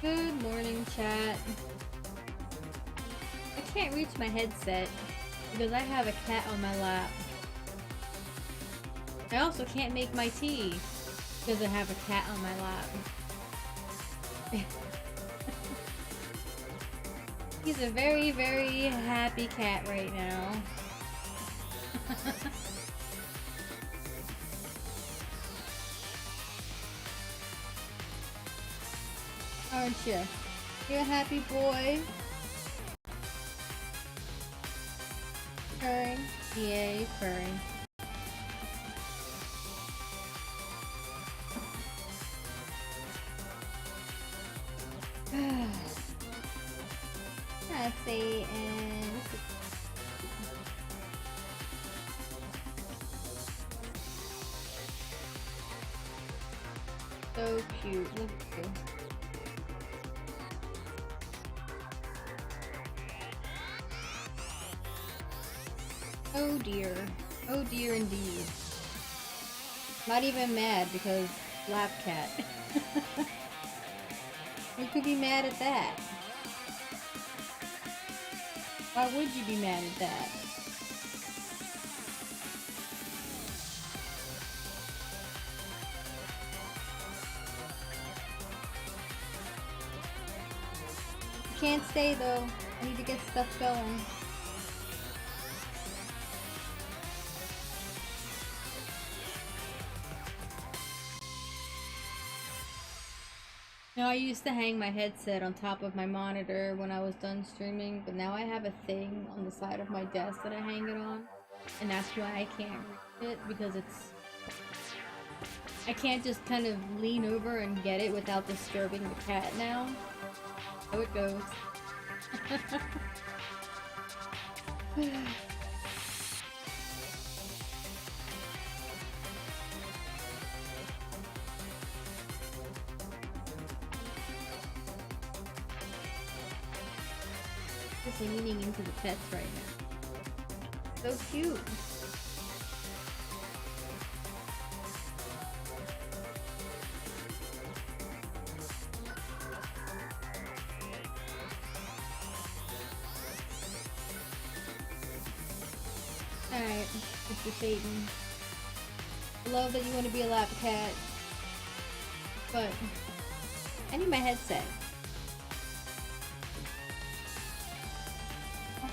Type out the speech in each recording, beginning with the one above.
Good morning, chat. I can't reach my headset because I have a cat on my lap. I also can't make my tea because I have a cat on my lap. He's a very, very happy cat right now. Aren't you? You a happy boy? Purring. Yay, purring. Hi, Satyn. So cute. Look at you. Oh dear. Oh dear indeed. Not even mad because lap cat. You could be mad at that. Why would you be mad at that? I can't stay though. I need to get stuff going. No, I used to hang my headset on top of my monitor when I was done streaming, but now I have a thing on the side of my desk that I hang it on, and that's why I can't reach it, because I can't just kind of lean over and get it without disturbing the cat now. So it goes. Just leaning into the pets right now. So cute. Alright, Mr. Satyn. I love that you want to be a lap cat, but I need my headset.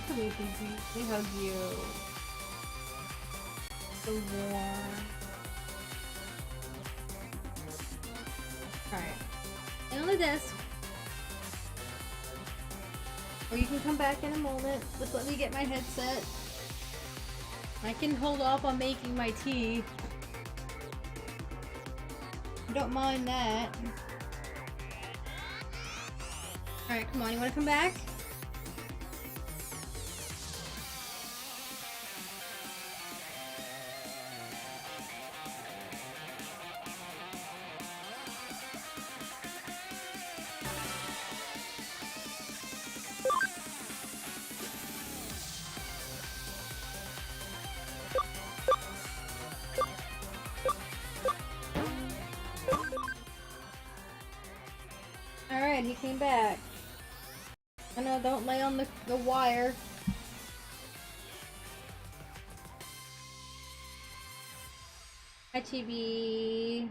Come here, baby. Let me hug you. So warm. Alright. And on the desk. Or you can come back in a moment. Just let me get my headset. I can hold off on making my tea. I don't mind that. Alright, come on. You wanna come back? Alright, he came back. I know, don't lay on the wire. Hi, Chibi.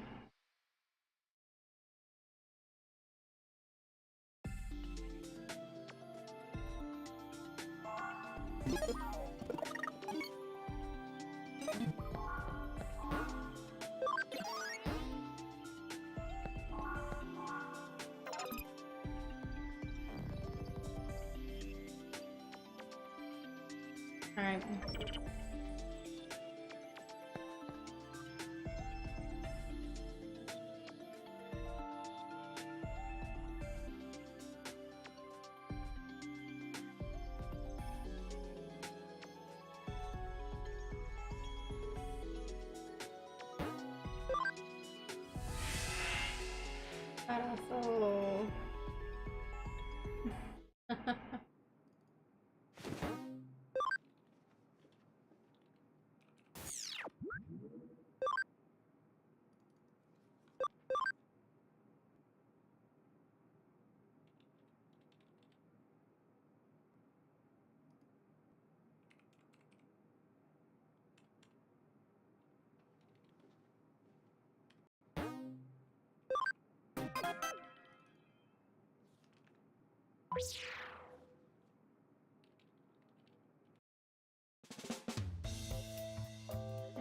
Alright. Carajo.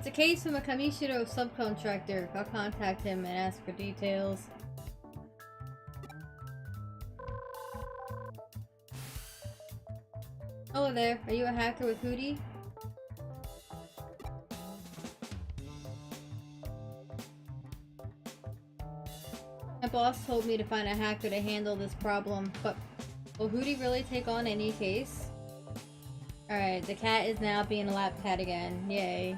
It's a case from a Kamishiro subcontractor. I'll contact him and ask for details. Hello there. Are you a hacker with Hootie? My boss told me to find a hacker to handle this problem, but will Hootie really take on any case? Alright, the cat is now being a lap cat again. Yay.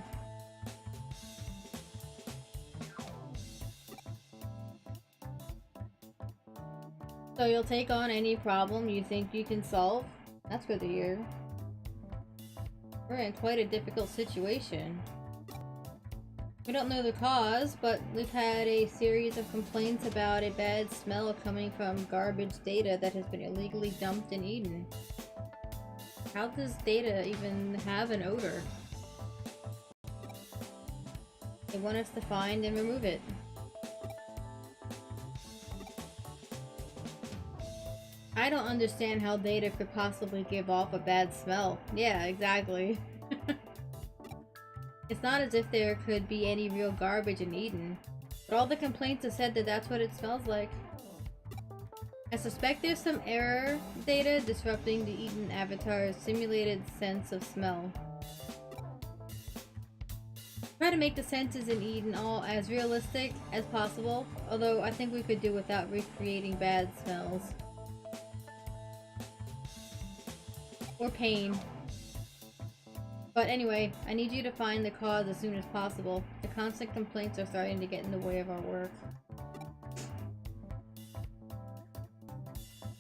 So you'll take on any problem you think you can solve? That's good to hear. We're in quite a difficult situation. We don't know the cause, but we've had a series of complaints about a bad smell coming from garbage data that has been illegally dumped in Eden. How does data even have an odor? They want us to find and remove it. I don't understand how data could possibly give off a bad smell. Yeah, exactly. It's not as if there could be any real garbage in Eden, but all the complaints have said that that's what it smells like. I suspect there's some error data disrupting the Eden avatar's simulated sense of smell. Try to make the senses in Eden all as realistic as possible, although I think we could do without recreating bad smells. Or pain. But anyway, I need you to find the cause as soon as possible. The constant complaints are starting to get in the way of our work.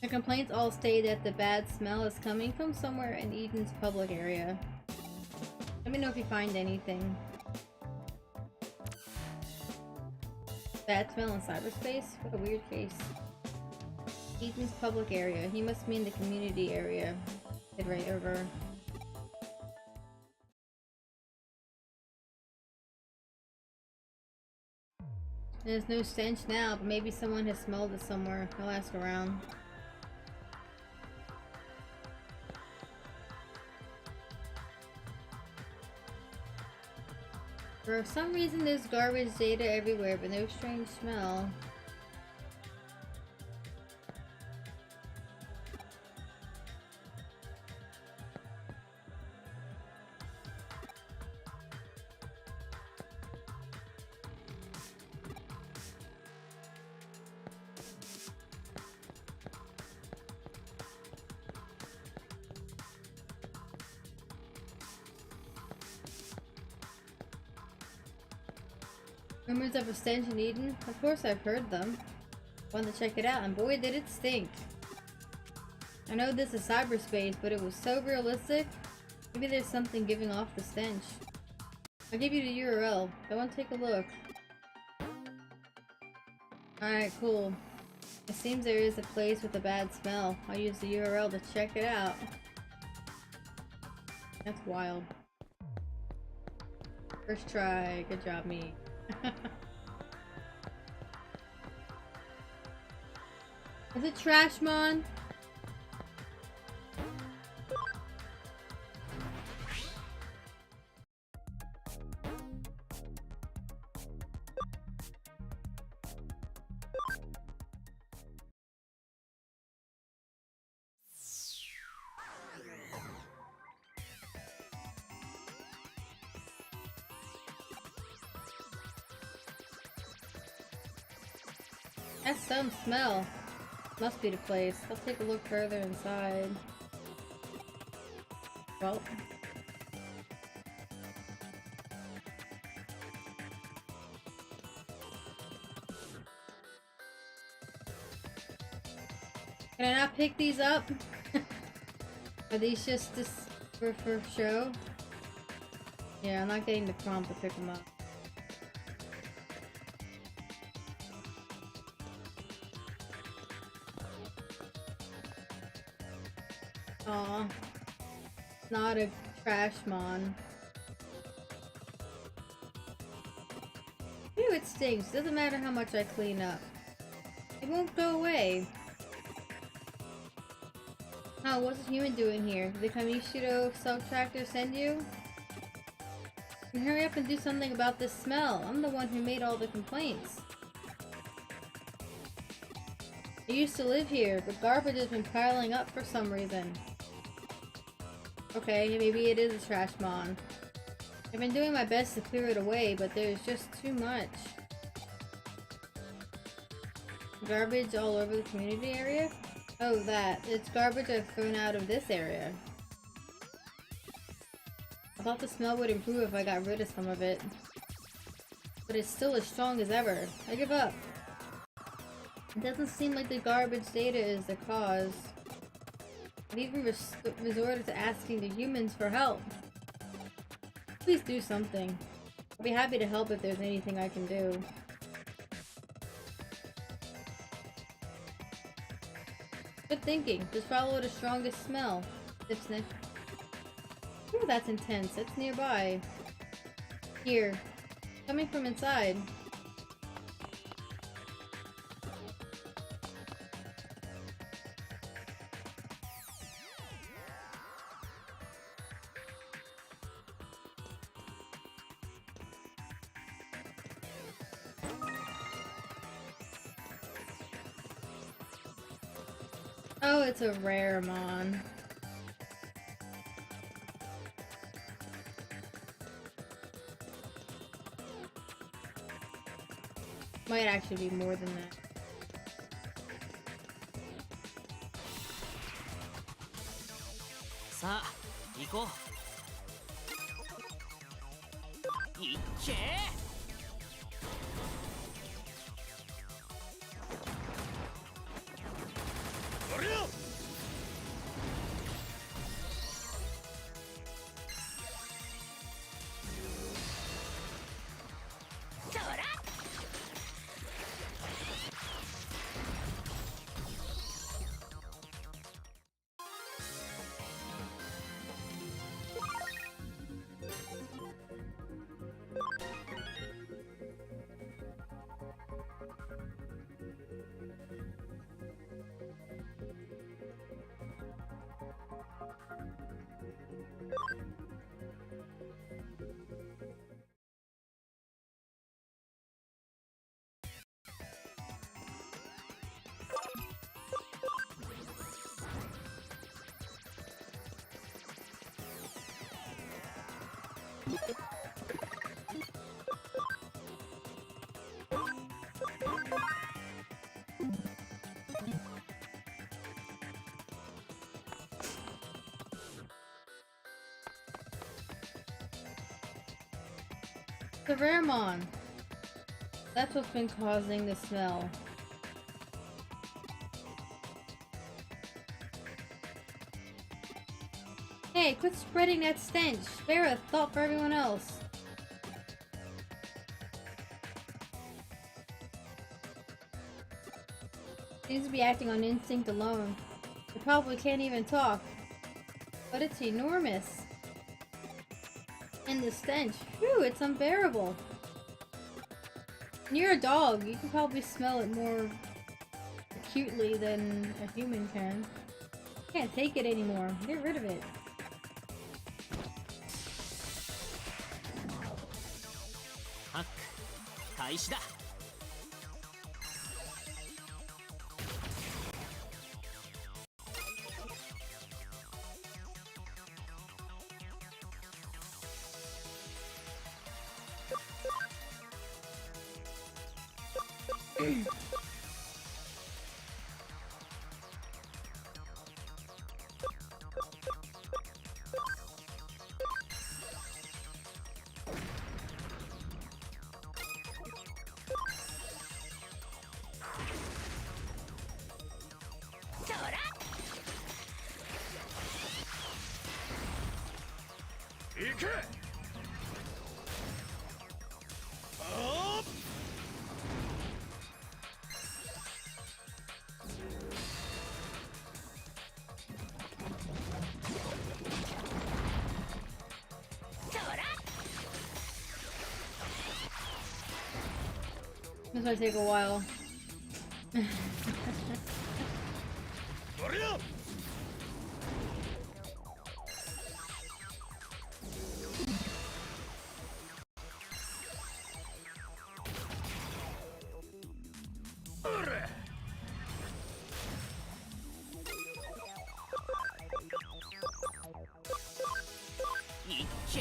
The complaints all state that the bad smell is coming from somewhere in Eden's public area. Let me know if you find anything. Bad smell in cyberspace? What a weird case. Eden's public area. He must mean the community area. Head right over. There's no stench now, but maybe someone has smelled it somewhere. I'll ask around. For some reason there's garbage data everywhere, but no strange smell. Rumors of a stench in Eden? Of course I've heard them. Wanted to check it out, and boy did it stink. I know this is cyberspace, but it was so realistic. Maybe there's something giving off the stench. I'll give you the URL. Go and take a look. Alright, cool. It seems there is a place with a bad smell. I'll use the URL to check it out. That's wild. First try. Good job, me. Is it Trashmon? That's some smell. Must be the place. I'll take a look further inside. Well. Can I not pick these up? Are these just for show? Yeah, I'm not getting the prompt to pick them up. Aw, it's not a Trashmon. Ew, it stinks. Doesn't matter how much I clean up. It won't go away. Oh, what's a human doing here? Did the Kamishiro subtractor send you? And hurry up and do something about this smell. I'm the one who made all the complaints. I used to live here, but garbage has been piling up for some reason. Okay, maybe it is a trash mon. I've been doing my best to clear it away, but there's just too much. Garbage all over the community area? Oh, that. It's garbage I've thrown out of this area. I thought the smell would improve if I got rid of some of it. But it's still as strong as ever. I give up. It doesn't seem like the garbage data is the cause. I've even resorted to asking the humans for help. Please do something. I'll be happy to help if there's anything I can do. Good thinking. Just follow the strongest smell. Sniff sniff. Ooh, that's intense. It's nearby. Here. Coming from inside. Oh, it's a rare mon. Might actually be more than that. Sa, iko. Ikke! The Raremon! That's what's been causing the smell. Hey, quit spreading that stench! Spare a thought for everyone else! Seems to be acting on instinct alone. It probably can't even talk. But it's enormous. And the stench, whew, it's unbearable. And you're a dog, you can probably smell it more acutely than a human can. Can't take it anymore. Get rid of it. Hack, 開始だ. This might take a while. いっけ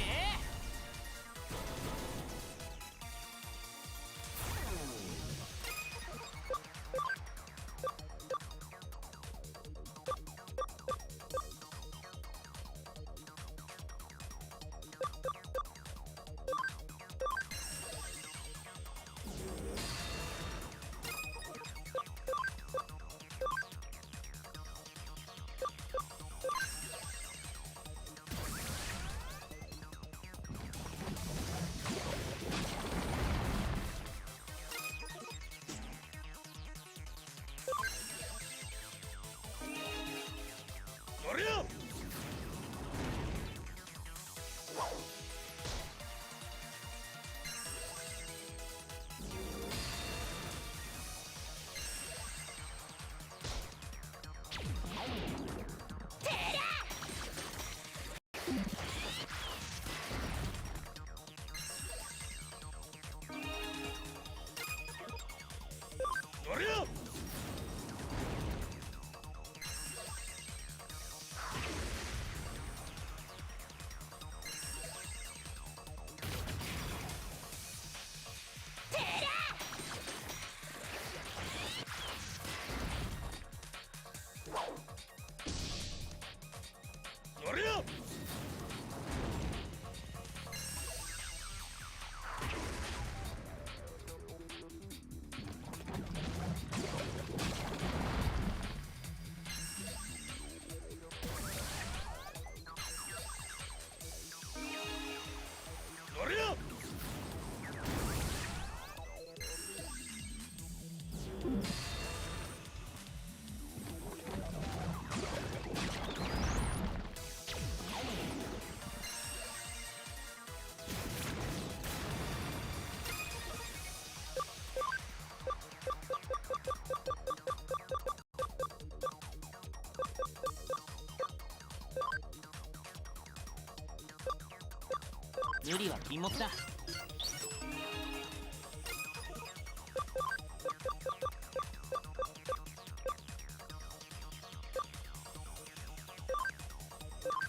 無理は禁物だ。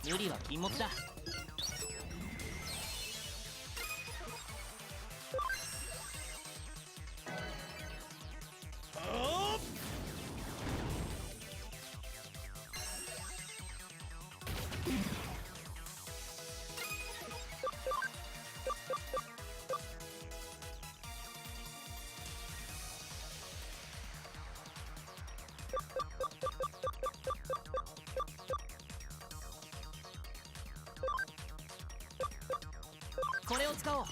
無理は禁物だ。これを使おう。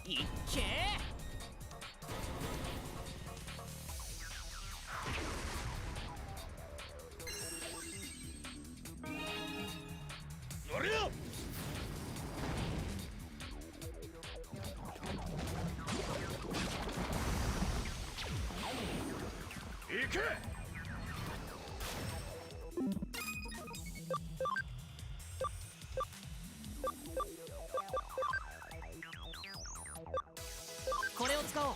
いっけこれを使おう。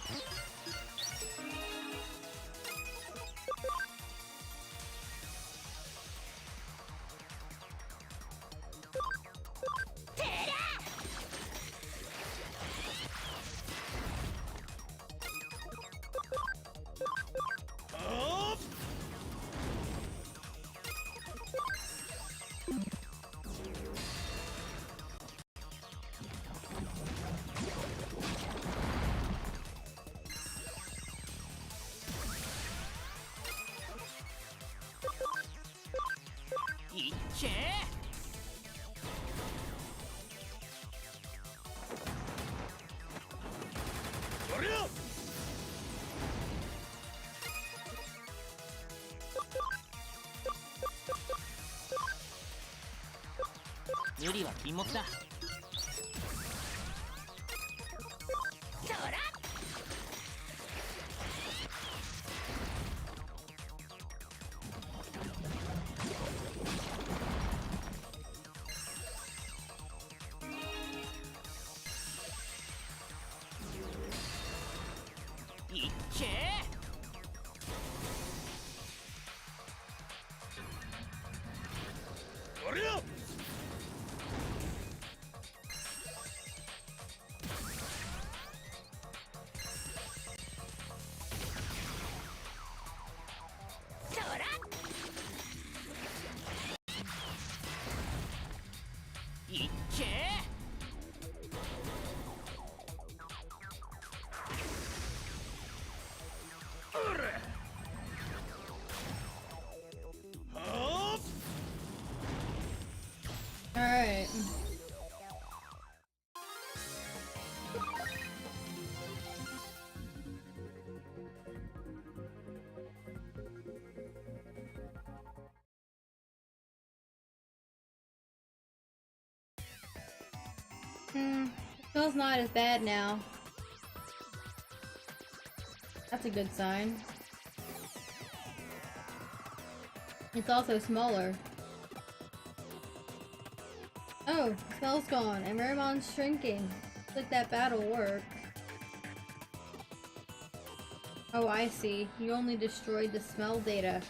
いっけ無理は禁物だ。そらいっけあれやいっけはあ Alright. It smells not as bad now. That's a good sign. It's also smaller. Oh, the smell's gone, and Rarimon's shrinking. Looks like that battle worked. Oh, I see. You only destroyed the smell data.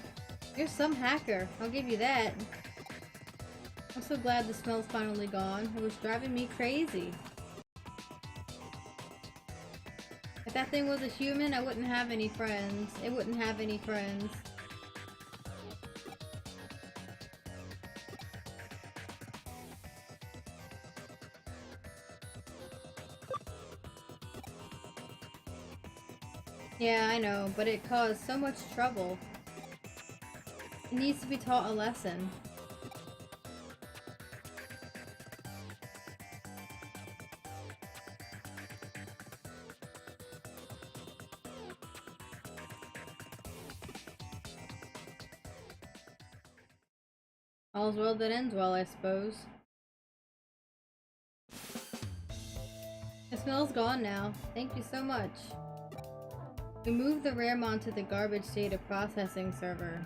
You're some hacker, I'll give you that. I'm so glad the smell's finally gone. It was driving me crazy. If that thing was a human, I wouldn't have any friends. It wouldn't have any friends. Yeah, I know, but it caused so much trouble. It needs to be taught a lesson. All's well that ends well, I suppose. The smell's gone now. Thank you so much. We moved the Raramon to the garbage data processing server.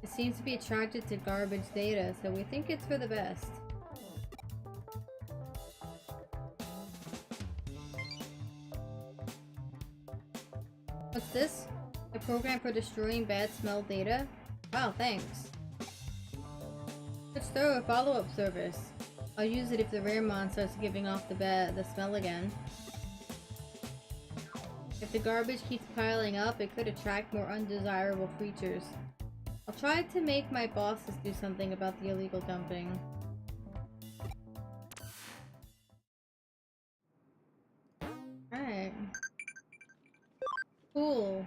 It seems to be attracted to garbage data, so we think it's for the best. What's this? A program for destroying bad smell data? Wow, thanks. Let's throw a follow-up service. I'll use it if the Raramon starts giving off the smell again. If the garbage keeps piling up, it could attract more undesirable creatures. I'll try to make my bosses do something about the illegal dumping. Alright. Cool.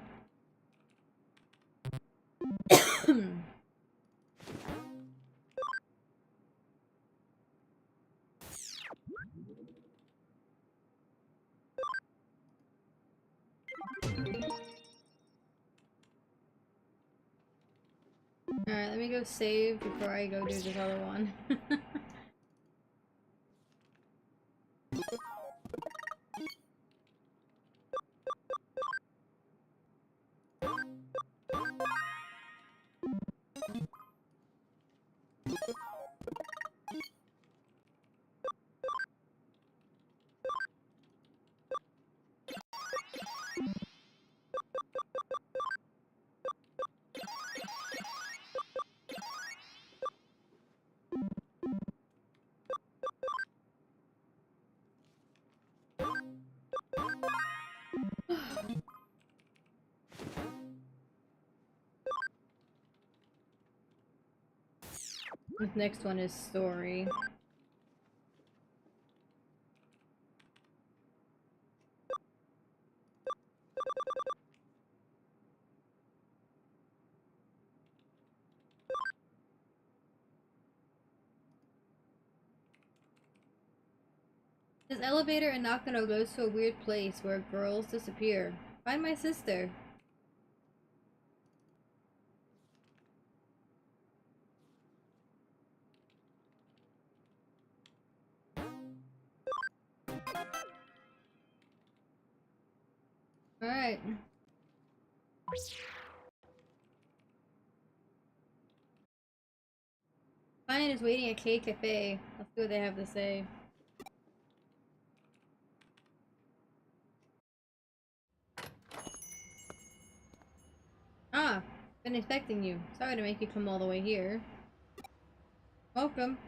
Alright, let me go save before I go do this other one. This next one is story. This elevator in Nakano goes to a weird place where girls disappear. Find my sister. Alright. Client is waiting at K Cafe. Let's see what they have to say. Ah, been expecting you. Sorry to make you come all the way here. Welcome.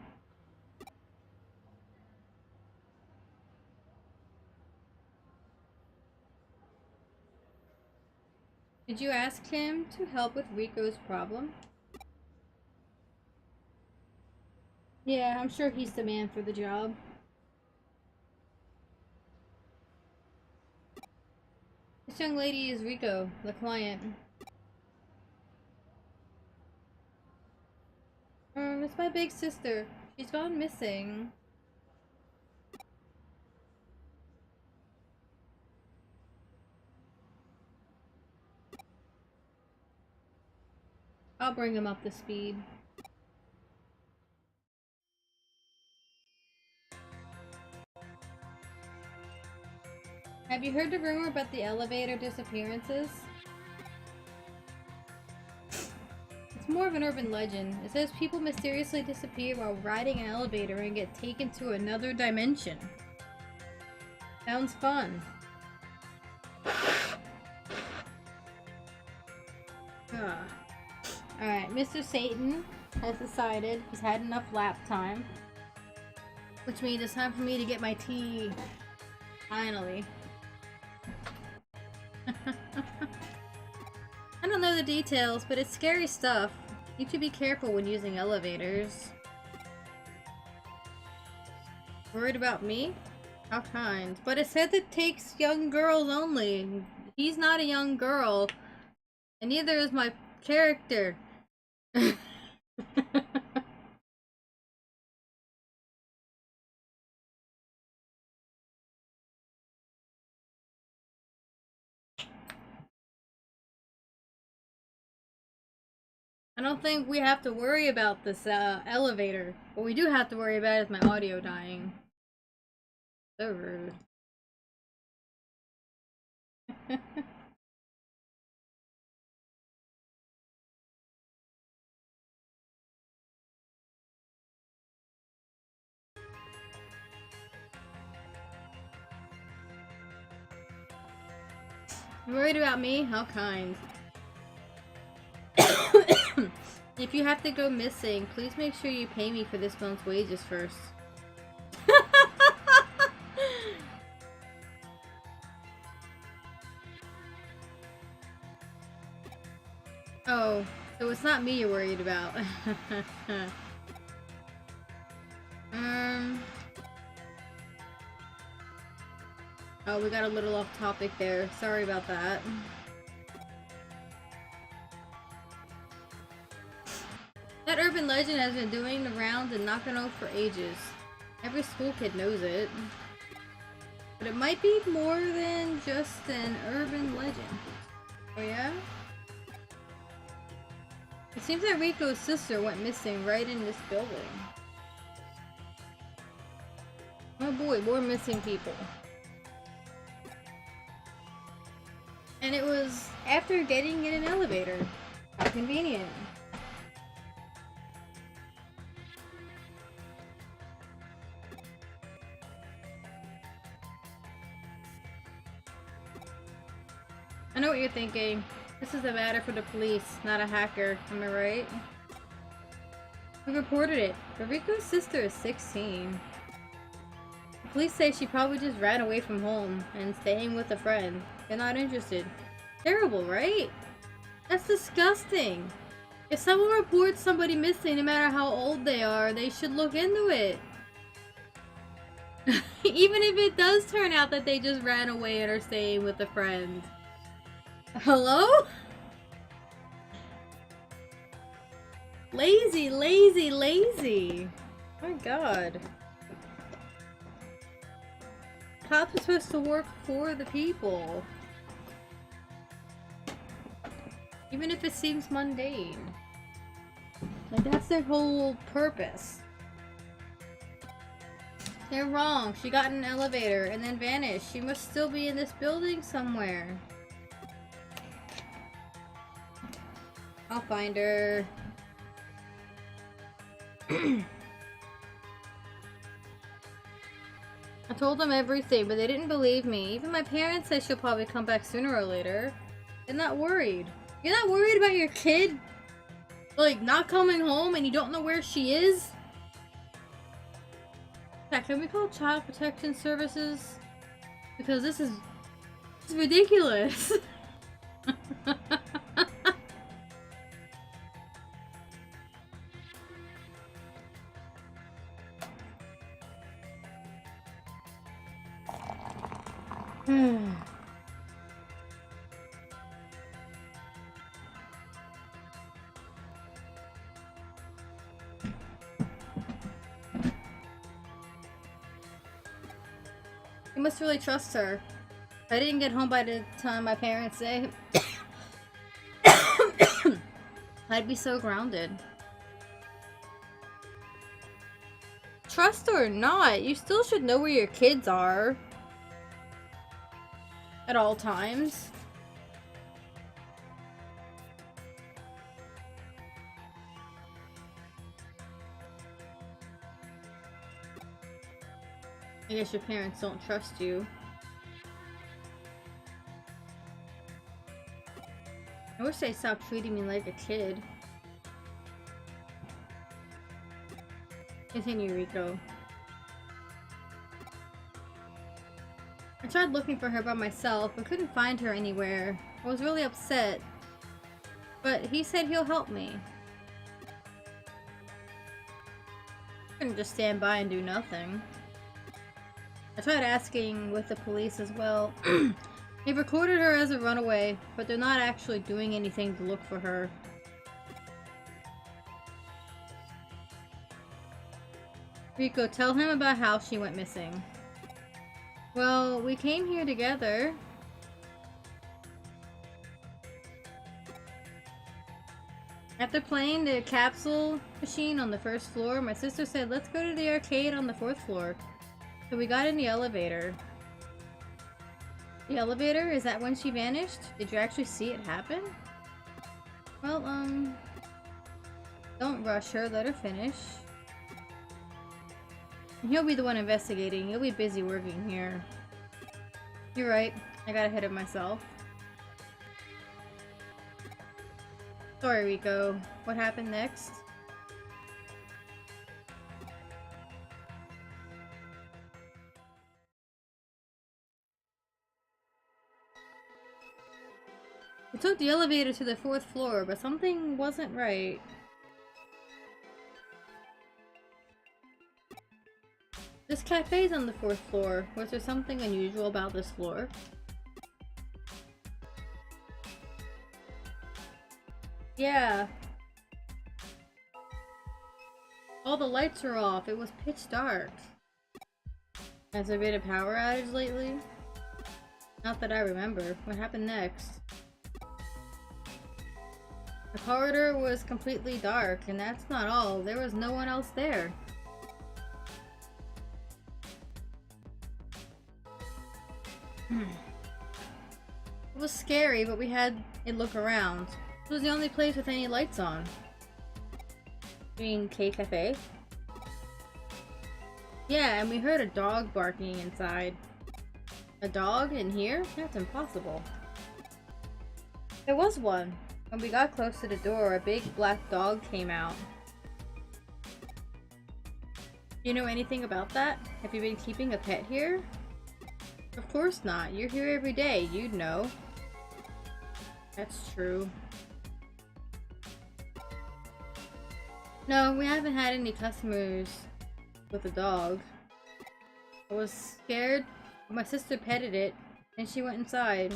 Did you ask him to help with Rico's problem? Yeah, I'm sure he's the man for the job. This young lady is Rico, the client. It's my big sister. She's gone missing. I'll bring him up to speed. Have you heard the rumor about the elevator disappearances? It's more of an urban legend. It says people mysteriously disappear while riding an elevator and get taken to another dimension. Sounds fun. Alright, Mr. Satyn has decided he's had enough lap time. Which means it's time for me to get my tea. Finally. I don't know the details, but it's scary stuff. You need to be careful when using elevators. Worried about me? How kind. But it said it takes young girls only. He's not a young girl. And neither is my character. I don't think we have to worry about this elevator. What we do have to worry about is my audio dying. So rude. You worried about me? How kind. If you have to go missing, please make sure you pay me for this month's wages first. Oh, so it's not me you're worried about. Oh, we got a little off topic there. Sorry about that. That urban legend has been doing the rounds and knocking off for ages. Every school kid knows it. But it might be more than just an urban legend. Oh yeah? It seems that Rico's sister went missing right in this building. Oh boy, more missing people. And it was after getting in an elevator. How convenient. I know what you're thinking. This is a matter for the police, not a hacker. Am I right? We reported it, but Rico's sister is 16. The police say she probably just ran away from home and staying with a friend. They're not interested. Terrible, right? That's disgusting. If someone reports somebody missing, no matter how old they are, they should look into it. Even if it does turn out that they just ran away and are staying with a friend. Hello? Lazy, lazy, lazy. Oh my god. Cops are supposed to work for the people. Even if it seems mundane. Like, that's their whole purpose. They're wrong. She got in an elevator and then vanished. She must still be in this building somewhere. I'll find her. I told them everything, but they didn't believe me. Even my parents said she'll probably come back sooner or later. They're not worried. You're not worried about your kid, like, not coming home and you don't know where she is? Yeah, can we call Child Protection Services? Because this is ridiculous. You must really trust her. If I didn't get home by the time my parents say, I'd be so grounded. Trust or not, you still should know where your kids are. At all times. I guess your parents don't trust you. I wish they stopped treating me like a kid. Continue, Rico. I tried looking for her by myself, but couldn't find her anywhere. I was really upset. But he said he'll help me. I couldn't just stand by and do nothing. I tried asking with the police as well. They recorded her as a runaway, but they're not actually doing anything to look for her. Rico, tell him about how she went missing. Well, we came here together. After playing the capsule machine on the first floor, my sister said, let's go to the arcade on the 4th floor. So we got in the elevator. The elevator? Is that when she vanished? Did you actually see it happen? Well, don't rush her, let her finish. And he'll be the one investigating. You'll be busy working here. You're right. I got ahead of myself. Sorry, Rico. What happened next? We took the elevator to the 4th floor, but something wasn't right. This cafe's on the 4th floor. Was there something unusual about this floor? Yeah. All the lights are off. It was pitch dark. Has there been a power outage lately? Not that I remember. What happened next? The corridor was completely dark, and that's not all. There was no one else there. It was scary, but we had a look around. It was the only place with any lights on. You mean K-Cafe? Yeah, and we heard a dog barking inside. A dog in here? That's impossible. There was one. When we got close to the door, a big black dog came out. You know anything about that? Have you been keeping a pet here? Of course not. You're here every day. You'd know. That's true. No, we haven't had any customers with a dog. I was scared, but my sister petted it, and she went inside.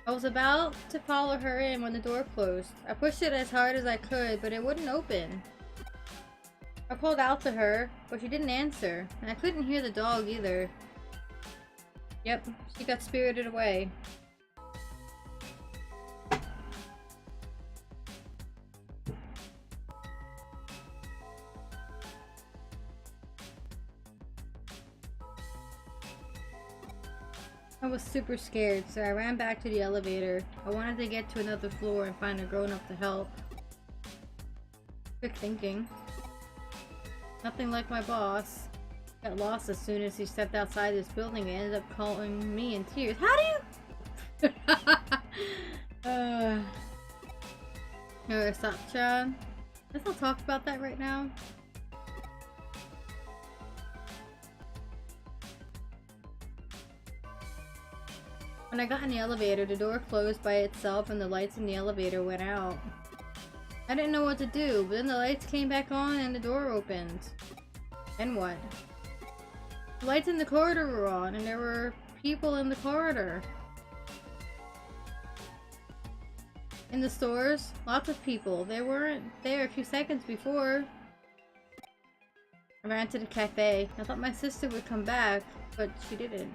I was about to follow her in when the door closed. I pushed it as hard as I could, but it wouldn't open. I called out to her, but she didn't answer, and I couldn't hear the dog either. Yep, she got spirited away. I was super scared, so I ran back to the elevator. I wanted to get to another floor and find a grown-up to help. Quick thinking. Nothing like my boss. Got lost as soon as he stepped outside this building and ended up calling me in tears. How do you... Alright, stop, Chan. Let's not talk about that right now. When I got in the elevator, the door closed by itself and the lights in the elevator went out. I didn't know what to do, but then the lights came back on and the door opened. Then what? The lights in the corridor were on and there were people in the corridor. In the stores, lots of people. They weren't there a few seconds before. I ran to the cafe. I thought my sister would come back, but she didn't.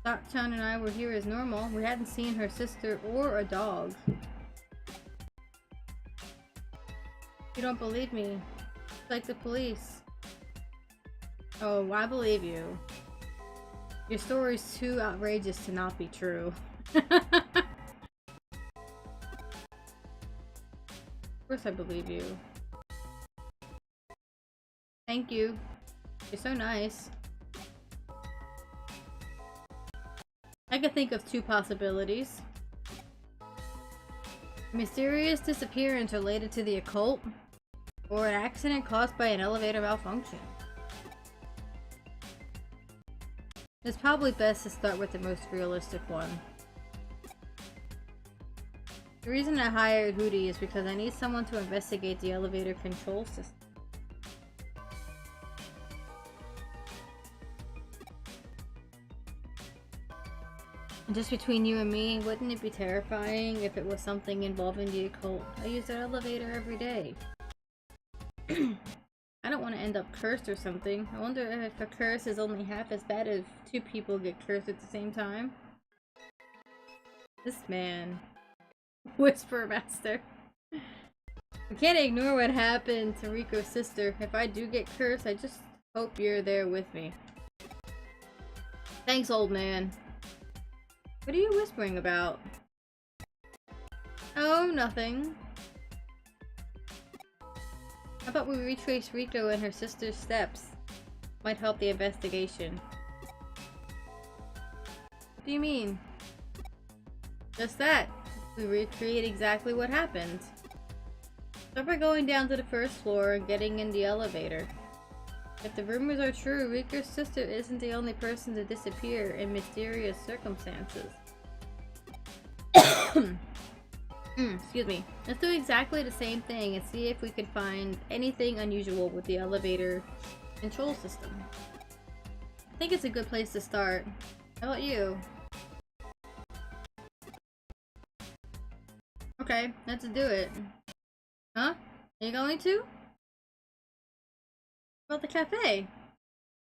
Satyn and I were here as normal. We hadn't seen her sister or a dog. You don't believe me. It's like the police. Oh, I believe you. Your story's too outrageous to not be true. Of course I believe you. Thank you. You're so nice. I can think of two possibilities. A mysterious disappearance related to the occult, or an accident caused by an elevator malfunction. It's probably best to start with the most realistic one. The reason I hired Hootie is because I need someone to investigate the elevator control system. And just between you and me, wouldn't it be terrifying if it was something involving the occult? I use that elevator every day. I don't want to end up cursed or something. I wonder if a curse is only half as bad if two people get cursed at the same time. This man. Whisper Master. I can't ignore what happened to Rico's sister. If I do get cursed, I just hope you're there with me. Thanks, old man. What are you whispering about? Oh, nothing. How about we retrace Rico and her sister's steps? Might help the investigation. What do you mean? Just that. We recreate exactly what happened. Start by going down to the first floor and getting in the elevator. If the rumors are true, Rico's sister isn't the only person to disappear in mysterious circumstances. Excuse me. Let's do exactly the same thing and see if we can find anything unusual with the elevator control system. I think it's a good place to start. How about you? Okay, let's do it. Huh? Are you going to? About the cafe?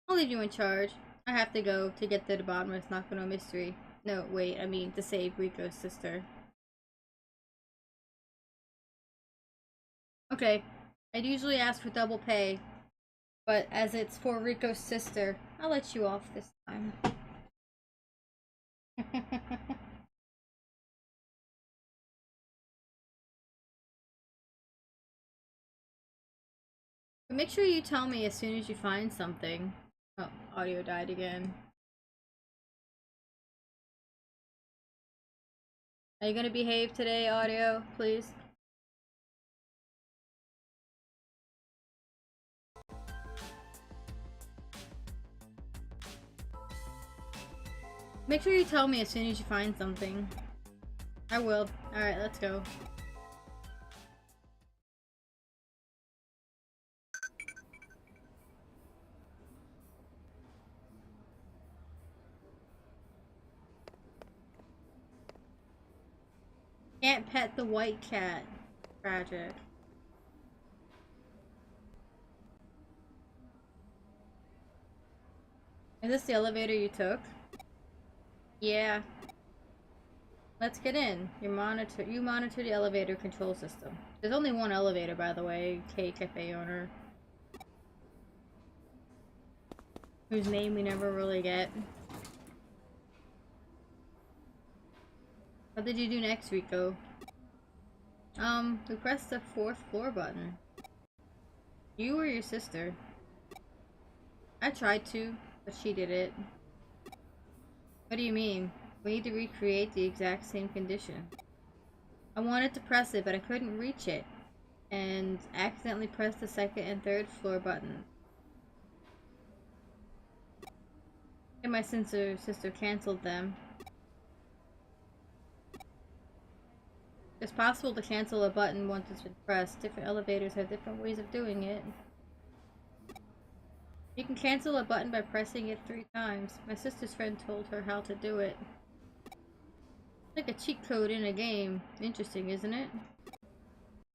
I'll leave you in charge. I have to go to get to the bottom of this Nakano mystery. No, wait, I mean to save Rico's sister. Okay, I'd usually ask for double pay, but as it's for Rico's sister, I'll let you off this time. But make sure you tell me as soon as you find something. Oh, audio died again. Are you gonna behave today, audio, please? Make sure you tell me as soon as you find something. I will. Alright, let's go. Can't pet the white cat. Tragic. Is this the elevator you took? Yeah. Let's get in. You monitor the elevator control system. There's only one elevator, by the way, cafe owner. Whose name we never really get. What did you do next, Rico? We pressed the 4th floor button. You or your sister? I tried to, but she did it. What do you mean? We need to recreate the exact same condition. I wanted to press it, but I couldn't reach it, and accidentally pressed the second and third floor button. And my sister canceled them. It's possible to cancel a button once it's been pressed. Different elevators have different ways of doing it. You can cancel a button by pressing it 3 times. My sister's friend told her how to do it. Like a cheat code in a game. Interesting, isn't it?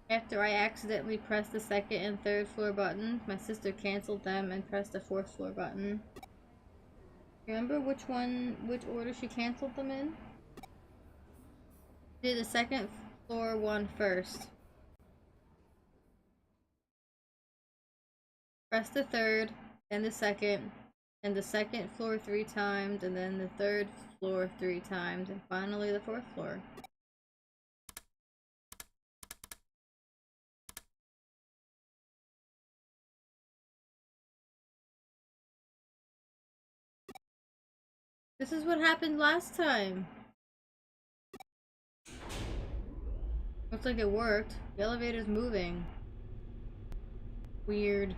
After I accidentally pressed the second and third floor button, my sister canceled them and pressed the 4th floor button. Remember which order she canceled them in? Did the second floor one first. Press the third, then the second, and the second floor 3 times, and then the third floor 3 times, and finally the 4th floor. This is what happened last time. Looks like it worked. The elevator's moving. Weird.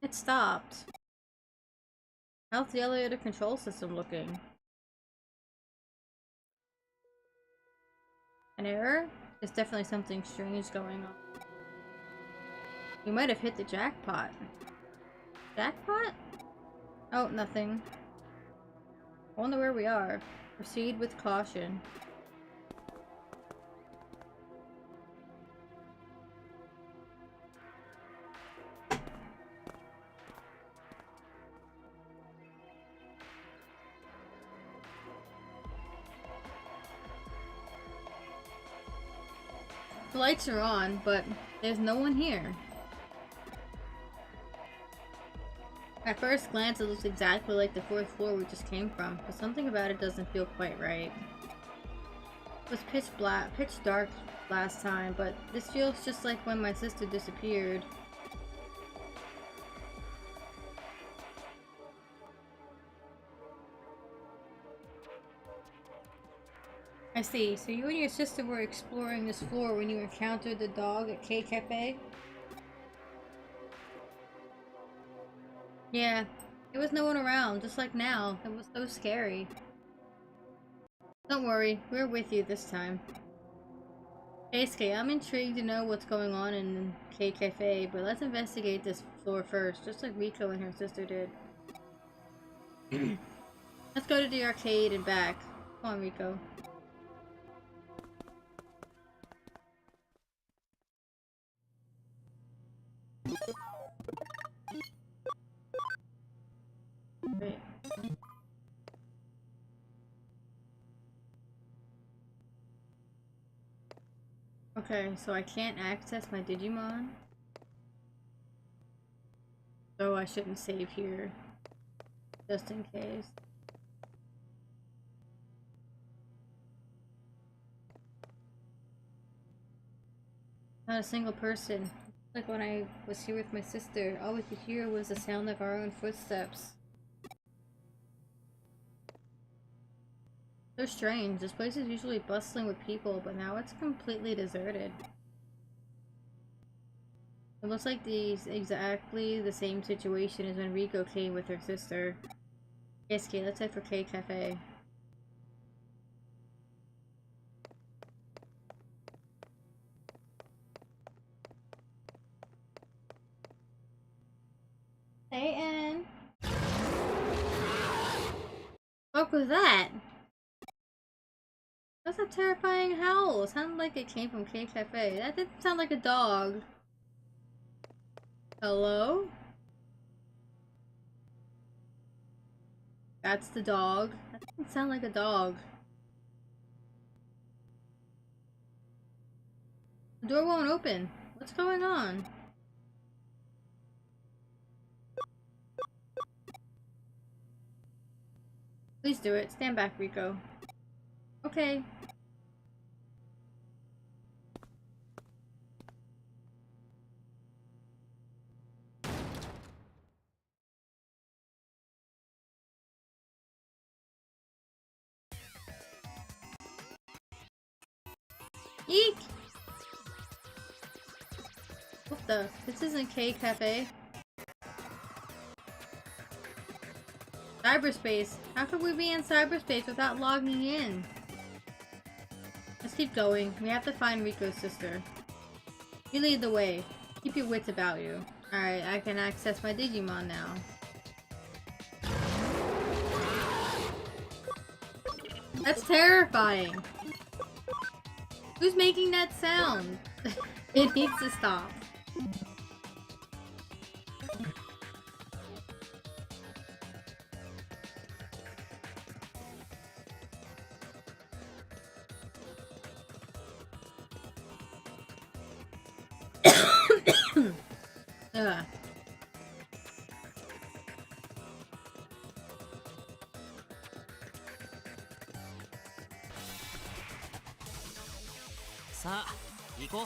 It stopped. How's the elevator control system looking? An error? There's definitely something strange going on. You might have hit the jackpot. Jackpot? Oh, nothing. I wonder where we are. Proceed with caution. The lights are on, but there's no one here. At first glance, it looks exactly like the 4th floor we just came from, but something about it doesn't feel quite right. It was pitch dark last time, but this feels just like when my sister disappeared. I see. So you and your sister were exploring this floor when you encountered the dog at K Cafe? Yeah. There was no one around, just like now. It was so scary. Don't worry, we're with you this time. Keisuke, I'm intrigued to know what's going on in K Cafe, but let's investigate this floor first, just like Rico and her sister did. Let's go to the arcade and back. Come on, Rico. Wait. Okay, so I can't access my Digimon. So I shouldn't save here. Just in case. Not a single person. Like when I was here with my sister, all we could hear was the sound of our own footsteps. So strange. This place is usually bustling with people, but now it's completely deserted. It looks like exactly the same situation as when Rico came with her sister. Keisuke, let's head for K Cafe. Hey, Ann. What was that? That's a terrifying howl. It sounded like it came from K Cafe. That didn't sound like a dog. Hello? That's the dog. That doesn't sound like a dog. The door won't open. What's going on? Please do it. Stand back, Rico. Okay. Eek! What the? This isn't K Cafe. Cyberspace. How could we be in cyberspace without logging in? Let's keep going. We have to find Rico's sister. You lead the way. Keep your wits about you. Alright, I can access my Digimon now. That's terrifying. Who's making that sound? It needs to stop. Ugh. Sa, 行こう。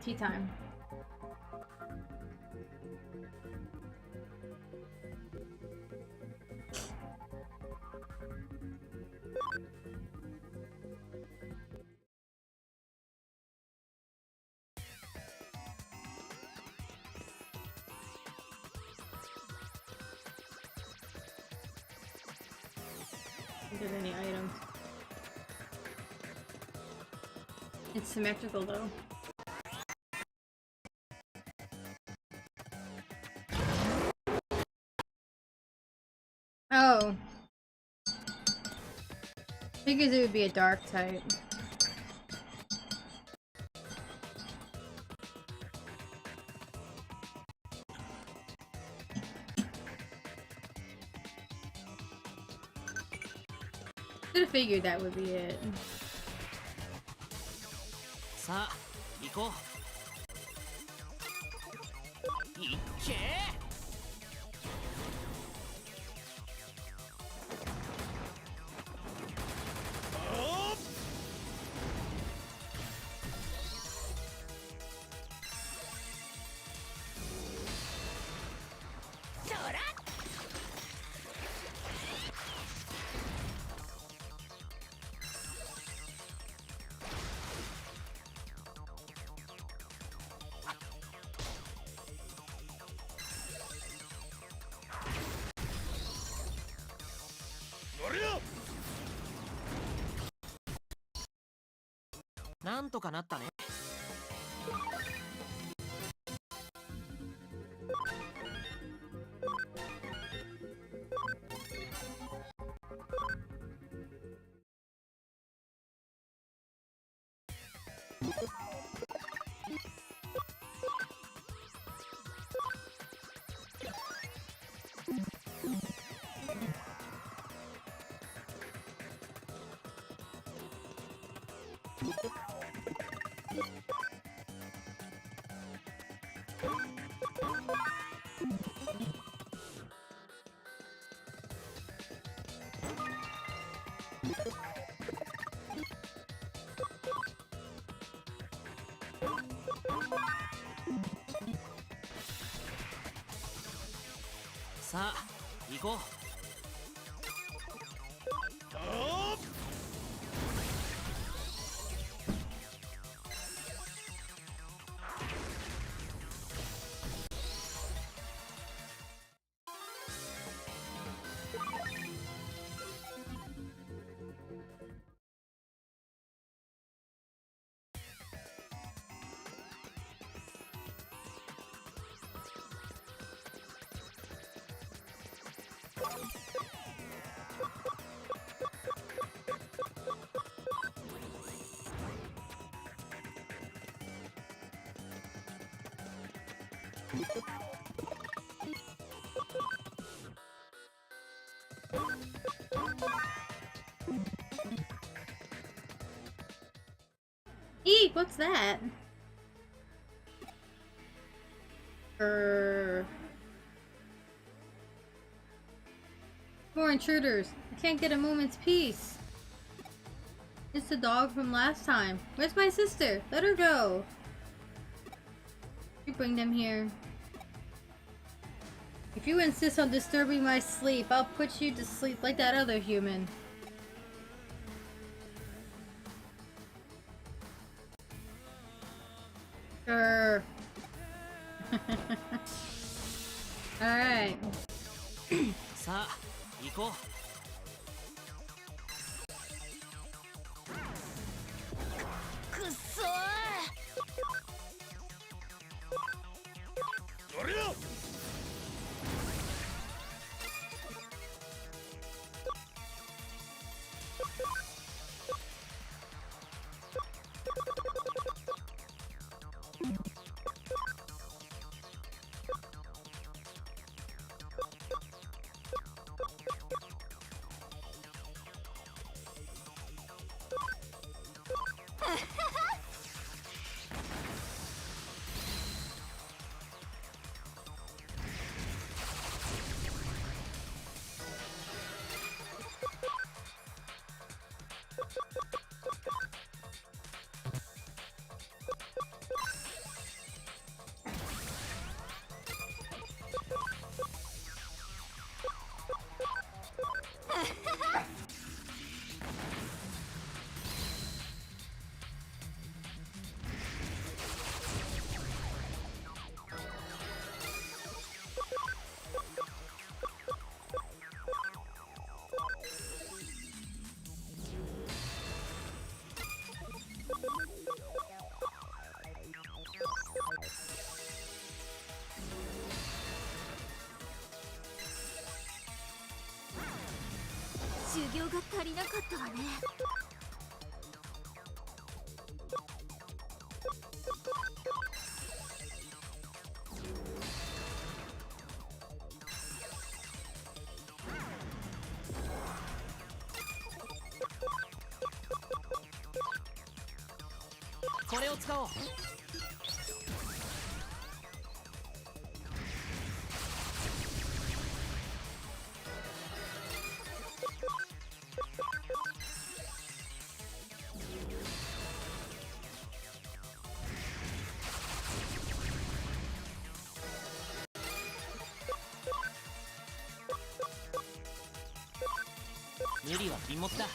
Tea time. If there's any items. It's symmetrical though. Oh. Figures it would be a dark type. Should have figured that would be it. さあ、行こう。いっけー。なんとかなったね。さあ、行こう。Eek, what's that? More intruders. I can't get a moment's peace. It's the dog from last time. Where's my sister? Let her go. You bring them here. If you insist on disturbing my sleep, I'll put you to sleep like that other human. Sure. Alright. さあ行こう。くっそそれだ。修行が足りなかったわね。これを使おう。無理は禁物だ。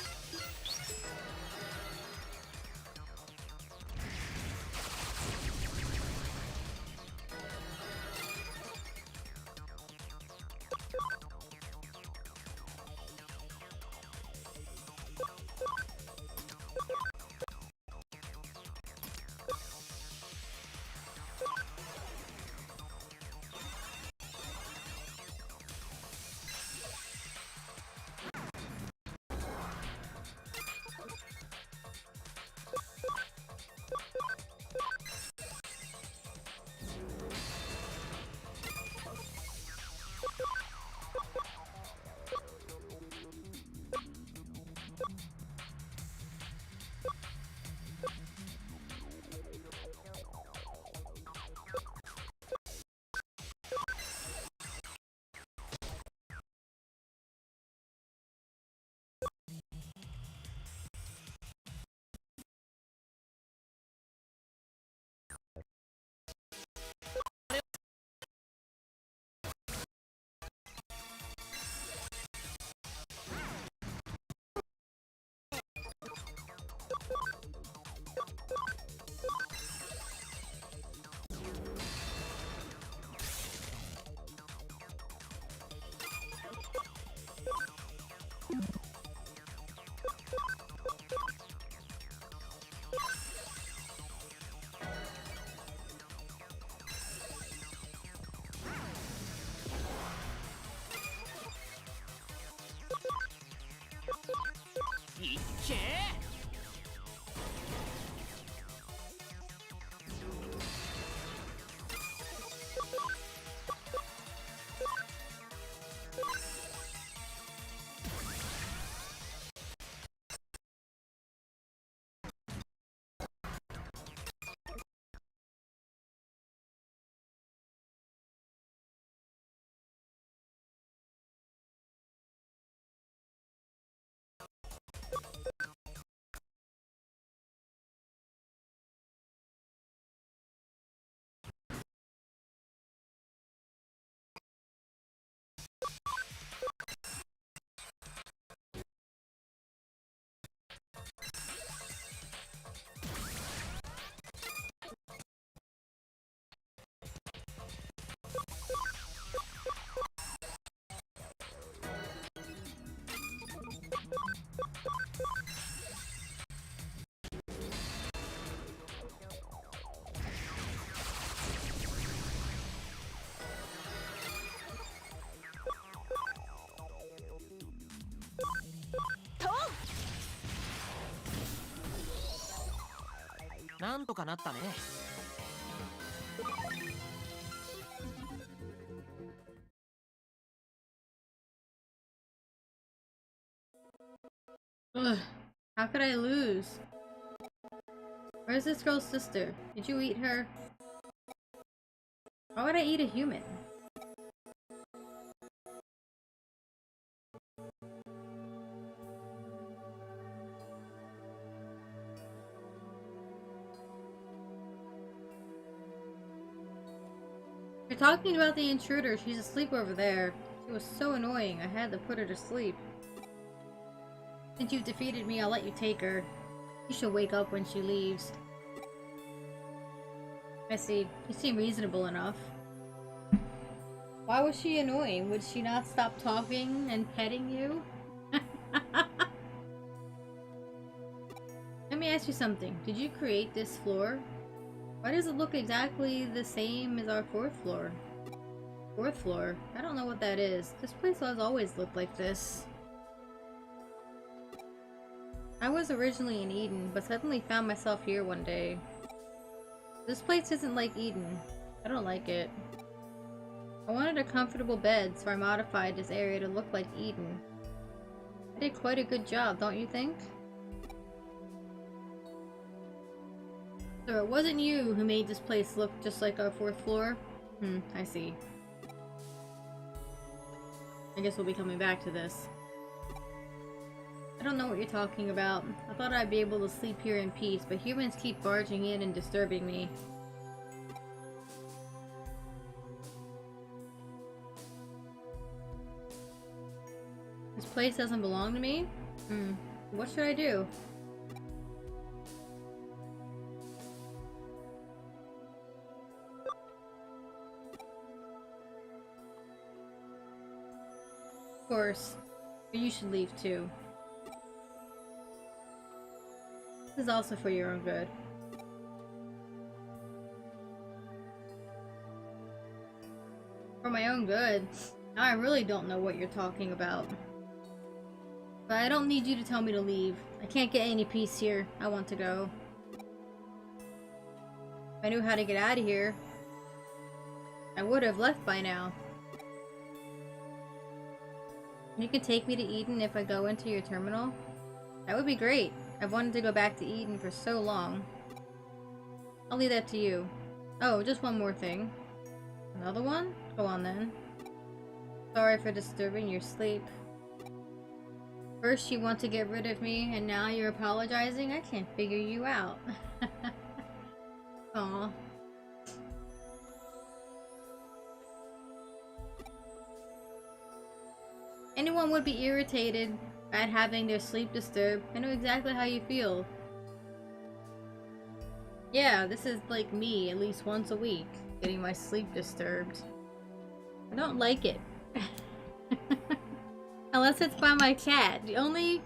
いっけー。なんとかなったね。Ugh. How could I lose? Where's this girl's sister? Did you eat her? Why would I eat a human? You're talking about the intruder. She's asleep over there. She was so annoying. I had to put her to sleep. Since you've defeated me, I'll let you take her. You should wake up when she leaves. I see. You seem reasonable enough. Why was she annoying? Would she not stop talking and petting you? Let me ask you something. Did you create this floor? Why does it look exactly the same as our fourth floor? Fourth floor? I don't know what that is. This place has always looked like this. I was originally in Eden, but suddenly found myself here one day. This place isn't like Eden. I don't like it. I wanted a comfortable bed, so I modified this area to look like Eden. I did quite a good job, don't you think? So it wasn't you who made this place look just like our fourth floor? I see. I guess we'll be coming back to this. I don't know what you're talking about. I thought I'd be able to sleep here in peace, but humans keep barging in and disturbing me. This place doesn't belong to me? What should I do? Of course. But you should leave too. This is also for your own good. For my own good? Now I really don't know what you're talking about. But I don't need you to tell me to leave. I can't get any peace here. I want to go. If I knew how to get out of here, I would have left by now. You can take me to Eden if I go into your terminal? That would be great. I've wanted to go back to Eden for so long. I'll leave that to you. Oh, just one more thing. Another one? Go on then. Sorry for disturbing your sleep. First you want to get rid of me, and now you're apologizing? I can't figure you out. Aw. Anyone would be irritated at having their sleep disturbed. I know exactly how you feel. Yeah, this is like me at least once a week, getting my sleep disturbed. I don't like it. Unless it's by my cat. The only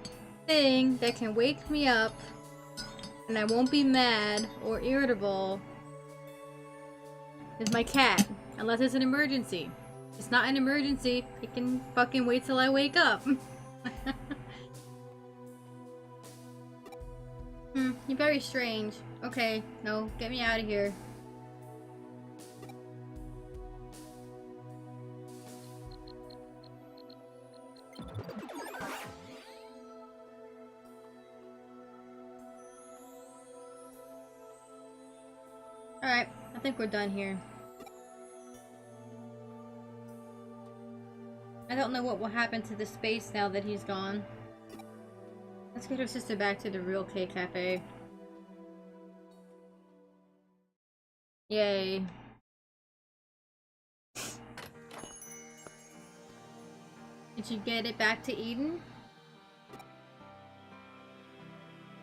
thing that can wake me up and I won't be mad or irritable is my cat. Unless it's an emergency. If it's not an emergency, it can fucking wait till I wake up. You're very strange. Okay, no, get me out of here. Alright, I think we're done here. I don't know what will happen to this space now that he's gone. Let's get her sister back to the real K Cafe. Yay. Did you get it back to Eden?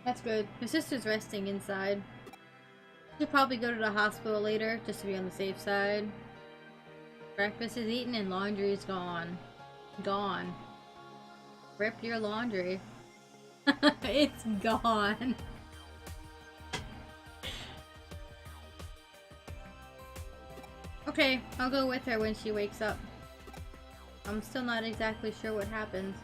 That's good. Her sister's resting inside. She'll probably go to the hospital later, just to be on the safe side. Breakfast is eaten and laundry is gone. Gone. Rip your laundry. It's gone. Okay, I'll go with her when she wakes up. I'm still not exactly sure what happens.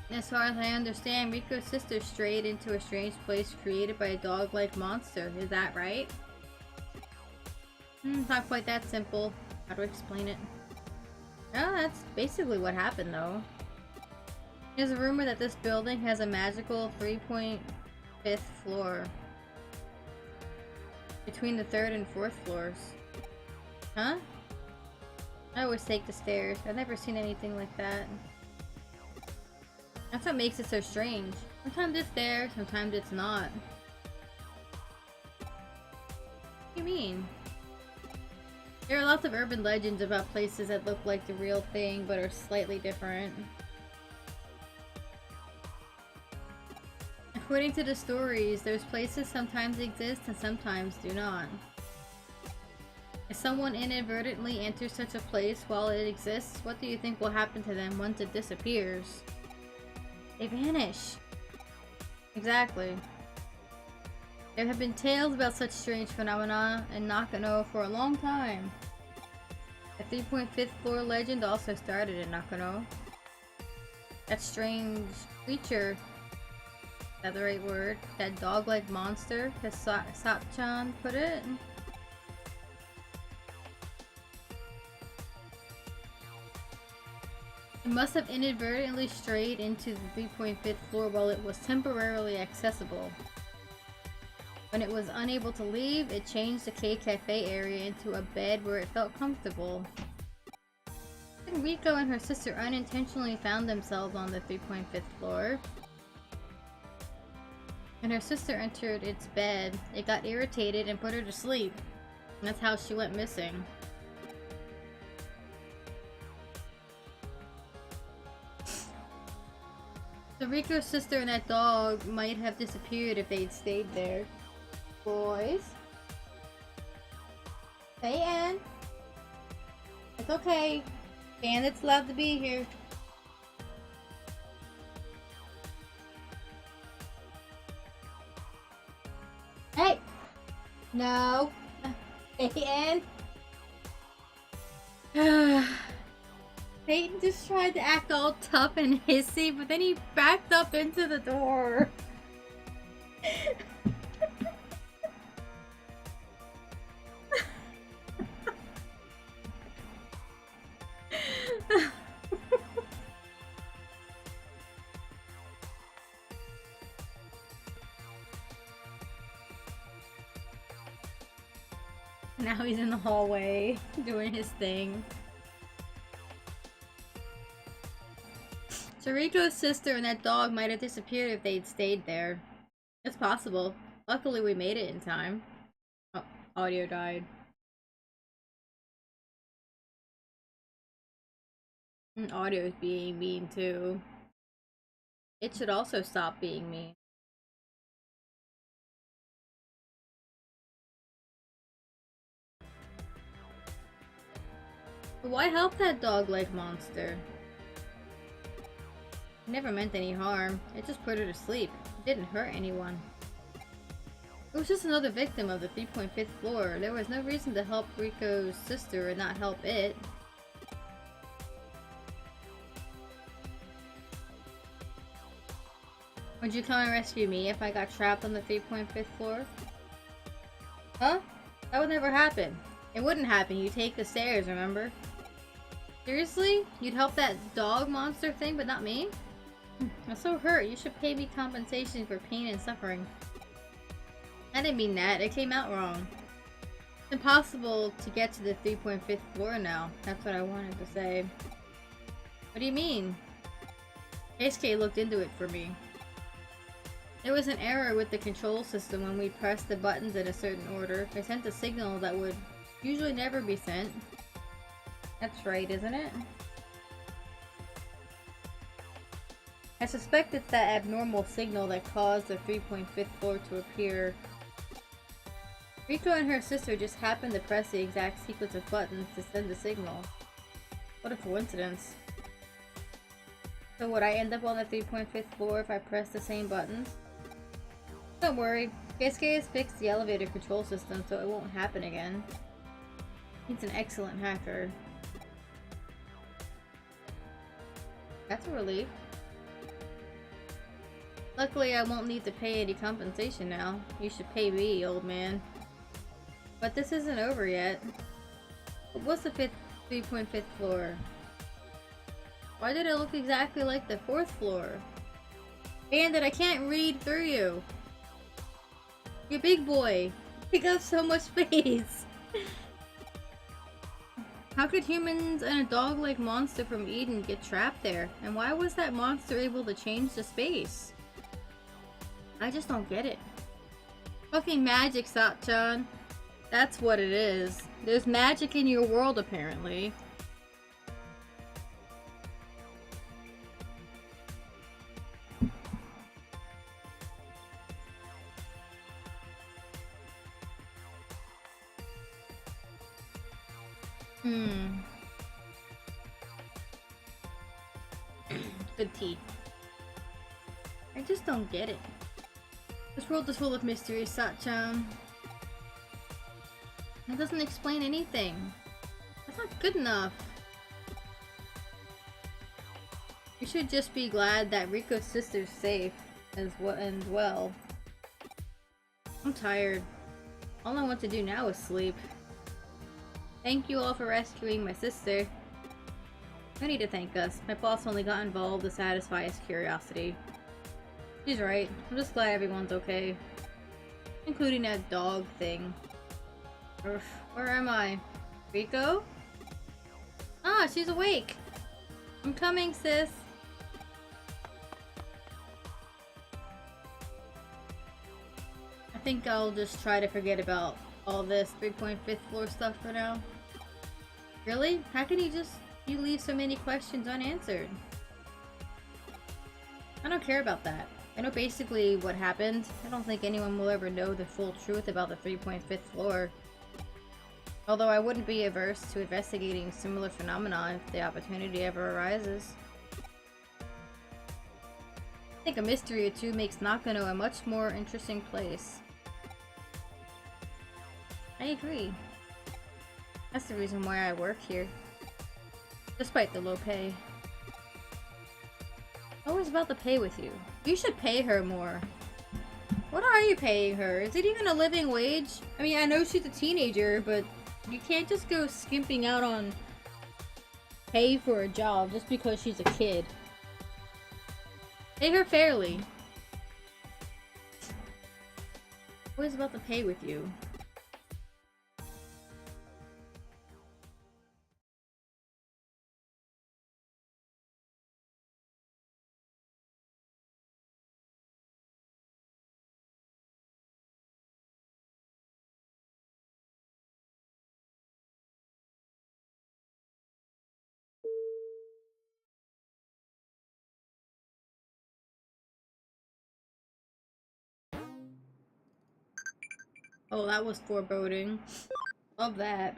As far as I understand, Rico's sister strayed into a strange place created by a dog-like monster. Is that right? Not quite that simple. How to explain it? Oh, that's basically what happened though. There's a rumor that this building has a magical 3.5th floor. Between the 3rd and 4th floors. Huh? I always take the stairs. I've never seen anything like that. That's what makes it so strange. Sometimes it's there, sometimes it's not. What do you mean? There are lots of urban legends about places that look like the real thing but are slightly different. According to the stories, those places sometimes exist and sometimes do not. If someone inadvertently enters such a place while it exists, what do you think will happen to them once it disappears? They vanish. Exactly. There have been tales about such strange phenomena in Nakano for a long time. The 3.5th floor legend also started in Nakano. That strange creature, is that the right word? That dog-like monster, as Satyn put it? It must have inadvertently strayed into the 3.5th floor while it was temporarily accessible. When it was unable to leave, it changed the K Cafe area into a bed where it felt comfortable. Then Rico and her sister unintentionally found themselves on the 3.5th floor. When her sister entered its bed, it got irritated and put her to sleep. And that's how she went missing. So Rico's sister and that dog might have disappeared if they'd stayed there. Boys. Hey, Ann. It's okay. Bandit's allowed to be here. Hey! No. Hey, Ann. Peyton just tried to act all tough and hissy, but then he backed up into the door. Now he's in the hallway doing his thing. So Rico's sister and that dog might have disappeared if they'd stayed there. It's possible. Luckily we made it in time. Oh, audio died. And audio is being mean too. It should also stop being mean. But why help that dog-like monster? It never meant any harm. It just put her to sleep. It didn't hurt anyone. It was just another victim of the 3.5th floor. There was no reason to help Rico's sister and not help it. Would you come and rescue me if I got trapped on the 3.5th floor? Huh? That would never happen. It wouldn't happen. You take the stairs, remember? Seriously? You'd help that dog monster thing, but not me? I'm so hurt. You should pay me compensation for pain and suffering. I didn't mean that. It came out wrong. It's impossible to get to the 3.5th floor now. That's what I wanted to say. What do you mean? HK looked into it for me. There was an error with the control system when we pressed the buttons in a certain order. It sent a signal that would usually never be sent. That's right, isn't it? I suspect it's that abnormal signal that caused the 3.5th floor to appear. Rico and her sister just happened to press the exact sequence of buttons to send the signal. What a coincidence. So would I end up on the 3.5th floor if I press the same buttons? Don't worry, KSK has fixed the elevator control system so it won't happen again. He's an excellent hacker. That's a relief. Luckily, I won't need to pay any compensation now. You should pay me, old man. But this isn't over yet. What's the 3.5th floor? Why did it look exactly like the 4th floor? Bandit, I can't read through you. You're big boy. You got so much space. How could humans and a dog-like monster from Eden get trapped there? And why was that monster able to change the space? I just don't get it. Fucking magic, Satyn. That's what it is. There's magic in your world, apparently. Good tea. I just don't get it. This world is full of mysteries, Satyn. That doesn't explain anything. That's not good enough. You should just be glad that Rico's sister's safe and well. I'm tired. All I want to do now is sleep. Thank you all for rescuing my sister. No need to thank us. My boss only got involved to satisfy his curiosity. She's right. I'm just glad everyone's okay. Including that dog thing. Oof, where am I? Rico? Ah, she's awake! I'm coming, sis! I think I'll just try to forget about all this 3.5th floor stuff for now. Really? How can you leave so many questions unanswered? I don't care about that. I know basically what happened. I don't think anyone will ever know the full truth about the 3.5th floor. Although I wouldn't be averse to investigating similar phenomena if the opportunity ever arises. I think a mystery or two makes Nakano a much more interesting place. I agree. That's the reason why I work here. Despite the low pay. Always about the pay with you. You should pay her more. What are you paying her? Is it even a living wage? I mean, I know she's a teenager, but you can't just go skimping out on pay for a job just because she's a kid. Pay her fairly. Always about the pay with you. Oh, that was foreboding. Love that.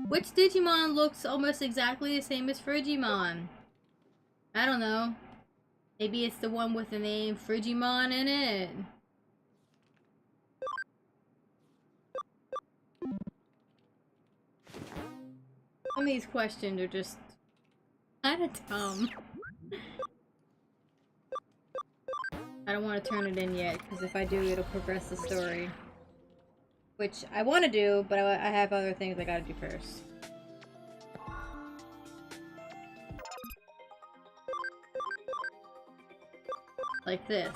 Which Digimon looks almost exactly the same as Frigimon? I don't know. Maybe it's the one with the name Frigimon in it. Some of these questions are just kind of dumb. I don't want to turn it in yet, because if I do, it'll progress the story. Which I want to do, but I have other things I gotta do first. Like this.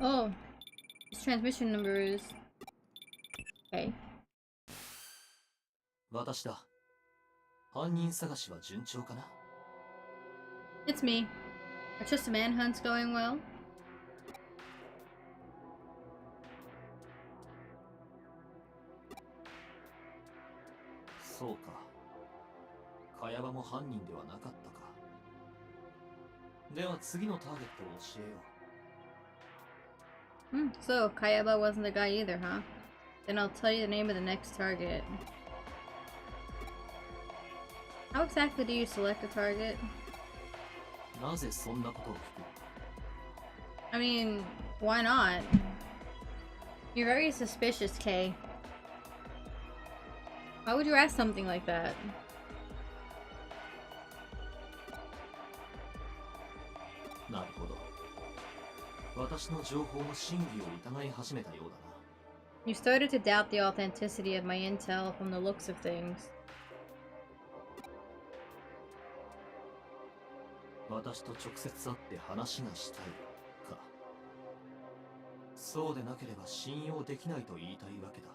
Oh, this transmission number is okay. 私だ。犯人探しは順調かな？ It's me. Are just manhunts going well? そうか。茅場も犯人ではなかったか。では次のターゲットを教えよう。 So Kayaba wasn't the guy either, huh? Then I'll tell you the name of the next target. How exactly do you select a target? なぜそんなことを聞く？ I mean, why not? You're very suspicious, Kay. Why would you ask something like that? なるほど。私の情報の真偽を疑い始めたようだな。You started to doubt the authenticity of my intel from the looks of things. 私と直接会って話がしたいか。そうでなければ信用できないと言いたいわけだ。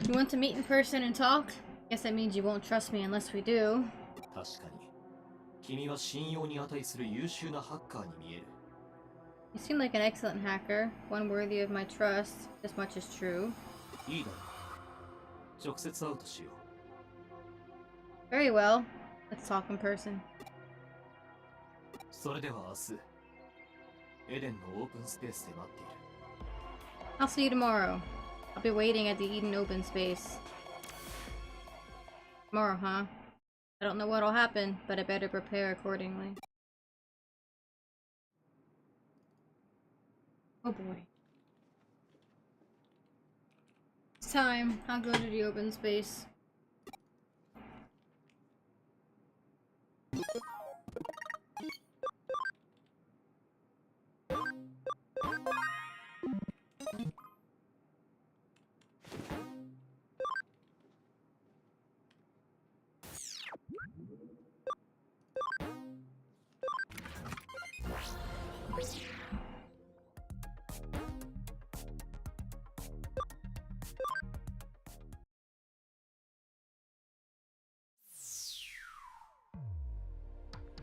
You want to meet in person and talk? Guess that means you won't trust me unless we do. 確かに。君は信用に値する優秀なハッカーに見える。You seem like an excellent hacker, one worthy of my trust. This much is true. いいだろう。直接会うとしよう。 Very well. Let's talk in person. それでは明日、エデンのオープンスペースで待っている。I'll see you tomorrow. I'll be waiting at the Eden open space. Tomorrow, huh? I don't know what'll happen, but I better prepare accordingly. Oh boy. It's time. I'll go to the open space.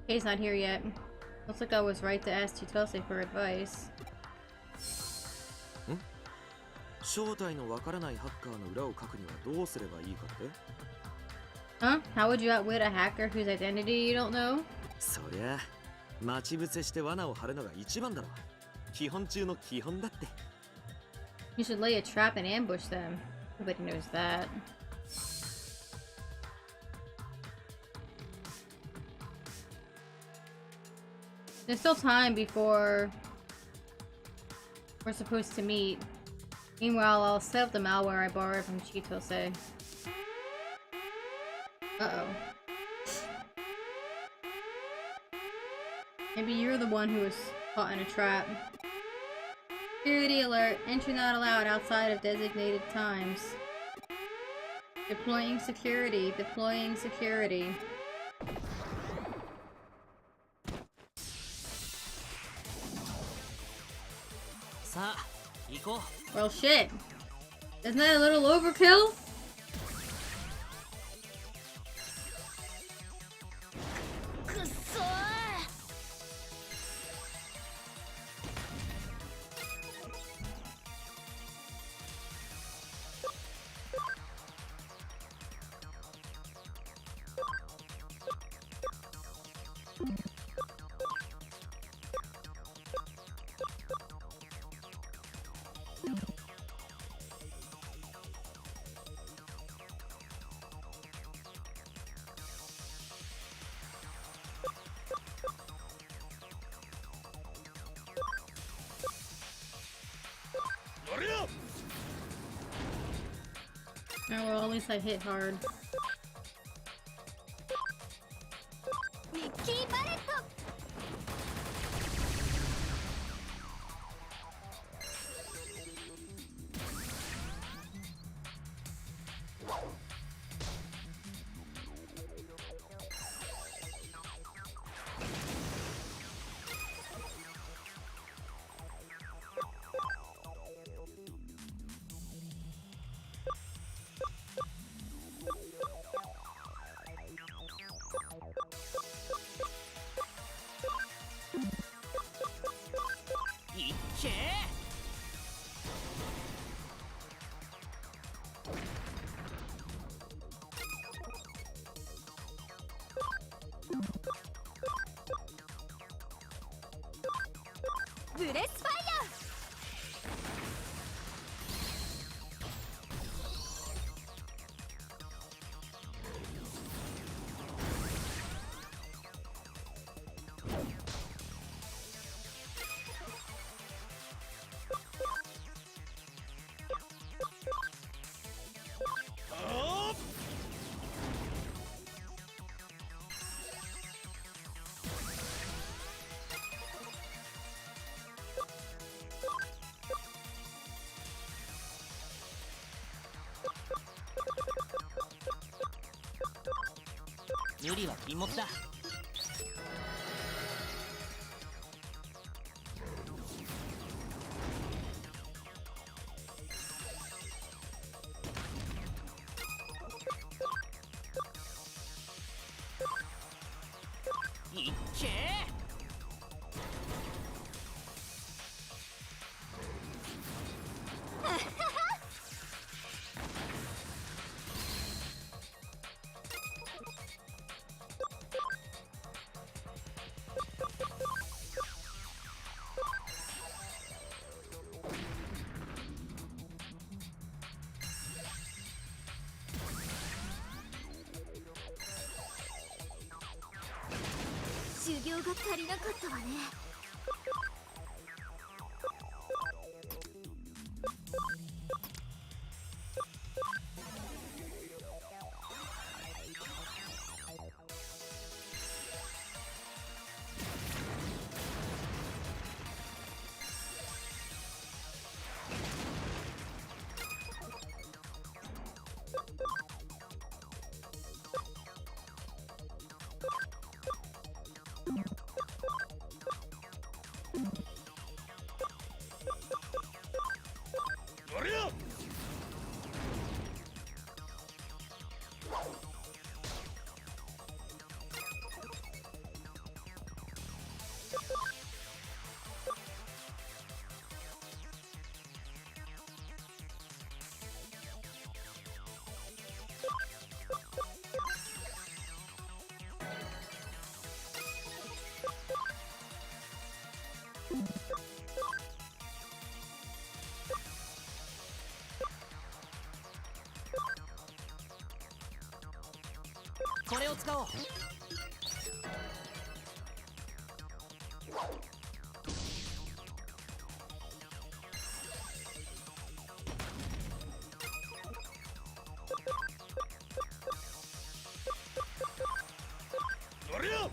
Kay's not here yet. Looks like I was right to ask Chitose for advice. 正体のわからないハッカーの裏を書くにはどうすればいいかって？ Huh? How would you outwit a hacker whose identity you don't know? そりゃ待ち伏せして罠を張るのが一番だろ。基本中の基本だって。 You should lay a trap and ambush them. Nobody knows that. There's still time before we're supposed to meet. Meanwhile, I'll set up the malware I borrowed from Chitose. Uh-oh. Maybe you're the one who was caught in a trap. Security alert. Entry not allowed outside of designated times. Deploying security. Deploying security. Well, shit. Isn't that a little overkill? Oh, well, at least I hit hard. ブレスファイヤあ無理は禁物だ。いっけ修行が足りなかったわね。あれやこれを使おう。あれや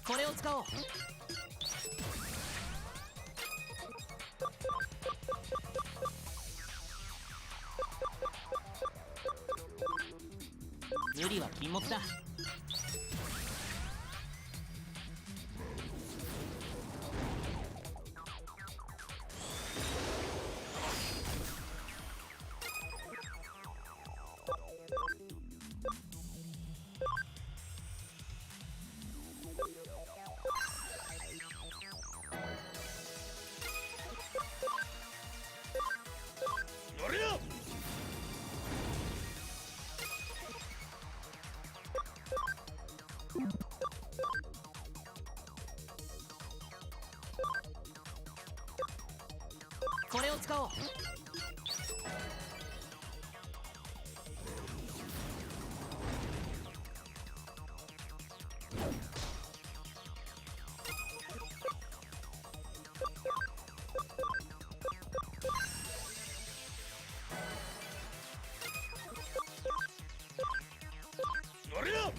これを使おう。無理は禁物だ。あれやこれを使おう。あれや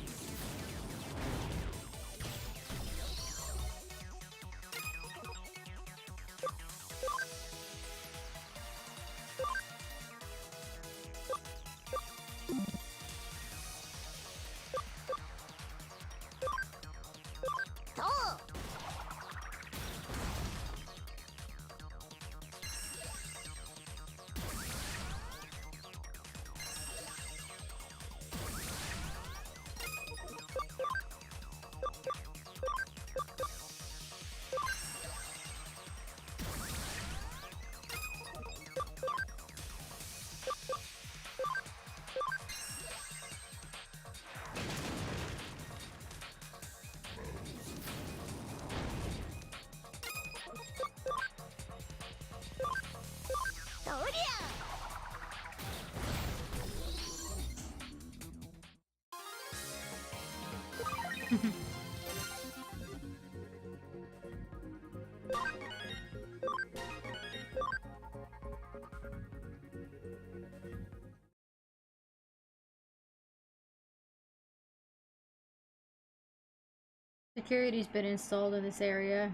Security's been installed in this area.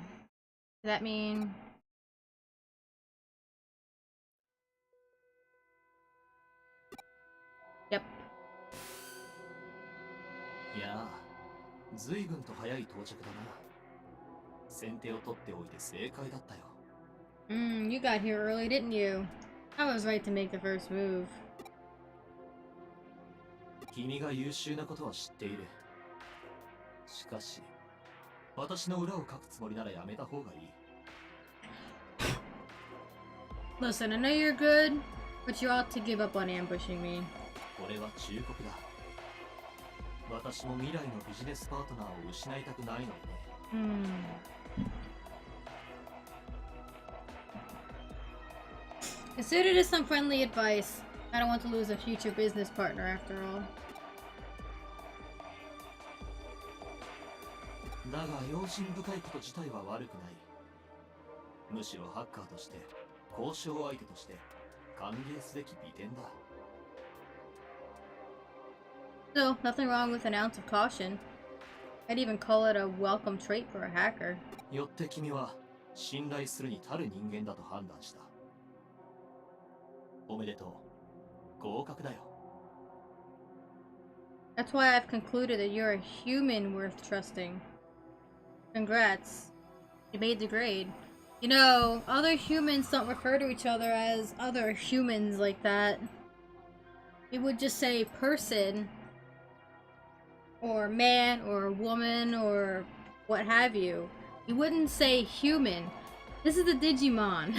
Does that mean... Yep. いやあ、随分と早い到着だな。先手を取っておいて正解だったよ。You got here early, didn't you? I was right to make the first move. 君が優秀なことは知っている。しかし、私の裏をかくつもりならやめた方がいい。Listen, I know you're good, but you ought to give up on ambushing me. これは忠告だ。私も未来のビジネスパートナーを失いたくないのでね。Consider this some friendly advice. I don't want to lose a future business partner after all. だが用心深いこと自体は悪くない。むしろハッカーとして、交渉相手として歓迎すべき美点だ。So, nothing wrong with an ounce of caution. I'd even call it a welcome trait for a hacker. よって君は信頼するに足る人間だと判断した。おめでとう。合格だよ。That's why I've concluded that you're a human worth trusting. Congrats. You made the grade. You know, other humans don't refer to each other as other humans like that. It would just say person, or man, or woman, or what have you. You wouldn't say human. This is the Digimon.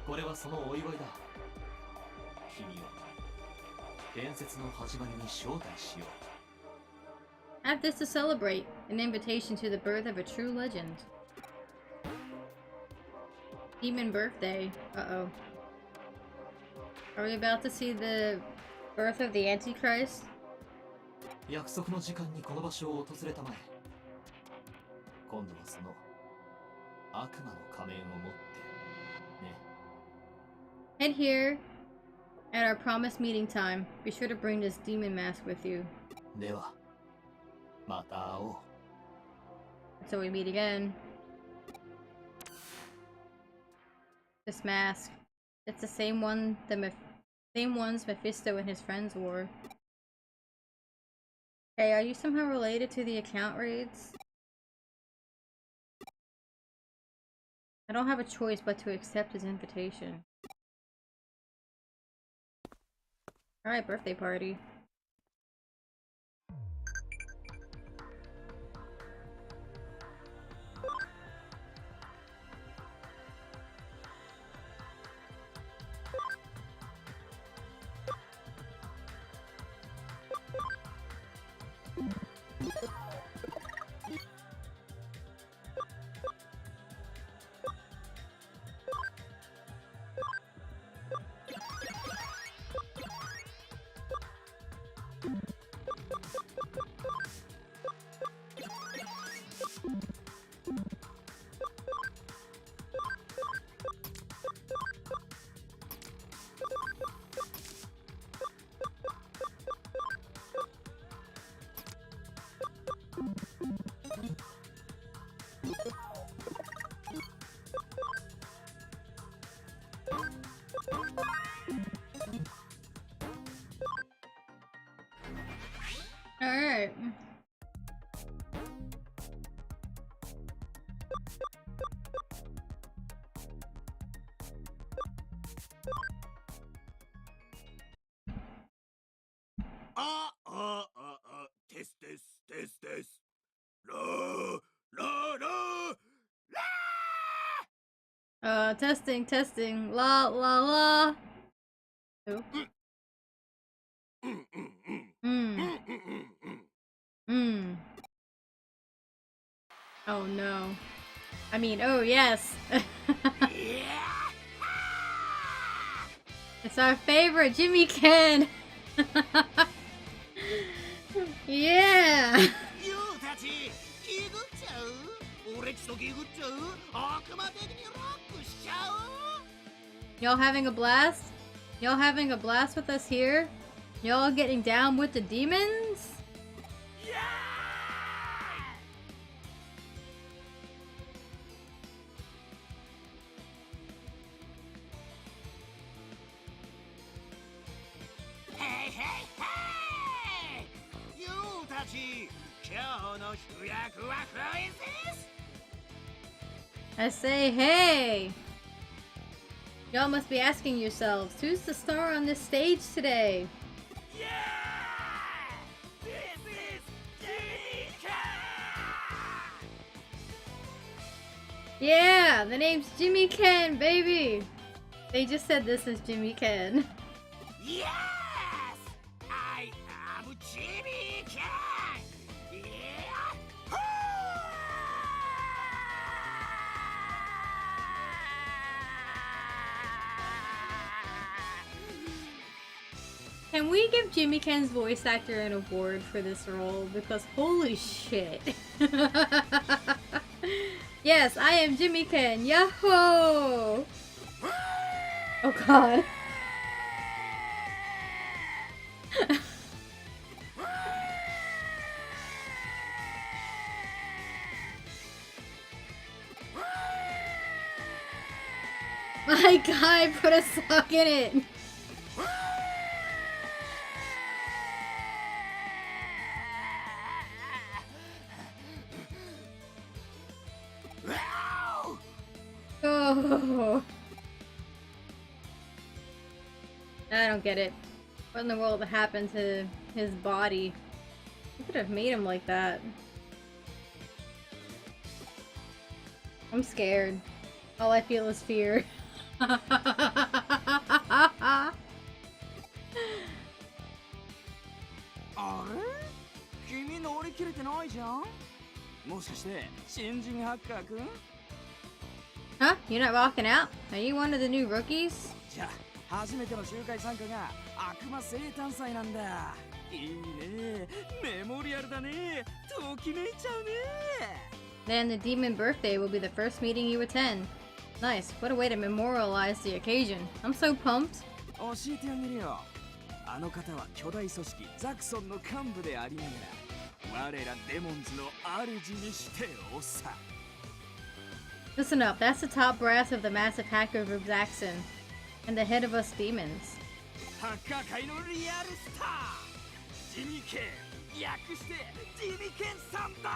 これはそのお祝いだ。君を伝説の始まりに招待しよう。Have this to celebrate, an invitation to the birth of a true legend. Demon birthday. Uh-oh. Are we about to see the birth of the Antichrist? 約束の時間にこの場所を訪れたまえ。今度はその悪魔の仮面を持ってね。Head here at our promised meeting time. Be sure to bring this demon mask with you. では、また会おう。So we meet again. This mask. It's the same one same ones Mephisto and his friends wore. Hey, are you somehow related to the account raids? I don't have a choice but to accept his invitation. Alright, birthday party. Alright. Test this, test this. La, la, la, la. Testing. La la la. Oh. Oh no. I mean, oh yes. It's our favorite, Jimmy Ken. Yeah. You, that ちギグっちゃう？俺っちとギグっちゃう？悪魔的にロックしちゃう？ Y'all having a blast? Y'all having a blast with us here? Y'all getting down with the demons? Hey, hey, hey! You たち、今日の主役はwho is this? I say, hey! Y'all must be asking yourselves, who's the star on this stage today? Yeah! This is Jimmy! Yeah, the name's Jimmy Ken, baby! They just said this is Jimmy Ken. Yes! I am Jimmy Ken! Yeah! Can we give Jimmy Ken's voice actor an award for this role? Because holy shit. Yes, I am Jimmy Ken. Yahoo! Oh god. My guy put a sock in it. Oh. I don't get it. What in the world happened to his body? You could have made him like that. I'm scared. All I feel is fear. あれ？君乗り切れてないじゃん？もしかして新人ハッカーくん？ Huh? You're not rocking out? Are you one of the new rookies? じゃあ初めての集会参加が悪魔生誕祭なんだ。いいね。メモリアルだね。ときめいちゃうね。 Then the demon birthday will be the first meeting you attend. Nice. What a way to memorialize the occasion. I'm so pumped. 教えてあげるよ。あの方は巨大組織ザクソンの幹部でありながら、我らデモンズの主にしておさ。 Listen up, that's the top brass of the massive hacker group Zaxxon, and the head of us demons. ハッカー界のリアルスター、ジミケン、略してジミケンさんだ。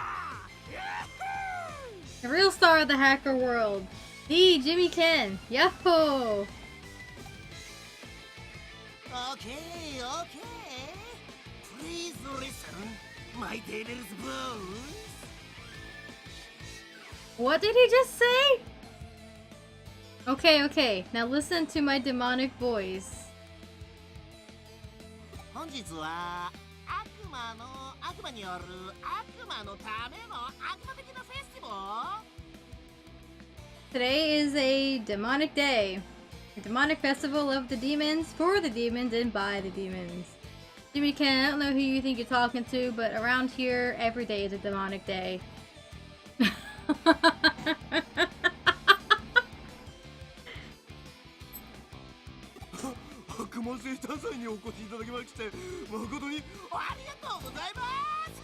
The real star of the hacker world, the Jimmy Ken. Yahoo! Okay, okay. Please listen, my dear bones. What did he just say? Okay, okay. Now listen to my demonic voice. 本日は悪魔による悪魔のための悪魔的なフェスティバル。 Today is a demonic day. A demonic festival of the demons, for the demons, and by the demons. Jimmy Ken, I don't know who you think you're talking to, but around here, every day is a demonic day. 悪魔生誕祭にお越しいただきまして誠にありがとうございます。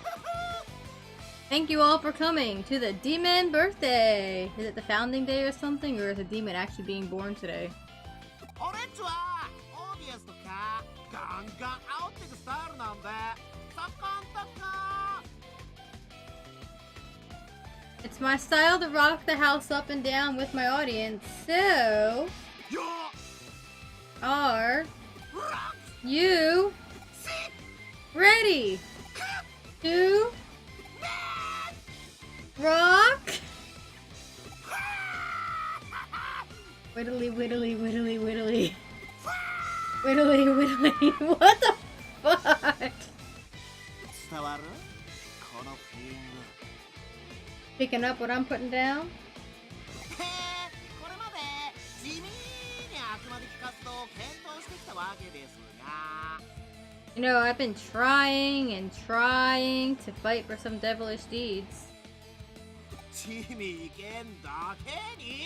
Thank you all for coming to the demon birthday. Is it the founding day or something, or is a demon actually being born today? 俺っちはオーディエンスとかガンガン煽ってくスタイルなんでそこんとこ。 It's my style to rock the house up and down with my audience, so... よ Are ロック you シ ready to rock? Whittly, whittly, whittly, whittly. Whittly, whittly. What the fuck? 伝わるこのフィーリング。 Picking up what I'm putting down? これまで地味に悪魔的活動を検討してきたわけですが。You know, I've been trying and trying to fight for some devilish deeds. 地味剣だけに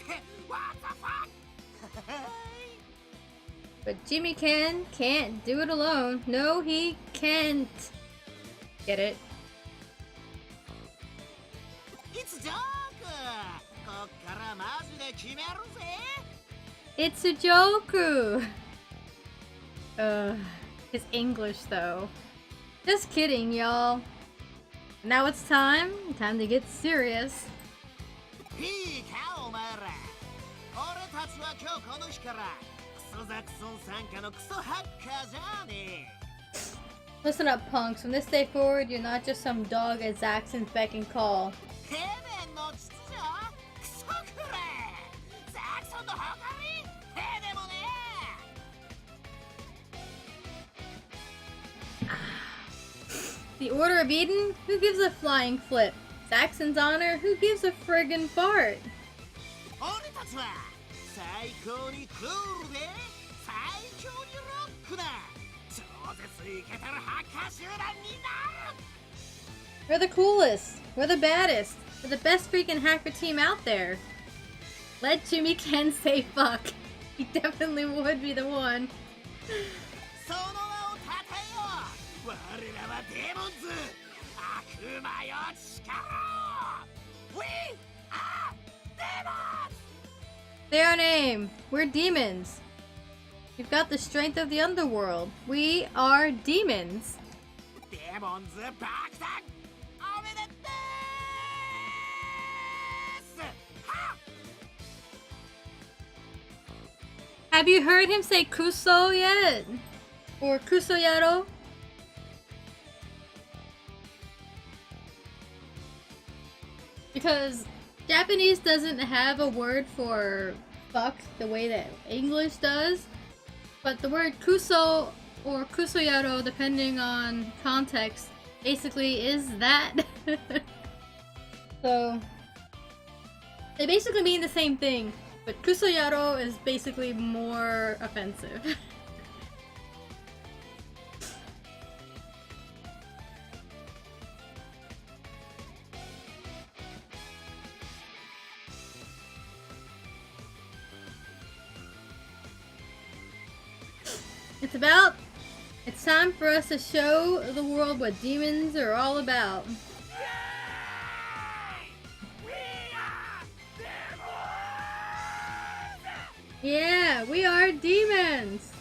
って What the fuck? But Jimmy can't do it alone. No, he can't. Get it? It's a joke! こっからマジで決めるぜ It's a joke! His English though. Just kidding, y'all. Now it's time to get serious. いいかお前ら俺たちは今日この日からクソザクソン参加のクソハッカーじゃねえ Listen up, punks. From this day forward, you're not just some dog at Zaxxon's beck and call. 平年の秩序クソくれザクソンの他に平でもね The Order of Eden? Who gives a flying flip? Zaxxon's honor? Who gives a friggin' fart? 俺たちは最高にクールで最強にロックだ超絶イケてるハッカー集団になる We're the coolest. We're the baddest. We're the best freaking hacker team out there. Let Jimmy Ken say fuck. He definitely would be the one. その名をたたえよ我らはデーモンズ悪魔よ力を We are demons! Say our name. We're demons. We've got the strength of the underworld. We are demons. デーモンズ爆弾おめでとうは Have you heard him say Kuso yet? Or Kusoyaro? Because Japanese doesn't have a word for fuck the way that English does. But the word kuso or kusoyaro, depending on context, basically is that. So, they basically mean the same thing, but kusoyaro is basically more offensive. It's time for us to show the world what demons are all about. Yeah, we are demons!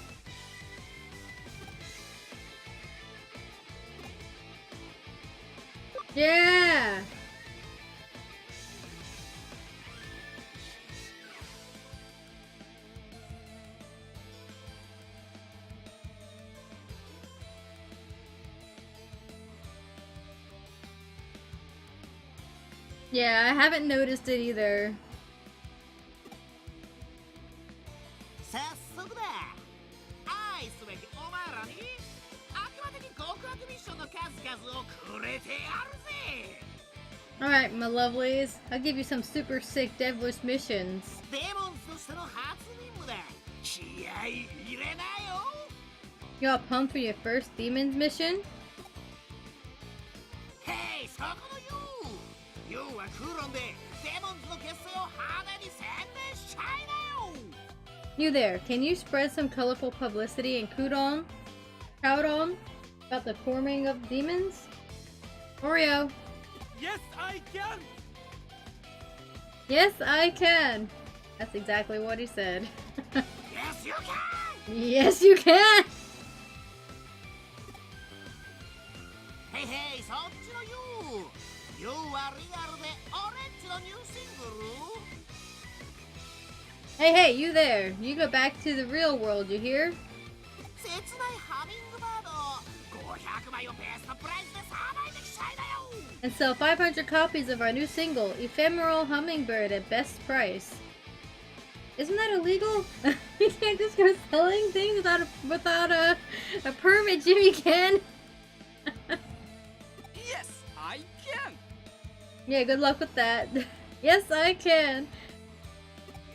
Yeah! Yeah, I haven't noticed it either. 早速だ愛すべきお前らに悪魔的極悪ミッションの数々をくれてやるぜ Alright, my lovelies. I'll give you some super sick devilish missions. デーモンズとしての初任務だ気合い入れなよ You all pumped for your first demons mission? ヘイそこのユウはクーロンでデーモンズの結成を派手に宣伝しちゃいなよ You there, can you spread some colorful publicity in Kudon? Crowdon? About the forming of demons? Oreo. Yes, I can! Yes, I can! That's exactly what he said. Yes you can! Yes, you can! ヘイヘイそっちのユウはリアルでオレンジのニューシングル Hey, you there. You go back to the real world, you hear? 切ないハミングバード500枚をベストプライスでさばいてきちゃいなよ And sell 500 copies of our new single, Ephemeral Hummingbird, at best price. Isn't that illegal? You can't just go selling things without a permit, Jimmy Ken. Yes, I can! Yeah, good luck with that. Yes, I can.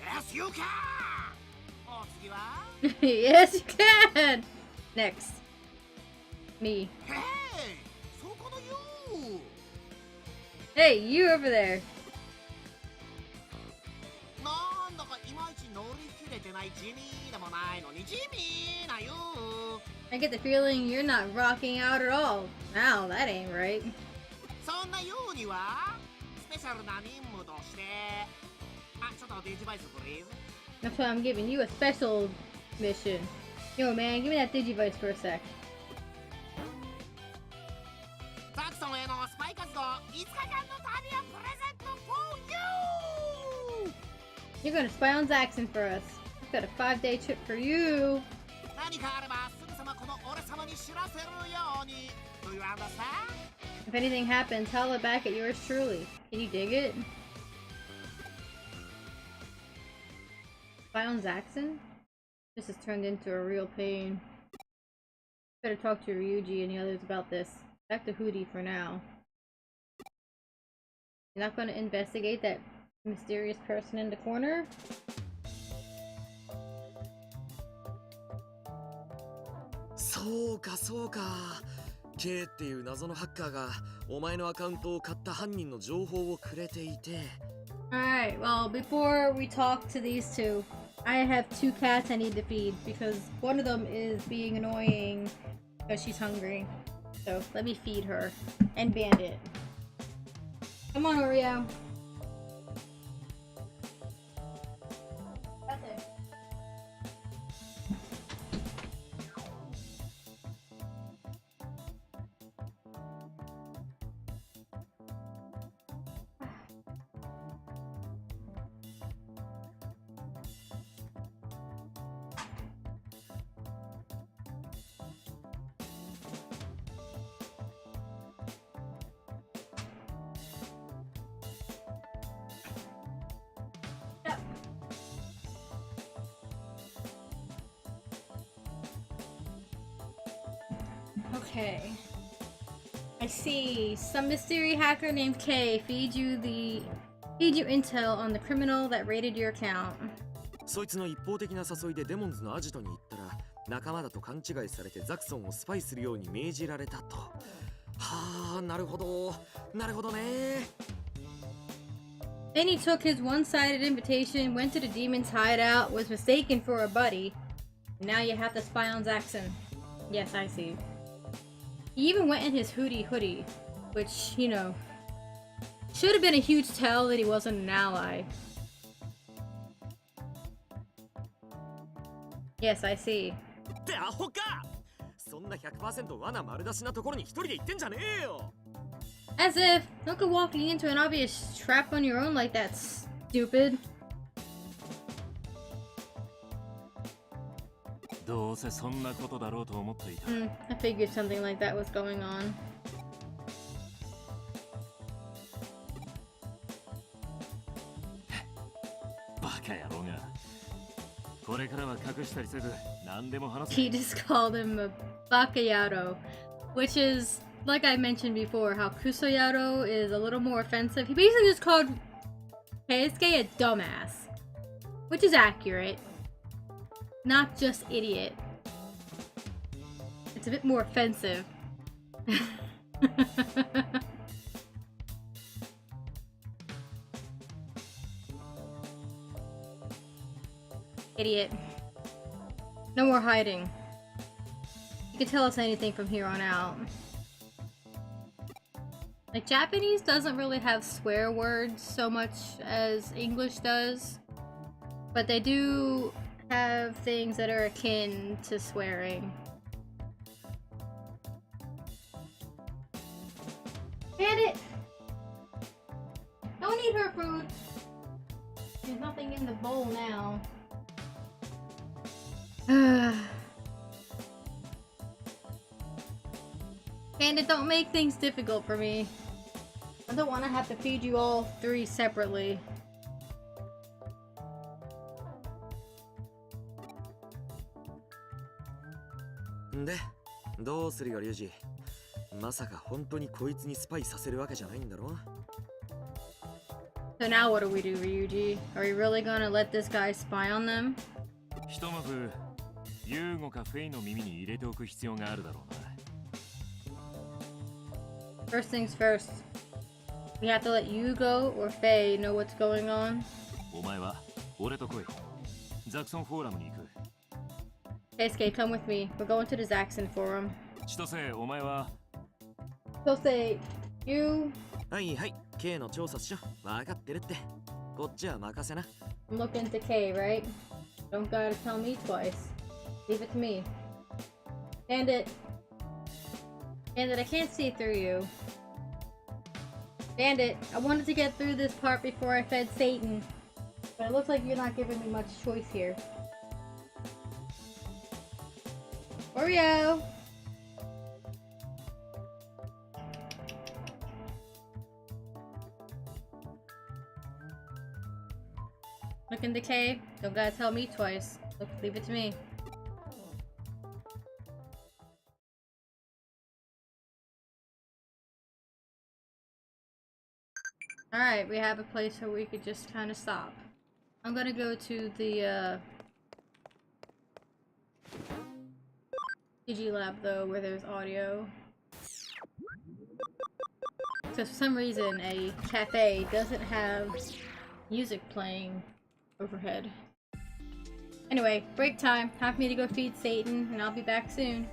Yes you can! お次は Yes, you can. Next. Me. へい、そこのよ。 Hey, you over there. なんだかいまいち乗り切れてない地味でもないのに地味なよ。 I get the feeling you're not rocking out at all. Now, that ain't right. そんなようにはスペシャルな任務として、あ、ちょっとデジバイスプリーズ。 That's why I'm giving you a special mission. Yo, man, give me that Digivice for a sec. ザクソンへのスパイ活動5日間の旅をプレゼント for you! You're gonna spy on Zaxxon for us. I've got a 5-day trip for you. 何かあればすぐさまこの俺様に知らせるように。Do you understand? If anything happens, holla back at yours truly. Can you dig it? Spy on Zaxxon? This has turned into a real pain. Better talk to Ryuji and the others about this. Back to Hootie for now. You're not gonna investigate that mysterious person in the corner? そうかそうか。K っていう謎のハッカーがお前のアカウントを買った犯人の情報をくれていて。Alright, well, before we talk to these two, I have 2 cats I need to feed because one of them is being annoying because she's hungry. So let me feed her and Bandit. Come on, Oreo. That's it. Okay. I see. Some mystery hacker named K feed you intel on the criminal that raided your account. そいつの一方的な誘いでデモンズのアジトに行ったら仲間だと勘違いされてザクソンをスパイするように命じられたと。はあ、なるほど。なるほどね。Then he took his one-sided invitation, went to the demon's hideout, was mistaken for a buddy. And now you have to spy on Zaxxon. Yes, I see. He even went in his hoodie, which, you know, should have been a huge tell that he wasn't an ally. Yes, I see. ってアホか。そんな 100% 罠丸出しなところに一人で行ってんじゃねえよ。As if, don't go walking into an obvious trap on your own like that, stupid. どうせそんなことだろうと思っていた。I figured something like that was going on. バカ野郎が。これからは隠したりせず何でも話す。 He just called him a Bakayaro, which is, like I mentioned before, how Kusoyaro is a little more offensive. He basically just called Keisuke a dumbass, which is accurate. Not just idiot. It's a bit more offensive. Idiot. No more hiding. You can tell us anything from here on out. Like, Japanese doesn't really have swear words so much as English does, but they do have things that are akin to swearing. Bandit! Don't eat her food! There's nothing in the bowl now. Bandit, don't make things difficult for me. I don't want to have to feed you all 3 separately. De, どうするよリュウジ。まさか本当にこいつにスパイさせるわけじゃないんだろ。 So now what do we do, Ryuji? Are we really gonna let this guy spy on them? ひとまずユーゴかフェイの耳に入れておく必要があるだろうな。First things first. We have to let you go or Faye know what's going on. お前は俺と来い。ザクソンフォーラムに行く。Keisuke, come with me. We're going to the Zaxxon Forum. 千歳、お前は Kosei, you... はいはい、K の調査っしょ。わかってるって。こっちは任せな。I'm looking to K, right? Don't gotta tell me twice. Leave it to me. Bandit. Bandit, I can't see through you. Bandit, I wanted to get through this part before I fed Satan. But it looks like you're not giving me much choice here. Oreo! Look in the cave. Don't gotta tell me twice. Look, leave it to me. Alright, we have a place where we could just kind of stop. I'm gonna go to the DG lab though, where there's audio. Because for some reason a cafe doesn't have music playing overhead. Anyway, break time. Time for me to go feed Satan, and I'll be back soon.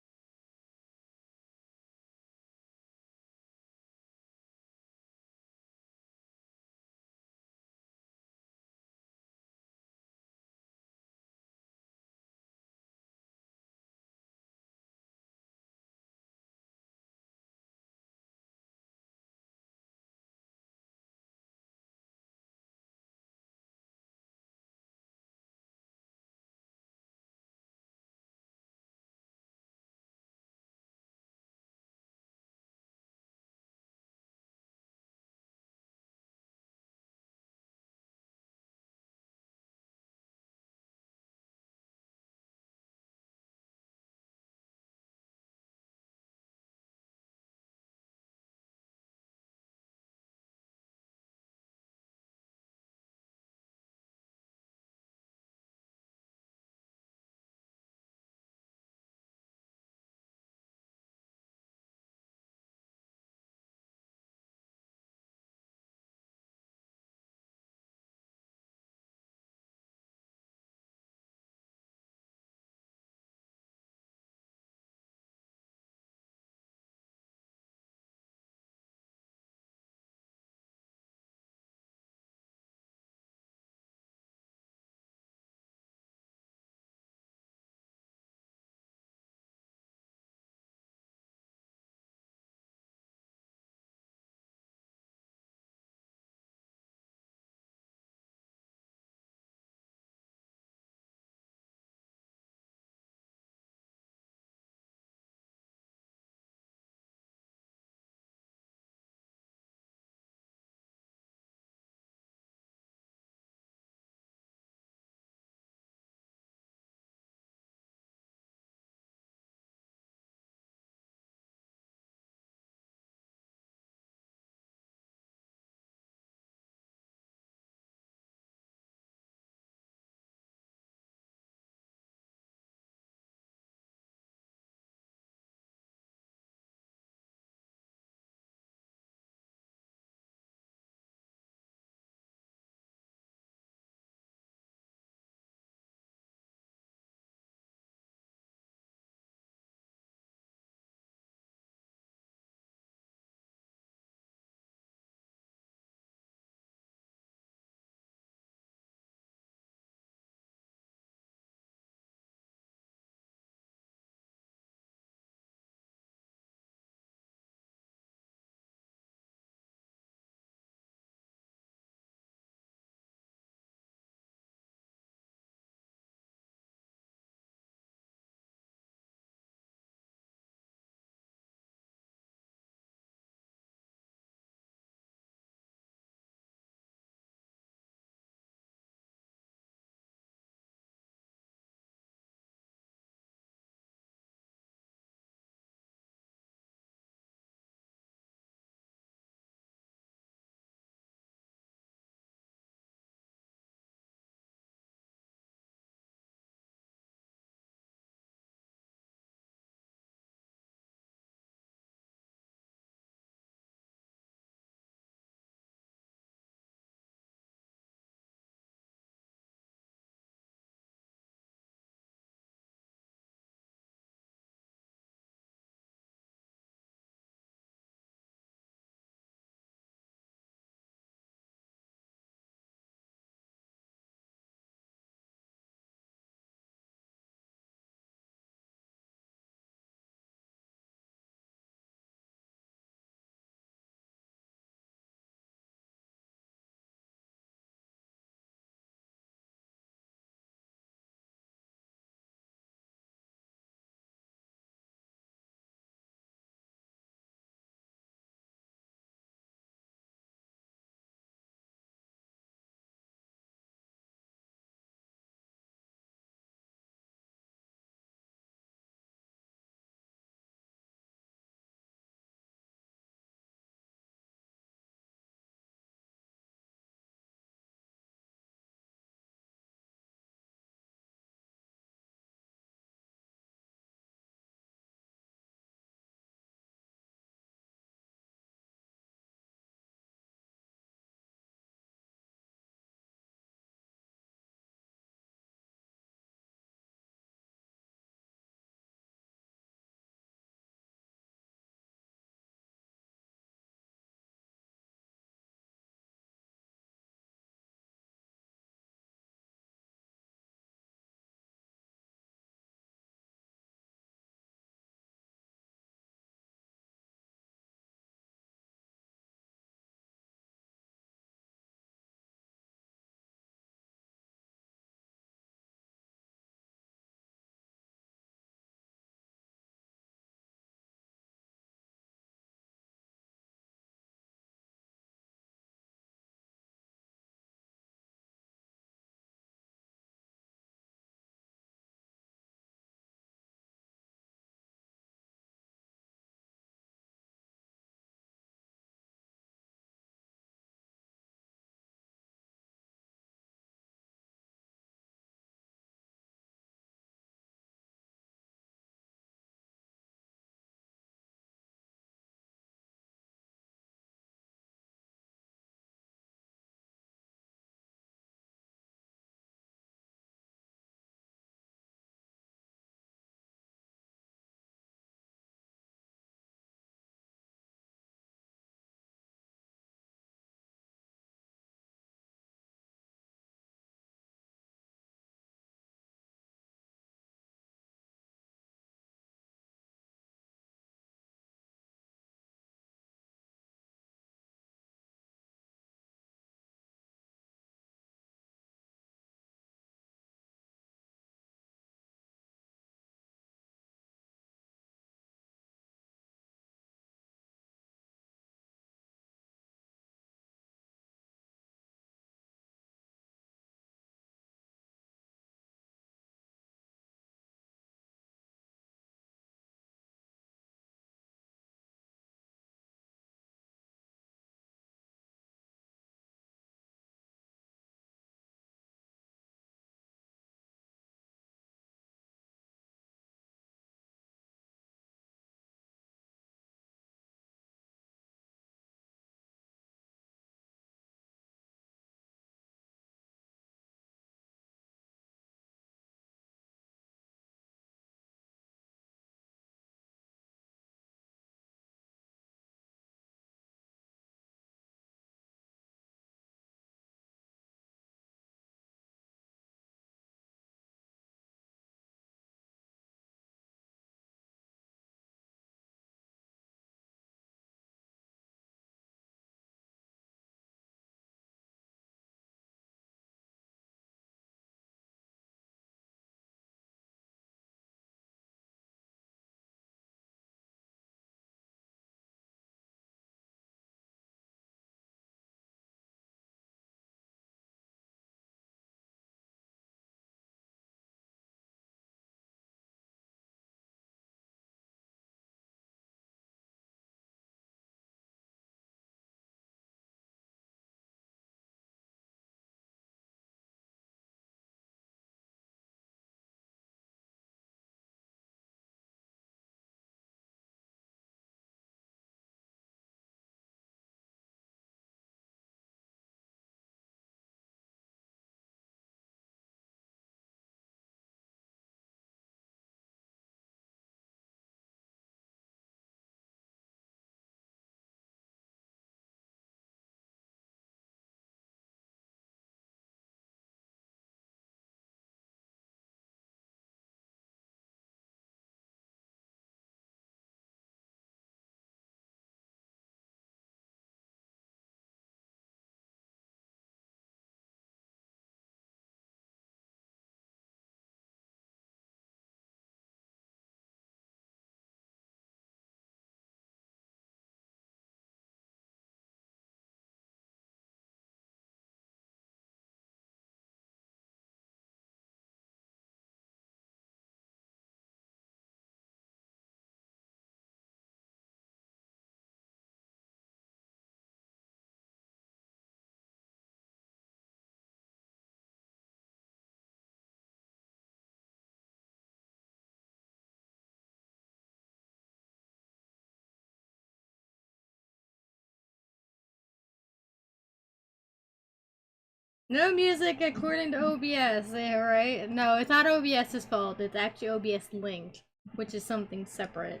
No music according to OBS, yeah, right? No, it's not OBS's fault. It's actually OBS Link, which is something separate.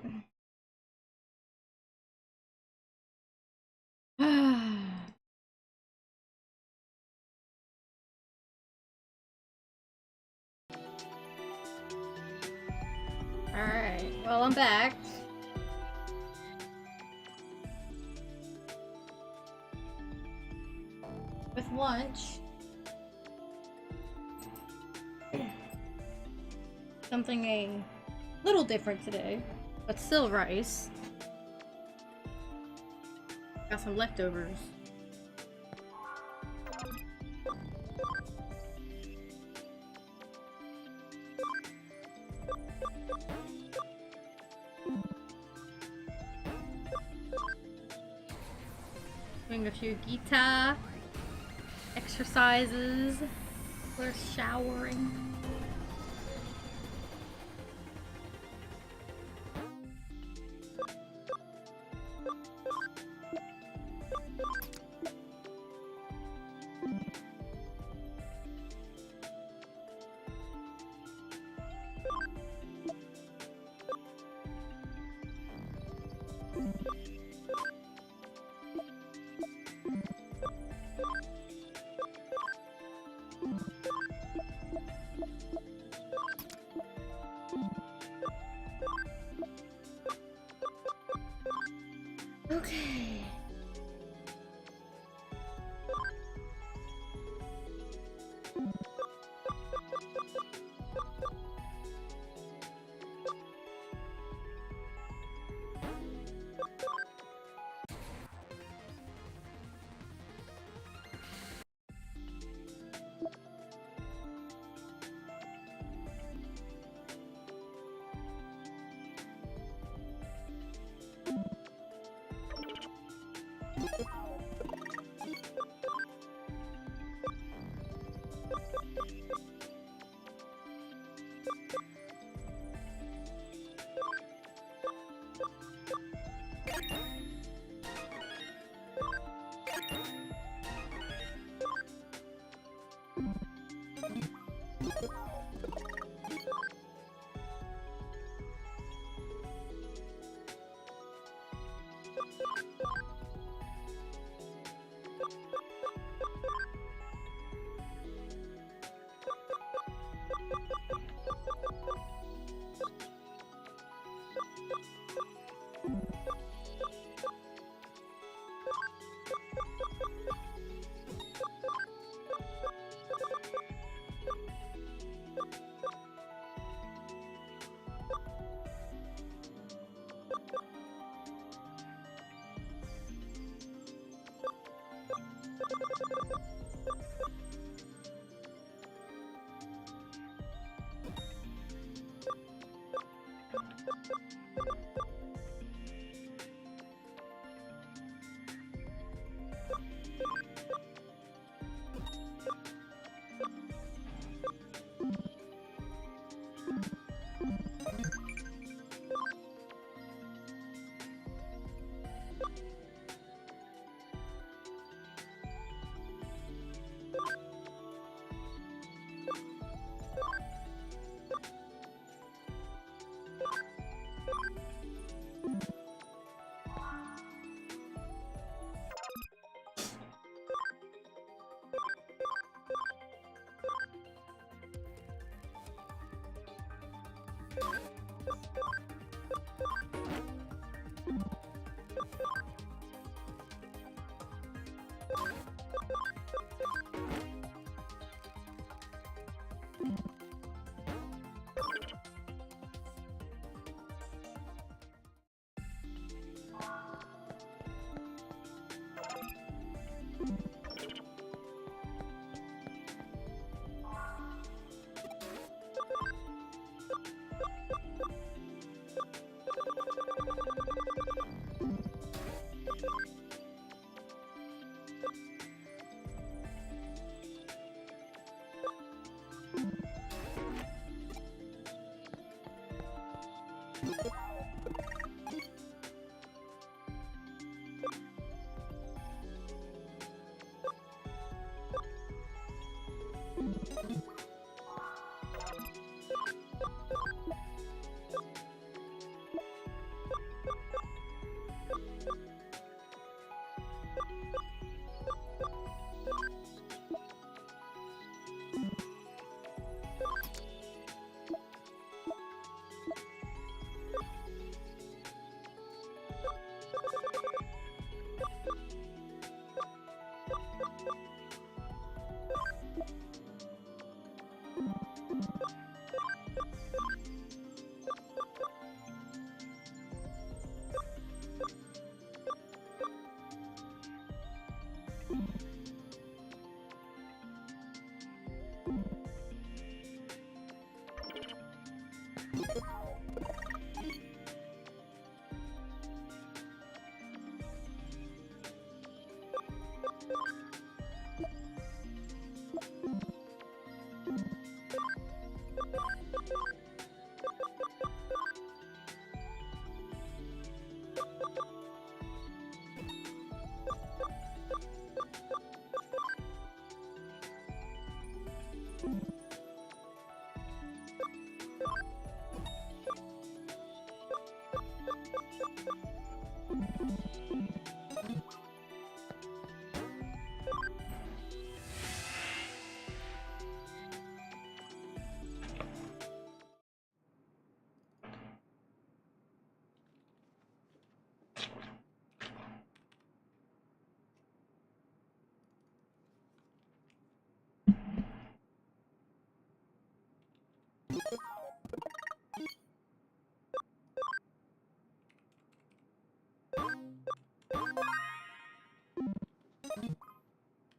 Alright, well, I'm back. With lunch. Something a little different today, but still rice. Got some leftovers. Doing a few guitar exercises. We're showering. Okay.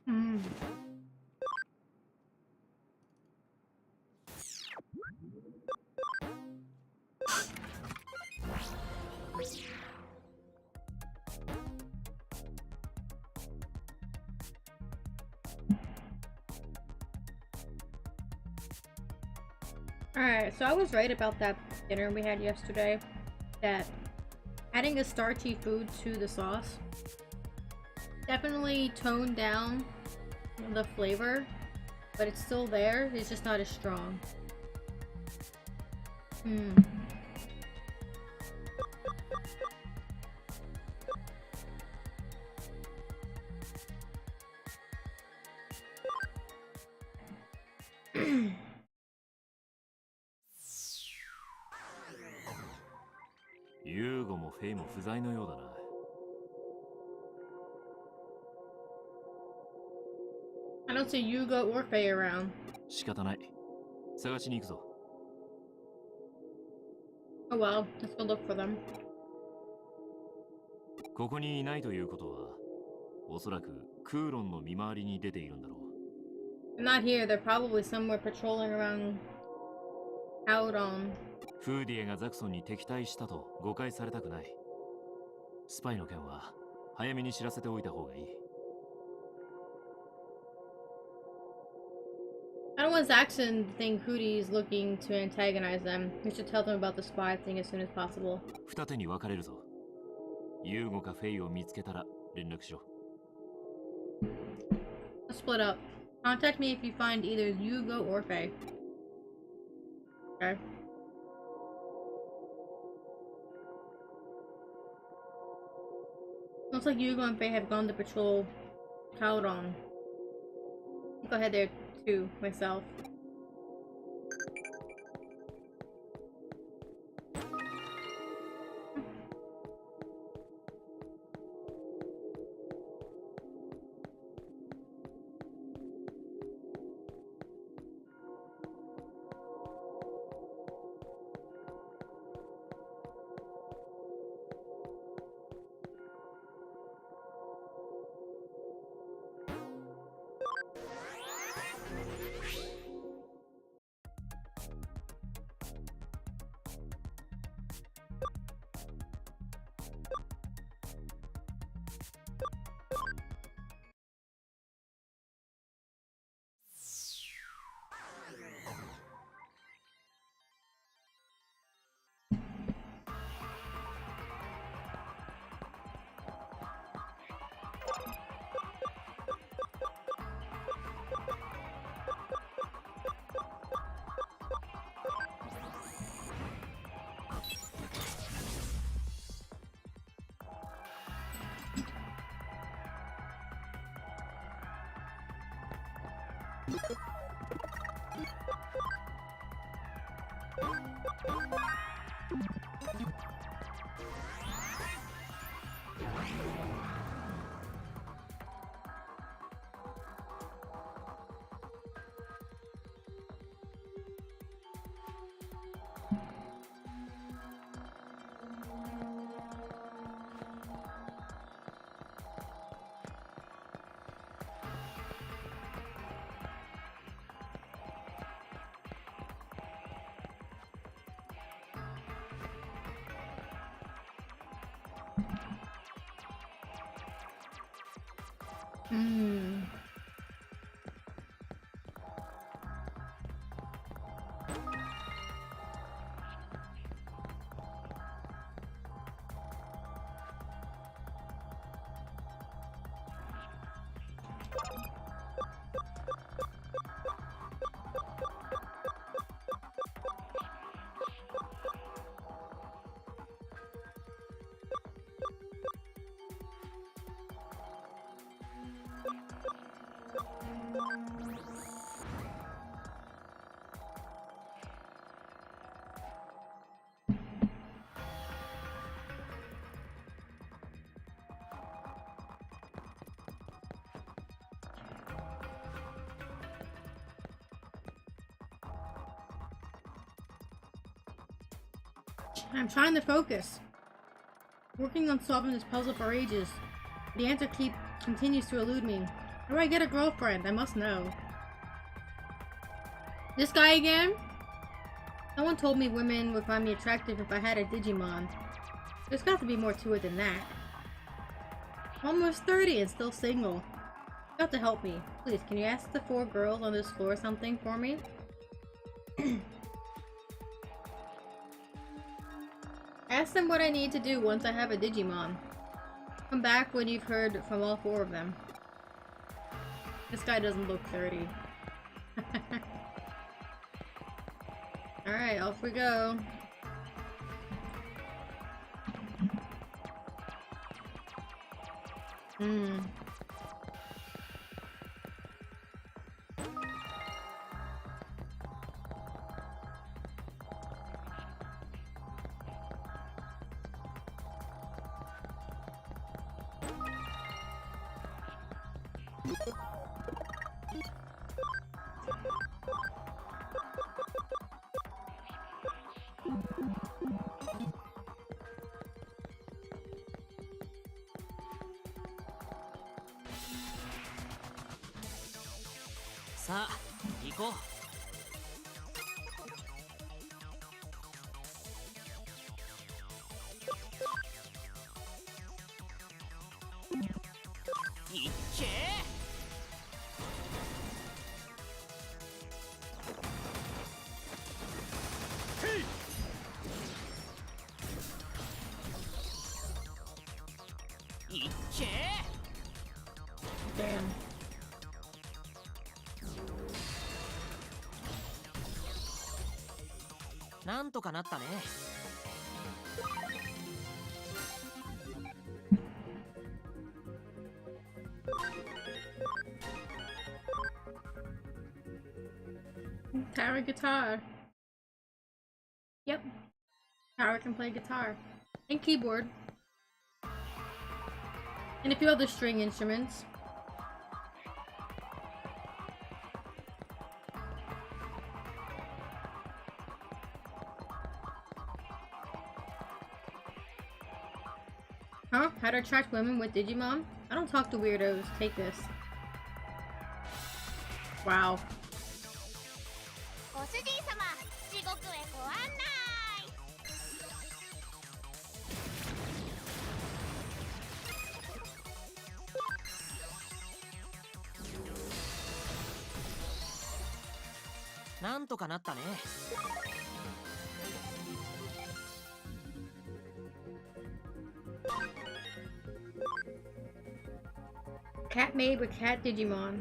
Mm. Alright, so I was right about that dinner we had yesterday. That adding a starchy food to the sauce definitely toned down the flavor, but it's still there. It's just not as strong. Hmm.ユーゴもフェイも不在のようだな。I don't see Yugo or Faye around. 仕方ない。探しに行くぞ。Oh well, let's go look for them. ここにいないということは、おそらくクーロンの見回りに出ているんだろう。They're not here. They're probably somewhere patrolling around out on. フーディエがザクソンに敵対したと誤解されたくない。スパイの件は早めに知らせておいた方がいい。I don't want Zaxxon to think Hootie is looking to antagonize them. We should tell them about the spy thing as soon as possible. 二手に分かれるぞ。ユーゴかフェイを見つけたら連絡しろ。Let's split up. Contact me if you find either Yugo or Faye. Okay. Looks like Yugo and Faye have gone to patrol Cowdon. Go ahead there too, myself. Hmm. I'm trying to focus. Working on solving this puzzle for ages. The answer continues to elude me. How do I get a girlfriend? I must know. This guy again? Someone told me women would find me attractive if I had a Digimon. There's got to be more to it than that. I'm almost 30 and still single. You've got to help me. Please, can you ask the 4 girls on this floor something for me? Ask them what I need to do once I have a Digimon. Come back when you've heard from all 4 of them. This guy doesn't look 30. Alright, off we go.さあ行こう。いっけーいっけー。 Damn. なんとかなったね。Tower guitar. Yep. Tower can play guitar. And keyboard. And a few other string instruments. Huh? How to attract women with Digimon? I don't talk to weirdos. Take this. Wow. ご主人様、地獄へご案内。なんとかなったね。Cat made with cat Digimon.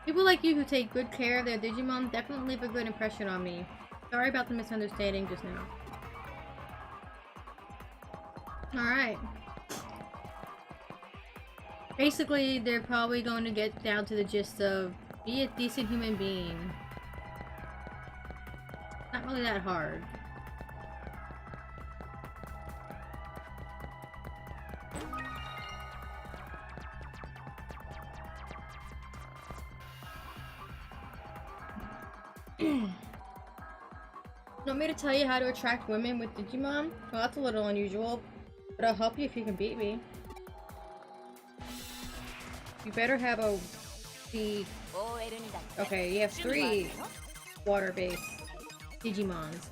People like you who take good care of their Digimon definitely leave a good impression on me. Sorry about the misunderstanding just now. Alright. Basically, they're probably going to get down to the gist of be a decent human being. Not really that hard. Want me to tell you how to attract women with Digimon? Well, that's a little unusual, but I'll help you if you can beat me. You better have a... Okay, you have 3 water-based Digimons.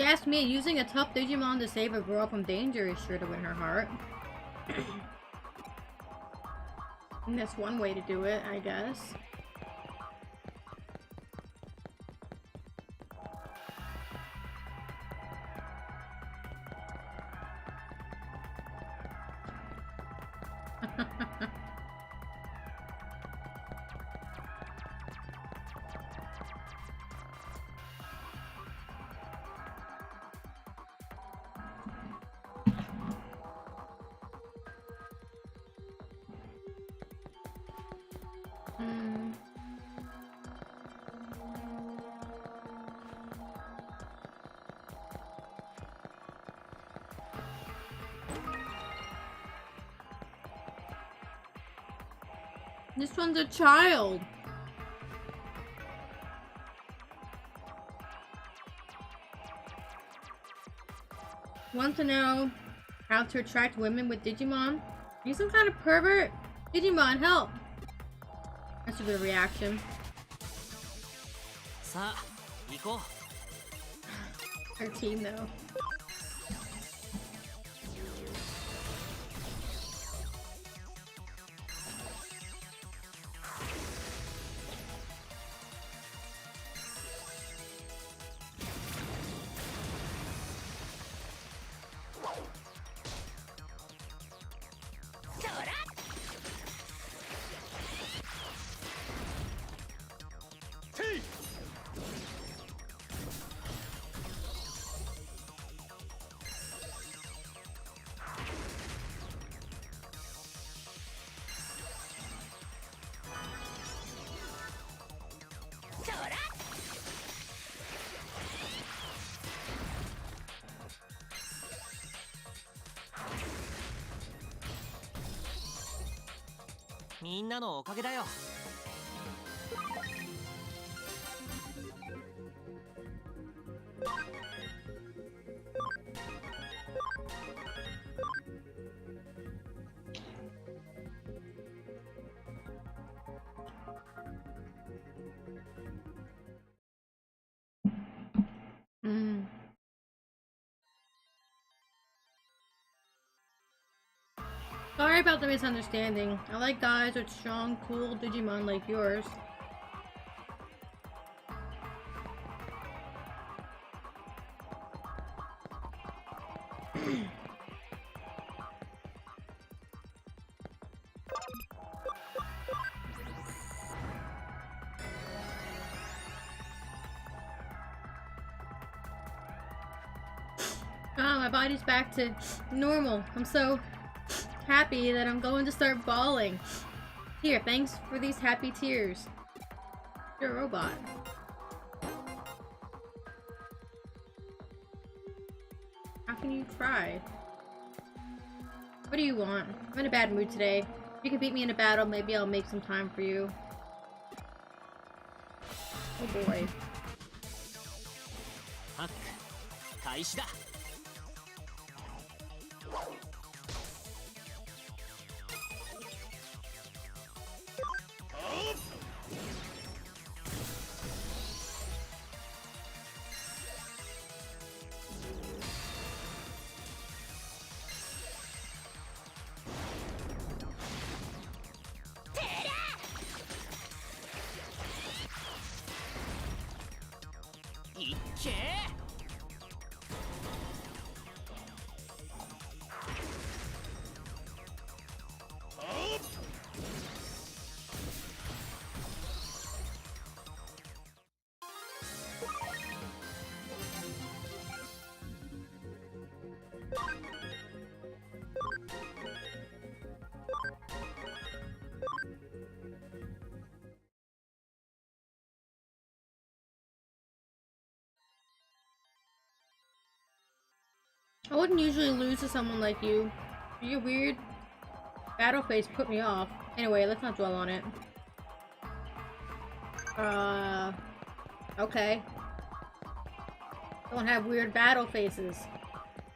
She asked me, using a tough Digimon to save a girl from danger is sure to win her heart. And that's one way to do it, I guess. This one's a child. Want to know how to attract women with Digimon? Are you some kind of pervert? Digimon, help! That's a good reaction. さあ行こう Her team, though.みんなのおかげだよ Sorry about the misunderstanding. I like guys with strong, cool Digimon like yours. My body's back to normal. I'm so happy that I'm going to start bawling. Here, thanks for these happy tears. You're a robot. How can you cry? What do you want? I'm in a bad mood today. If you can beat me in a battle, maybe I'll make some time for you. Oh boy. ハック開始だ いっけ I wouldn't usually lose to someone like you. Your weird battle face put me off. Anyway, let's not dwell on it. Okay. Don't have weird battle faces.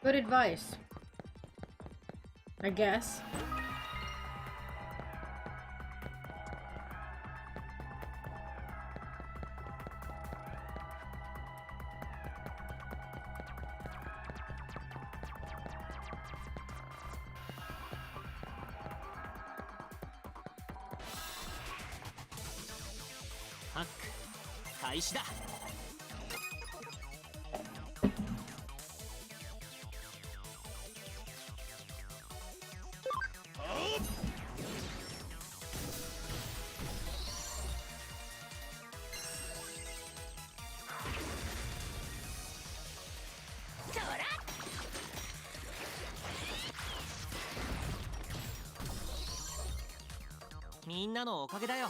Good advice. I guess. ハック開始だ。みんなのおかげだよ。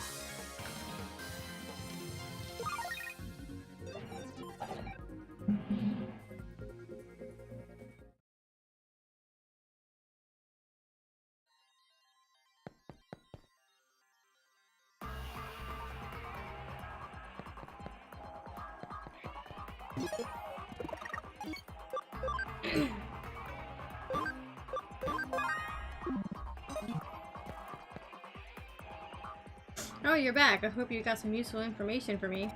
Oh, you're back. I hope you got some useful information for me.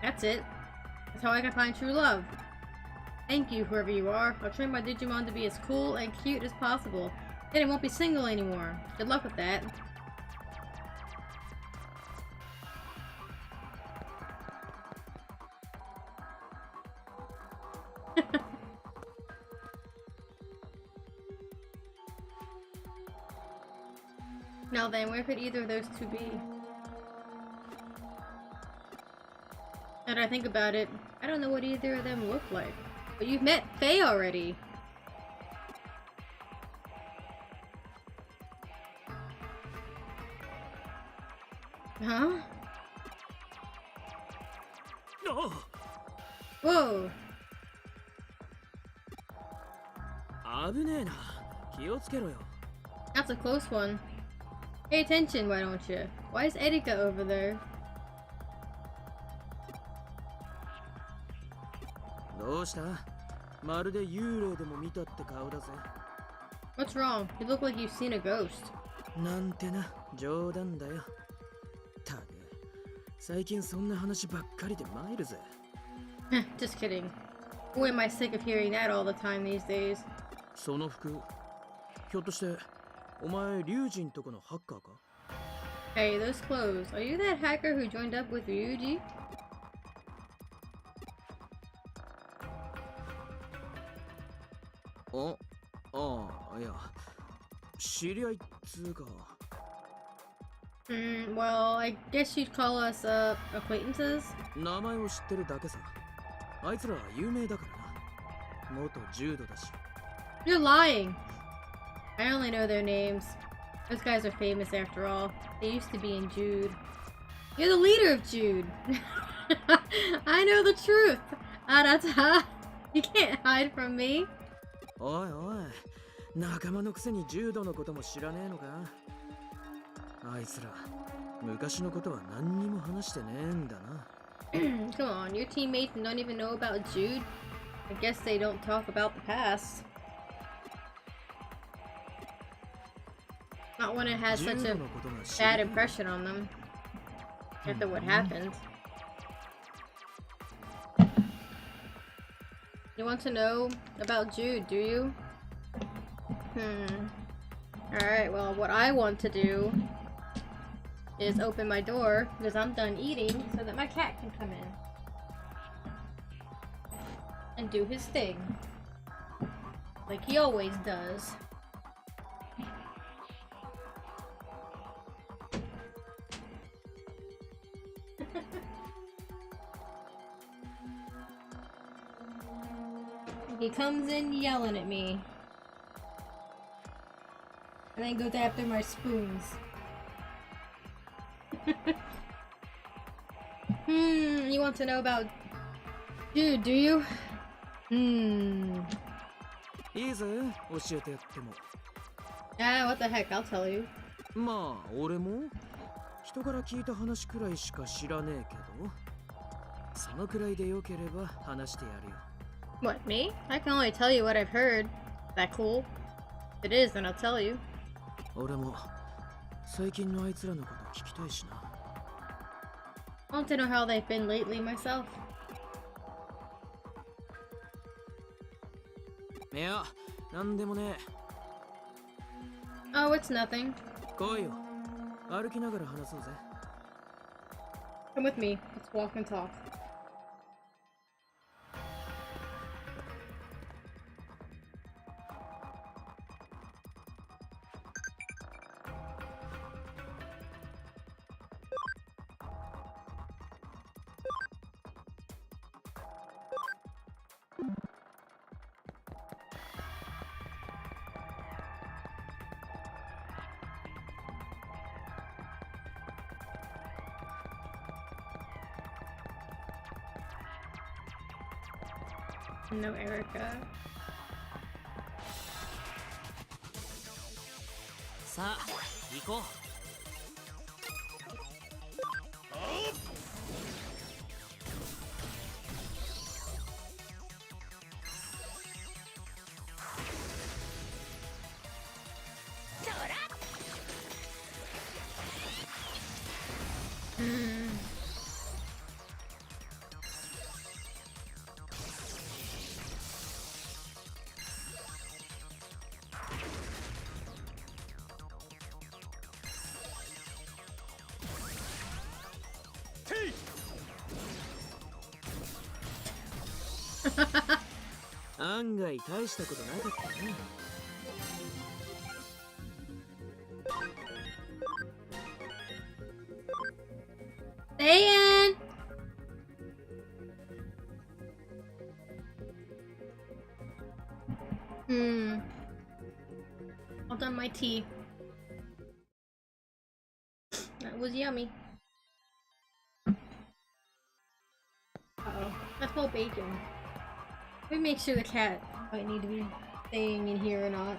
That's it. That's how I can find true love. Thank you, whoever you are. I'll train my Digimon to be as cool and cute as possible. Then it won't be single anymore. Good luck with that. Now then, where could either of those two be? Now that I think about it, I don't know what either of them look like. But you've met Faye already. Huh? Whoa! 危ねえな。気をつけろよ。 That's a close one. Pay attention, why don't you? Why is Erika over there? どうした？まるで幽霊でも見たって顔だぜ。 What's wrong? You look like you've seen a ghost. なんてな、冗談だよ。たく、最近そんな話ばっかりで参るぜ。Just kidding. Boy, am I sick of hearing that all the time these days. その服、ひょっとしてお前龍神とかのハッカーか？ Hey, those clothes. Are you that hacker who joined up with Ryuji? いや、知り合いっつうか。Well, I guess you'd call us, acquaintances? 名前を知ってるだけさ。あいつらは有名だからな。元柔道だし。 You're lying! I only know their names. Those guys are famous after all. They used to be in Jude. You're the leader of Jude! I know the truth! Arata! You can't hide from me! おいおい、仲間のくせに柔道のことも知らねえのか？あいつら、昔のことは何にも話してねえんだな。Come on, your teammates don't even know about Jude? I guess they don't talk about the past. Not when it has such a bad impression on them after what happened. You want to know about Jude, do you? Alright, well, what I want to do is open my door because I'm done eating so that my cat can come in and do his thing like he always does. He comes in yelling at me and then goes after my spoons. You want to know about Jude, do you? いいぜ、教えてやっても。Ah, what the heck, I'll tell you. まあ、俺も人から聞いた話くらいしか知らねえけど、そのくらいでよければ話してやるよ。What, me? I can only tell you what I've heard. That cool? If it is, then I'll tell you. 俺も最近のあいつらのこと聞きたいしな。I want to know how they've been lately myself. いや、なんでもねえ。Oh, it's nothing. 来いよ。歩きながら話そうぜ。Come with me. Let's walk and talk. No, Erica. さあ行こう。案外大したことなかったね。Satyn! I've done my tea. That was yummy. Uh-oh. That's all bacon. Let me make sure the cat might need to be staying in here or not.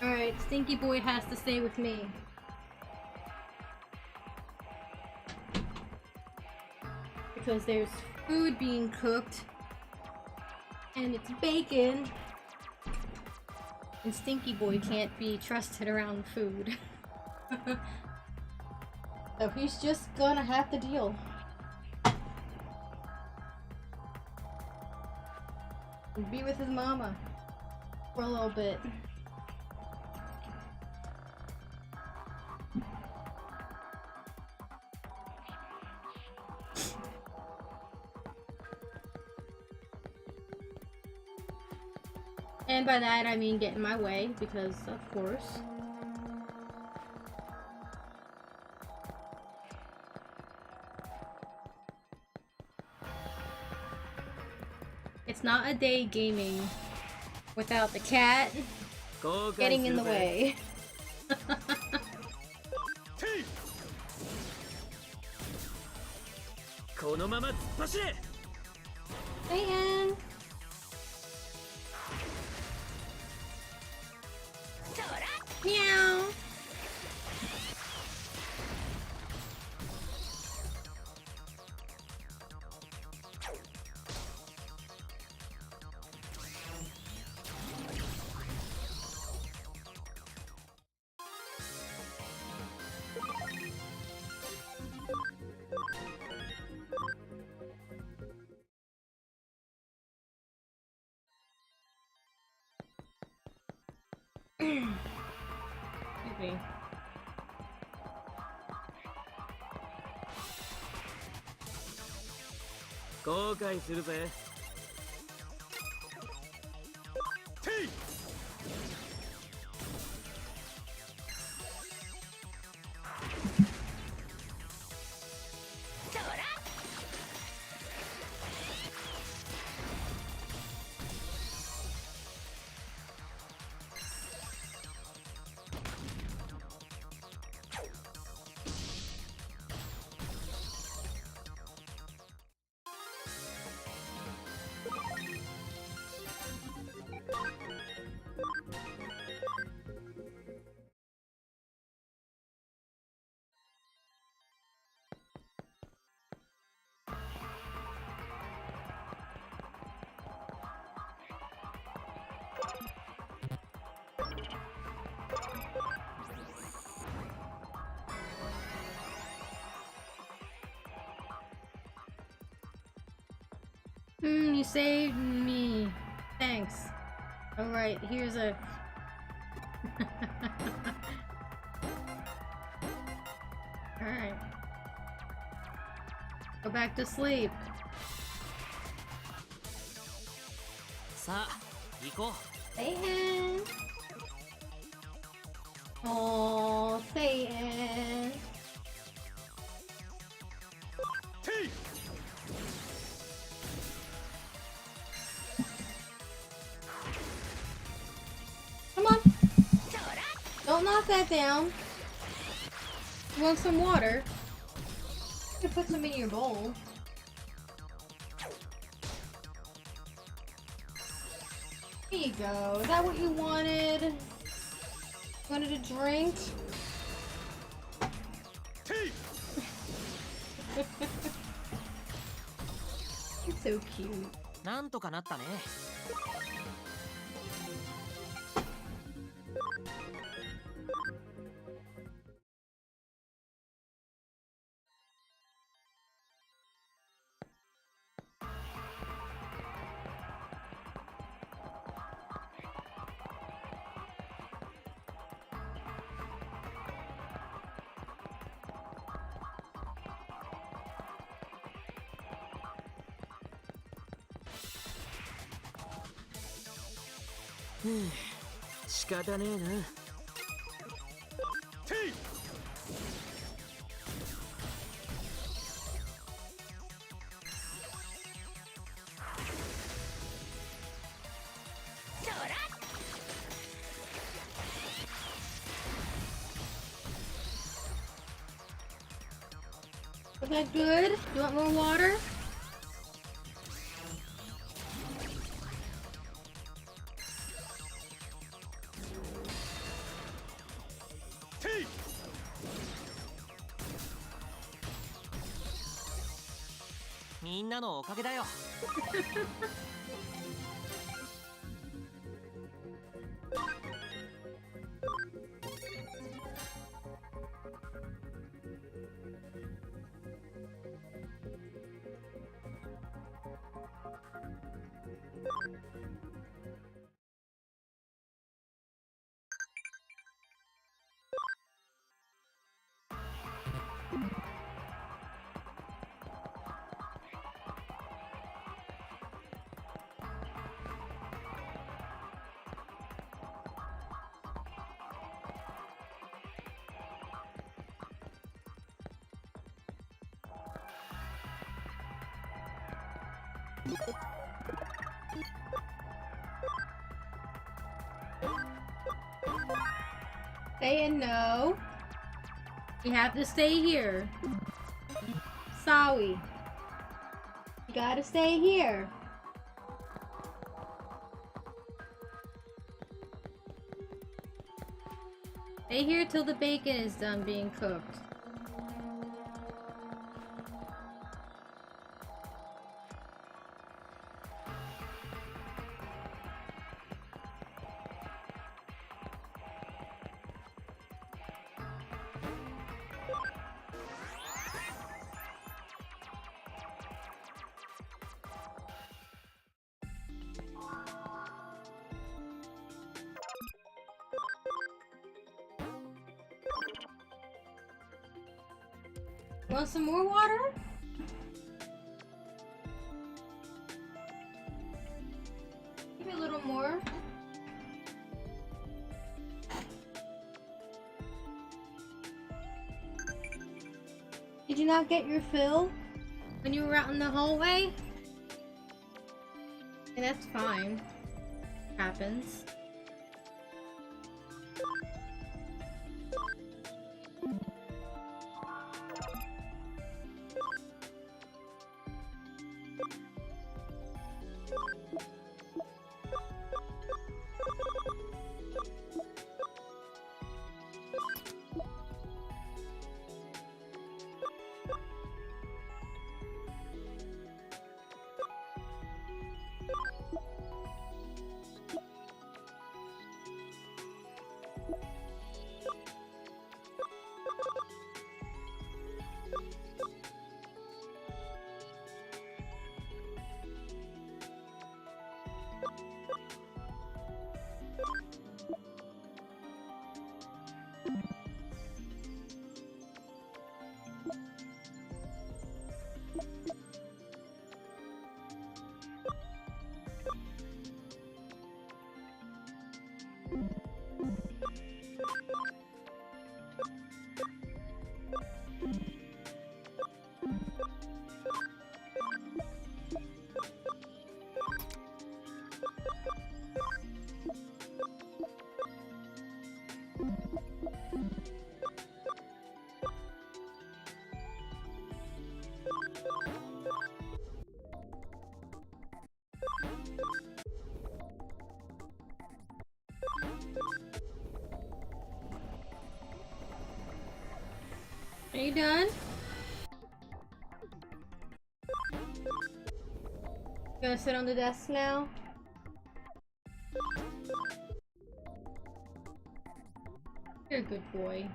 Alright, Stinky Boy has to stay with me. Because there's food being cooked. And it's bacon. And Stinky Boy can't be trusted around food. So he's just gonna have to deal. And be with his mama. For a little bit. And by that I mean get in my way, because of course. It's not a day gaming without the cat getting in the way. Satyn! Meow! Excuse me.後悔するぜ。you saved me. Thanks. Alright, here's a... Alright. Go back to sleep. さあ行こう。 Satan! Oh, Satan! Come on! Don't knock that down. You want some water? You can put some in your bowl. Here you go. Is that what you wanted? Wanted a drink? It's so cute. なんとかなったね。 仕方ねえな。 Was that good? You want more water?「みんなのおかげだよ。 Saying no. You have to stay here. Sorry. You gotta stay here. Stay here till the bacon is done being cooked. Want some more water? Give me a little more. Did you not get your fill when you were out in the hallway? And that's fine. Happens. Are you done? You gonna sit on the desk now? You're a good boy.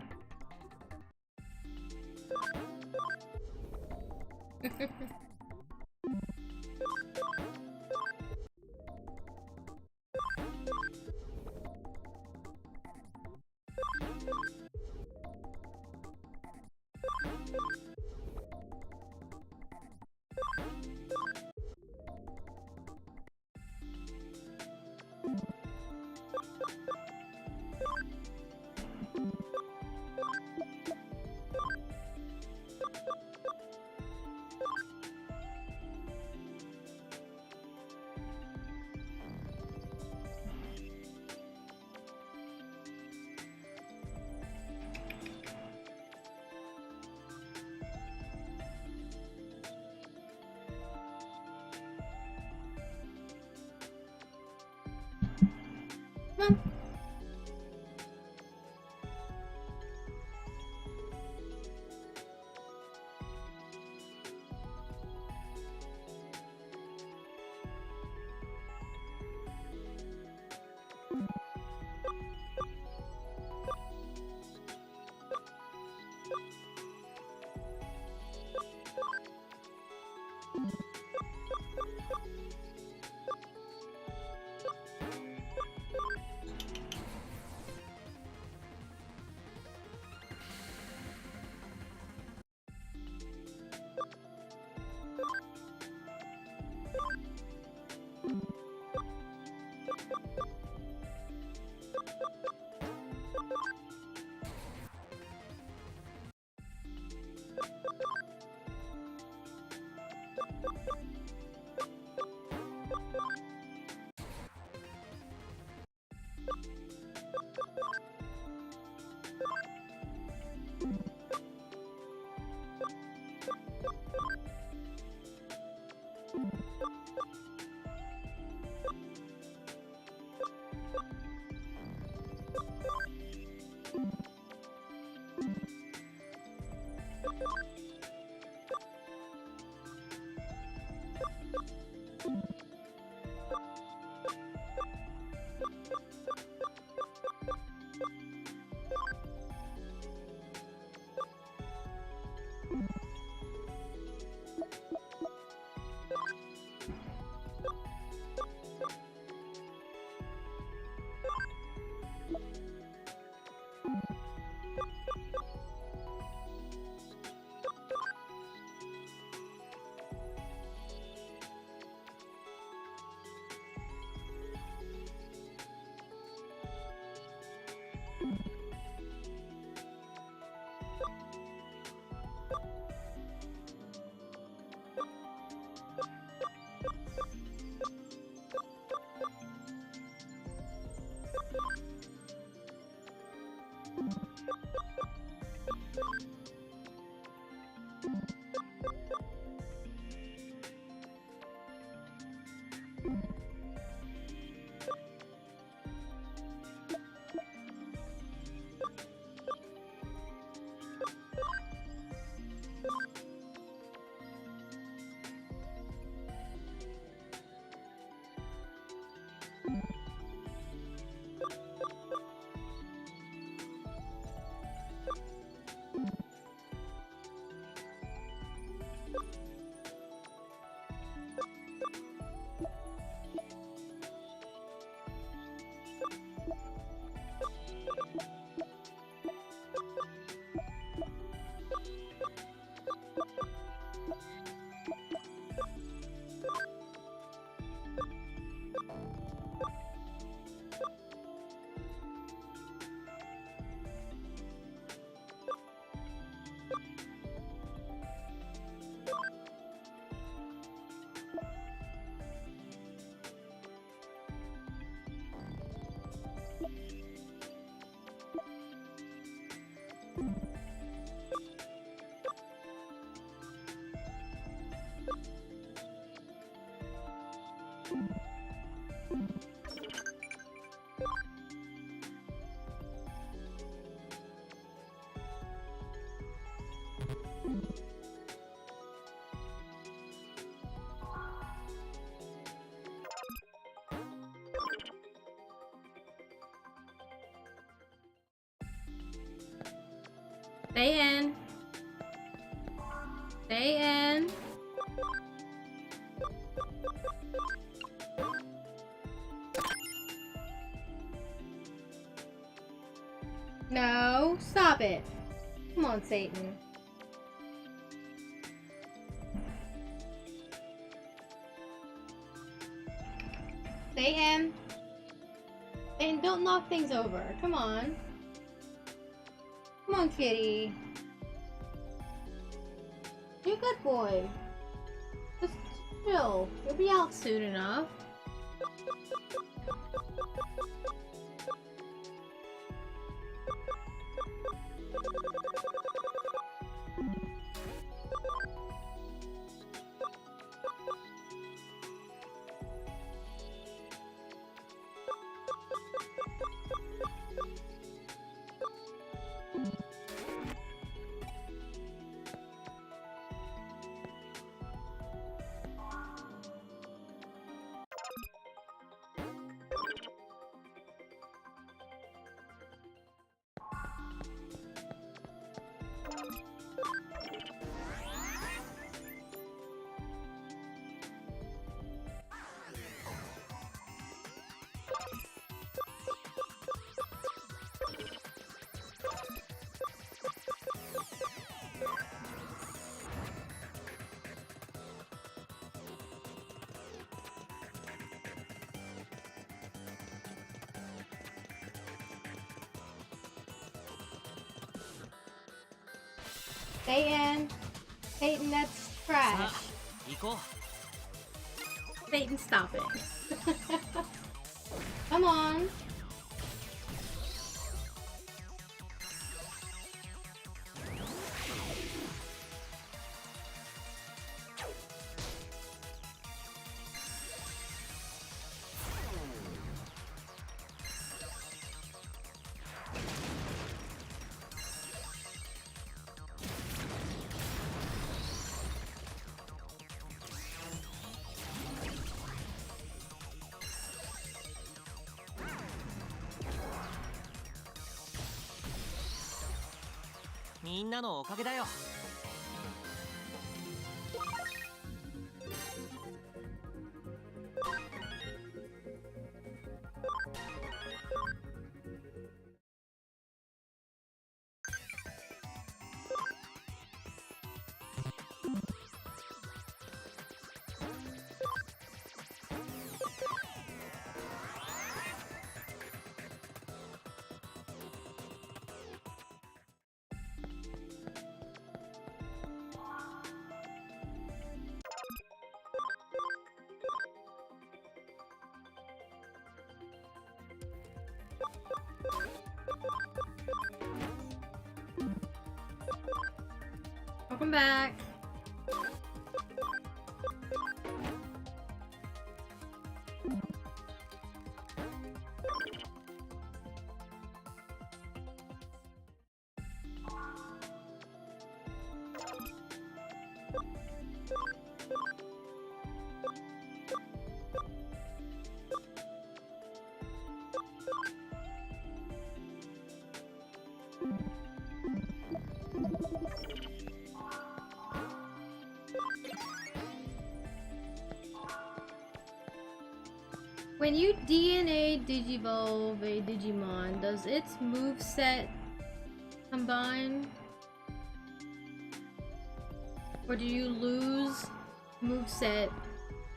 Come on. Stay in. Stay in. No, stop it. Come on, Satan. Stay in. And don't knock things over. Come on. Come on, kitty. You're a good boy. Just chill. You'll be out soon enough. Satan. Satan, that's trash. 行こ Satan, stop it. Come on.う。みんなのおかげだよ。Welcome back. When you DNA Digivolve a Digimon, does its moveset combine? Or do you lose moveset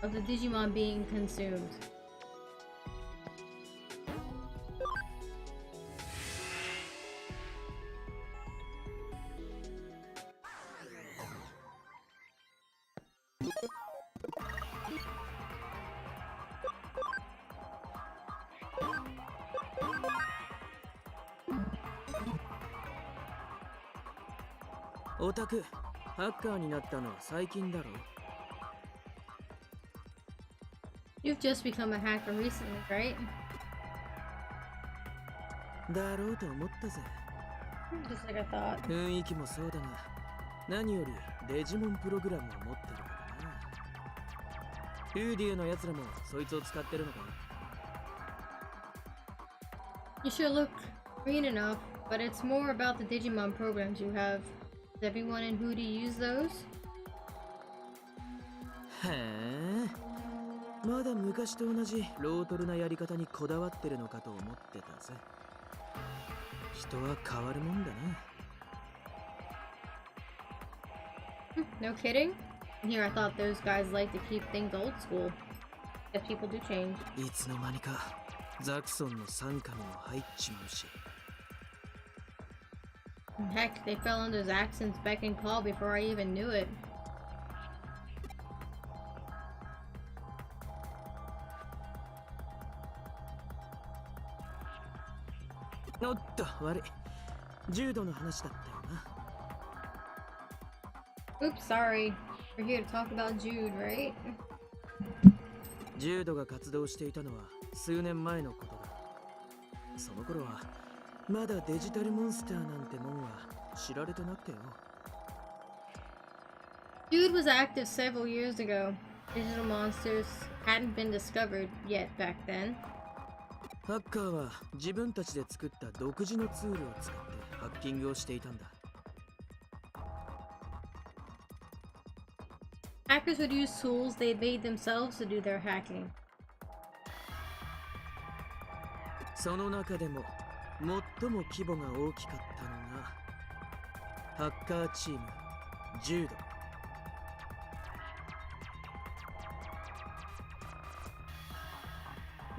of the Digimon being consumed?オタク、ハッカーになったのは最近だろ。You've just become a hacker recently, right? だろうと思ったぜ。Just like I thought. 雰囲気もそうだが、何よりデジモンプログラムを持ってるからな。フーディーのやつらもそいつを使ってるのかな。 You sure look green enough. But it's more about the Digimon programs you have. Does everyone in Hootie use those? へえ、まだ昔と同じロートルなやり方にこだわってるのかと思ってたぜ。人は変わるもんだな。No kidding? Here I thought those guys like to keep things old school. But people do change. いつの間にかザクソンの傘下にも入っちまうし。Heck, they fell under Zaxxon's beck and call before I even knew it. おっと、悪い。柔道の話だったよな。Oops, sorry. We're here to talk about Jude, right? 柔道が活動していたのは数年前のことだ。その頃はまだデジタルモンスターなんてもんは知られてなくてよ。Jude was active several years ago. Digital monsters hadn't been discovered yet back then. ハッカーは自分たちで作った独自のツールを使ってハッキングをしていたんだ。Hackers would use tools they'd made themselves to do their hacking. その中でも最も規模が大きかったのがハッカーチームジュード。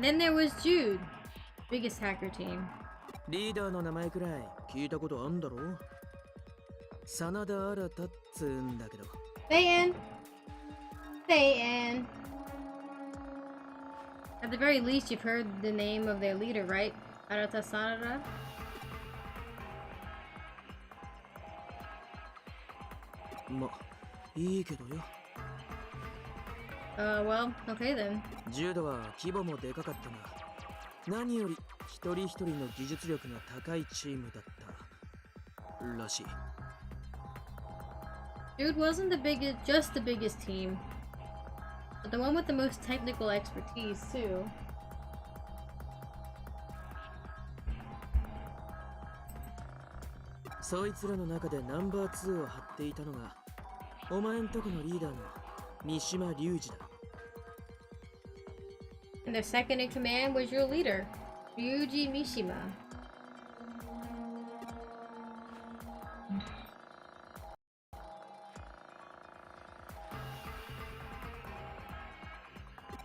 Then there was Jude, biggest hacker team. リーダーの名前くらい聞いたことあんだろ。真田新っつうんだけど。Satyn! Satyn! At the very least, you've heard the name of their leader, right? Arata Sanada?いいけどよ。Well, okay then. 柔道は規模もでかかったが、何より一人一人の技術力が高いチームだったらしい。Jude wasn't just the biggest team, but the one with the most technical expertise too. そいつらの中でナンバー2を張っていたのが、お前んとこのリーダーの三島隆二だ。And their second in command was your leader, Ryuji Mishima.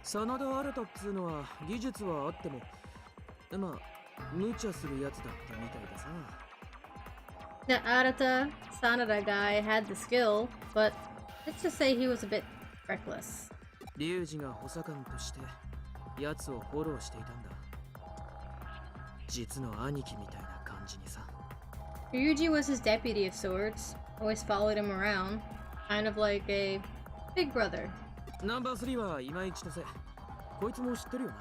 真田新っつうのは技術はあっても、まあ無茶するやつだったみたいでさ。The Arata Sanada guy had the skill, but let's just say he was a bit reckless. 龍二が補佐官として奴をフォローしていたんだ。実の兄貴みたいな感じにさ。Ryuji was his deputy of sorts, always followed him around, kind of like a big brother. ナンバー3は今一とせ。こいつも知ってるよな。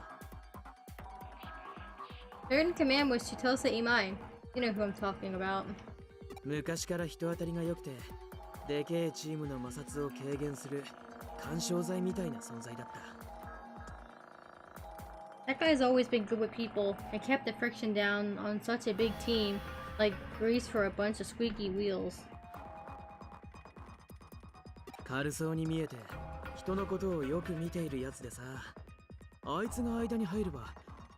Third in command was Chitose Imai. You know who I'm talking about. 昔から人当たりが良くて、でけえチームの摩擦を軽減する緩衝材みたいな存在だった。That guy's always been good with people and kept the friction down on such a big team, like grease for a bunch of squeaky wheels. 軽そうに見えて、人のことをよく見ているやつでさ、あいつが間に入れば、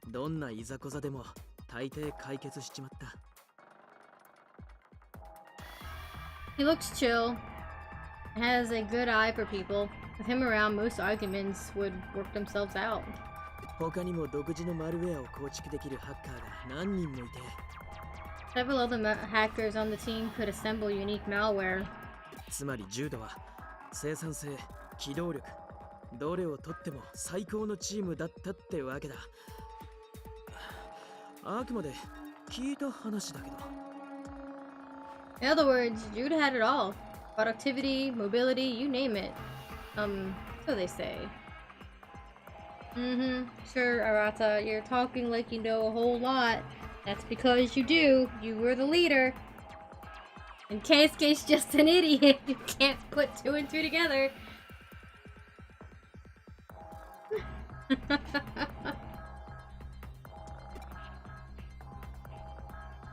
どんないざこざでも大抵解決しちまった。He looks chill, has a good eye for people. With him around, most arguments would work themselves out. 他にも独自のマルウェアを構築できるハッカーが何人もいて、 Several other hackers on the team could assemble unique malware. つまり柔道は生産性、機動力、どれをとっても最高のチームだったってわけだ。あくまで聞いた話だけど。In other words, Jude had it all. Productivity, mobility, you name it. So they say. Sure, Arata, you're talking like you know a whole lot. That's because you do. You were the leader. And Keisuke's just an idiot. You can't put 2 and 2 together.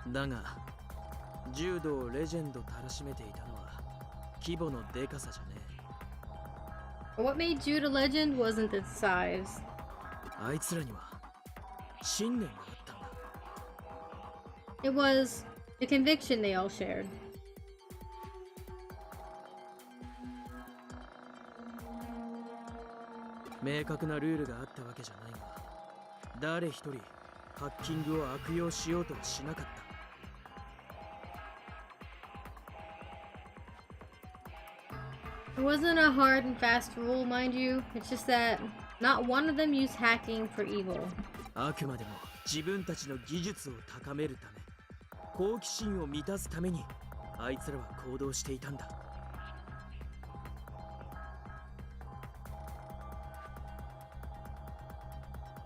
だが柔道レジェンドたらしめていたのは規模のでかさじゃね What made Jude a legend wasn't its size. え。あいつらには信念があったんだ。 It was the conviction they all shared. 明確なルールがあったわけじゃないが、誰一人ハッキングを悪用しようとはしなかった。 It wasn't a hard and fast rule, mind you. It's just that not one of them used hacking for evil. あくまでも自分たちの技術を高めるため、好奇心を満たすためにあいつらは行動していたんだ。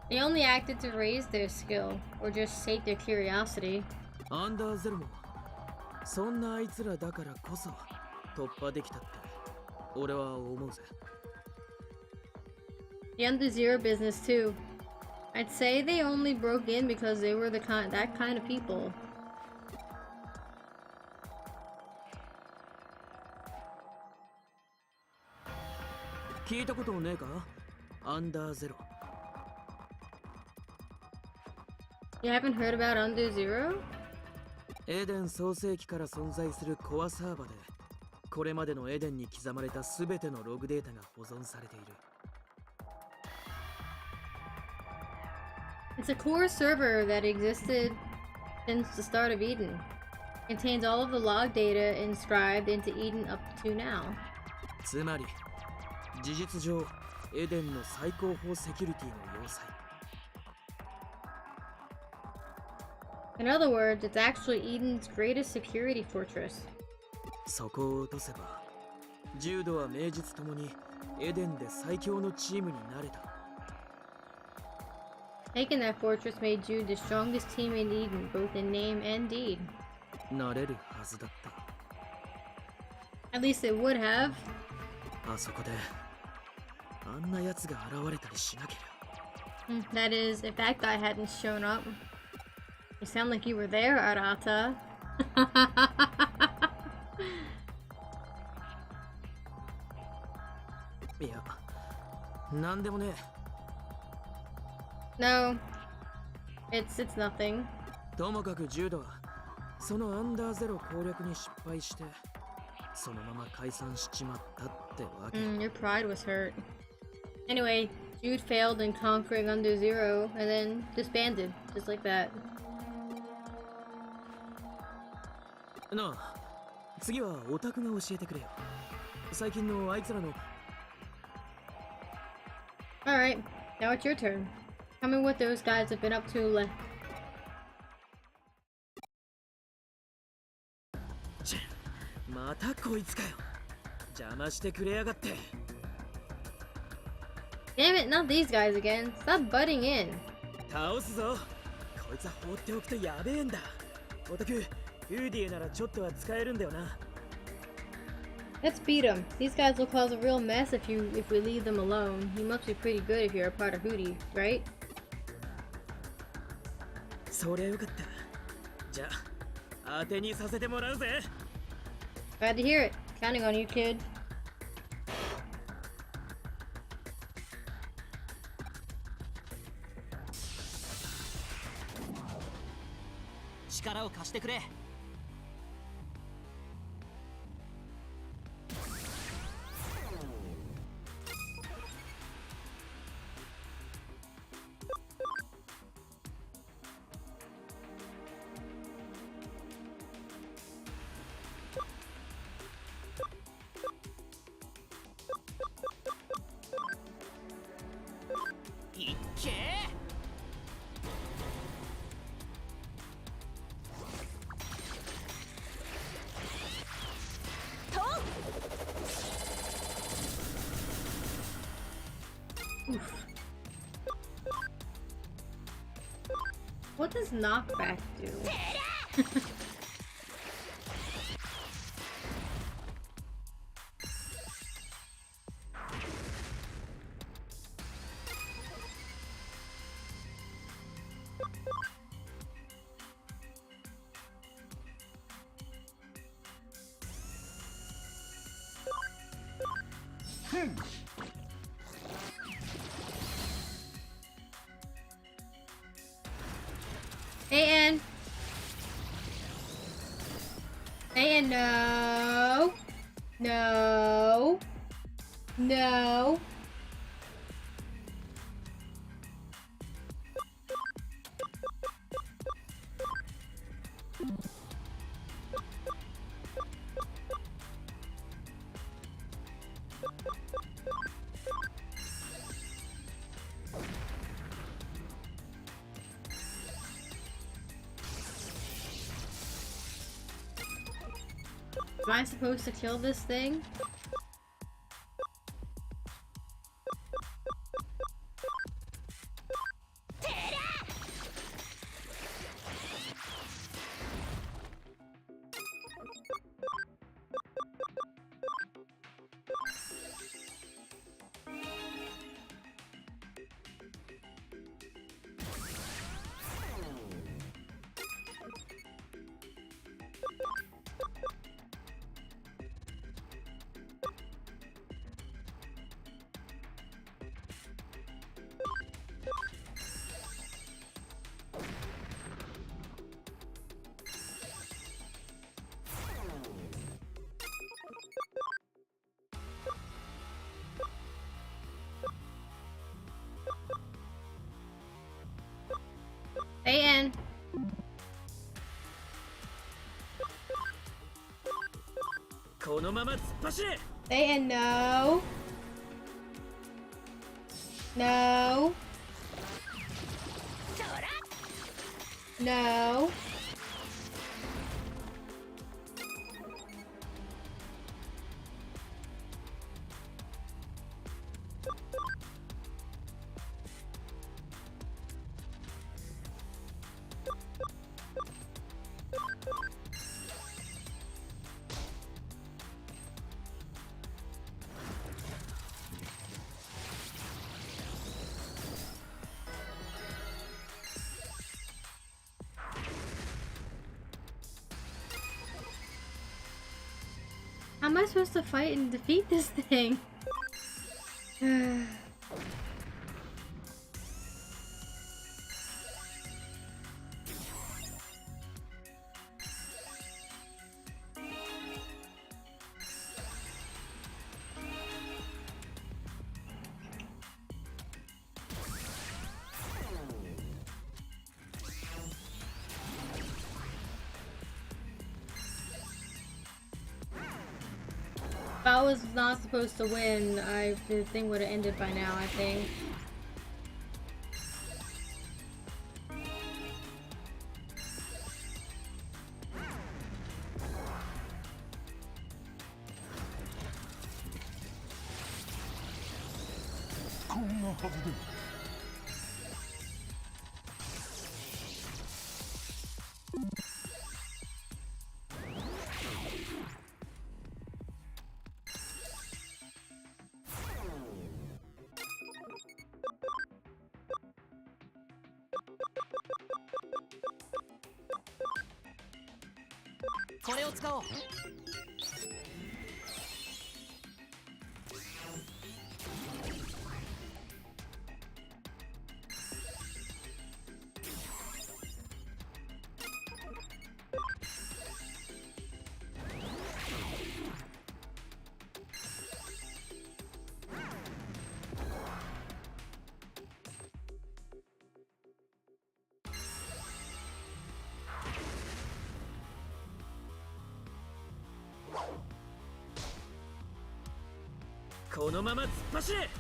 They only acted to raise their skill, or just sate their curiosity. アンダーゼロもそんなあいつらだからこそ突破できたって俺は思うぜ。 The Under Zero business too. I'd say they only broke in because they were that kind of people. 聞いたことねえか？アンダーゼロ。 You haven't heard about Under Zero? エデン創世期から存在するコアサーバで、これまでのエデンに刻まれたすべてのログデータが保存されている。 It's a core server that existed since the start of Eden. Contains all of the log data inscribed into Eden up to now. つまり、事実上、エデンの最高峰セキュリティの要塞。 In other words, it's actually Eden's greatest security fortress. そこを落とせば、柔道は名実ともにエデンで最強のチームになれた。 Taking that fortress made Jude the strongest team in Eden, both in name and deed. なれるはずだった。 At least it would have. あそこで、あんな奴が現れたりしなけりゃ。 That is, if that guy hadn't shown up. You sound like you were there, Arata. いや、なんでもねえ。 No. It's nothing. ともかく柔道は、そのアンダーゼロ攻略に失敗して、そのまま解散しちまったってわけ。 Your pride was hurt. Anyway, Jude failed in conquering Under Zero and then disbanded, just like that. なあ、次はオタクが教えてくれよ。最近のあいつらの。 Alright, now it's your turn. Tell me what those guys have been up to またこいつかよ。邪魔してくれやがって。 Damn it, not these guys again. Stop butting in. 倒すぞ。こいつは放っておくとやべえんだ。オタク、ウーディエならちょっとは使えるんだよな。 Let's beat them. These guys will cause a real mess if we leave them alone. You must be pretty good if you're a part of Hootie, right? そりゃよかった。じゃあ、当てにさせてもらうぜ。 Glad to hear it. Counting on you, kid. 力を貸してくれ。いっけー。 What does knockback do? Satyn! Satyn, no! No! No! Am I supposed to kill this thing? Satyn! Satyn, no! No! No! How am I supposed to fight and defeat this thing? If I was not supposed to win, the thing would have ended by now, I think. Satyn!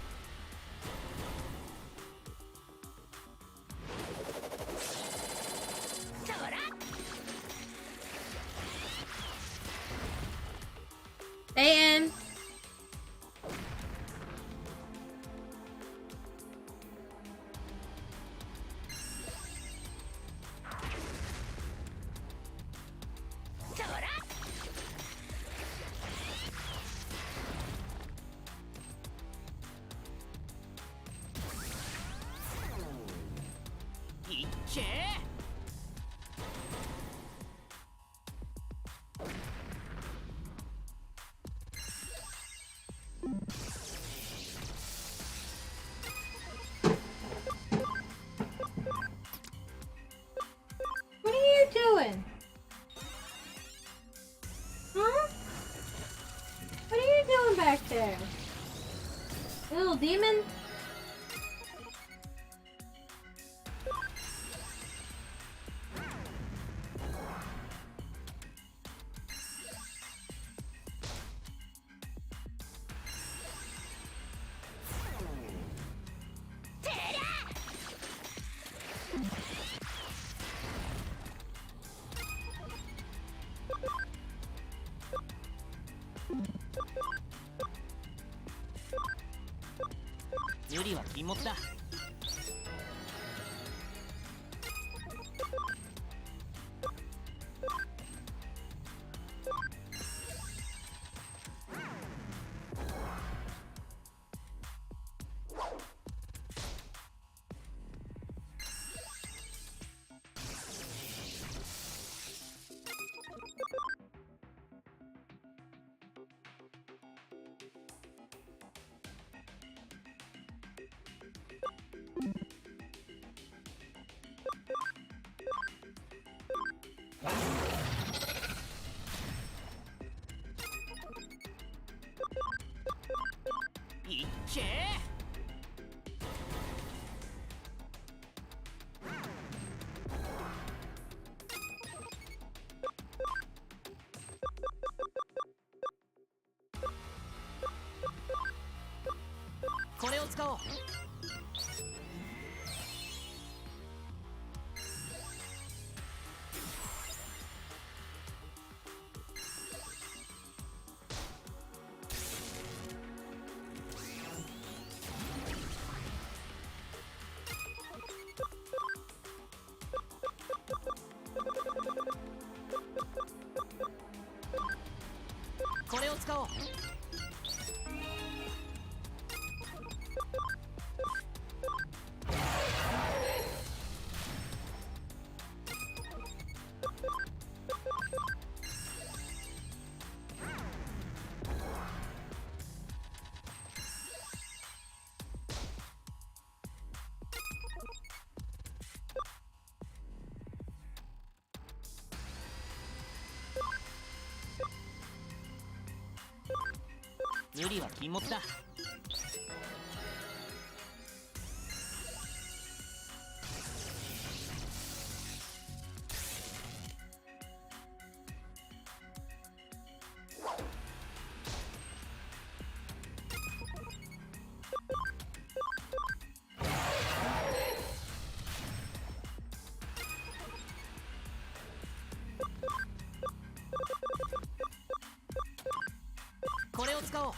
little demon?これを使おう。これを使おう。無理は禁物だ。これを使おう。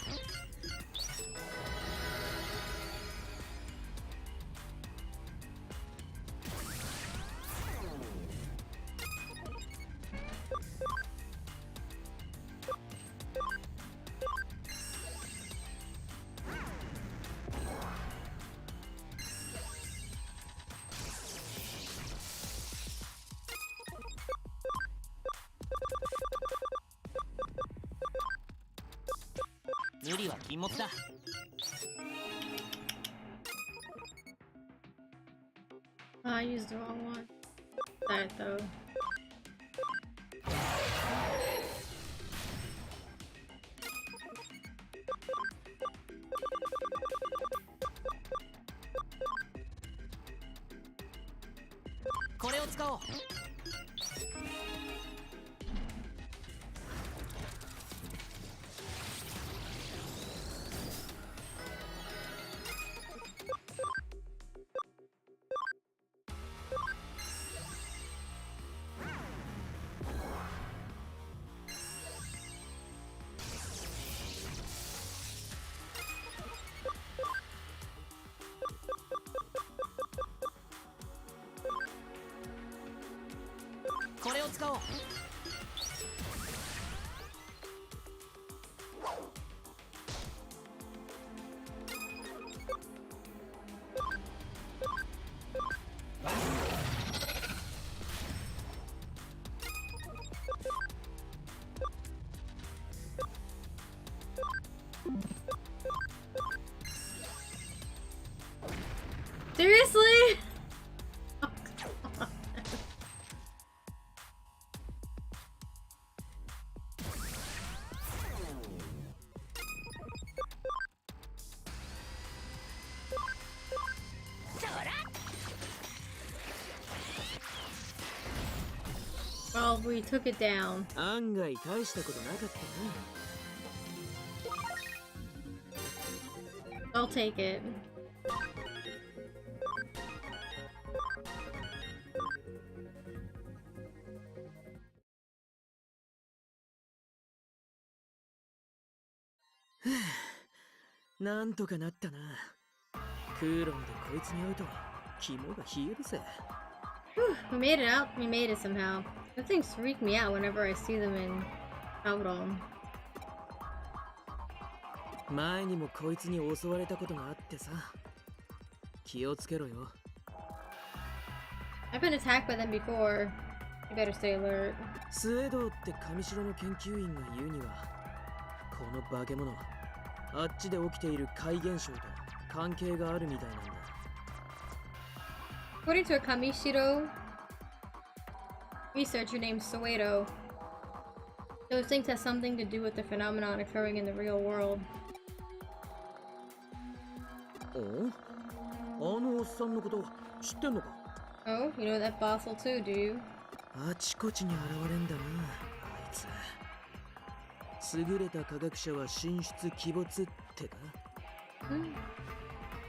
無理は禁物だ。I used the wrong one. That though.これを使おう。これを使おう。Seriously? Oh, we took it down. 案外大したことなかった I'll take it. na. なんとかなったな。空論でこいつに会うと肝が冷えるぜ。We made it out. We made it somehow. Those things freak me out whenever I see them in Outdown. 前にもこいつに襲われたことがあってさ。気をつけろよ。I've been attacked by them before. You better stay alert. スウェードって上城の研究員が言うには、この化け物、あっちで起きている怪現象と関係があるみたいなんだ。According to a Kamishiro researcher named Soweto, those things have something to do with the phenomenon occurring in the real world. お？あのおっさんのこと知ってんのか？ Oh, you know that fossil too, do you? あちこちに現れんだな、あいつ。優れた科学者は神出鬼没ってか？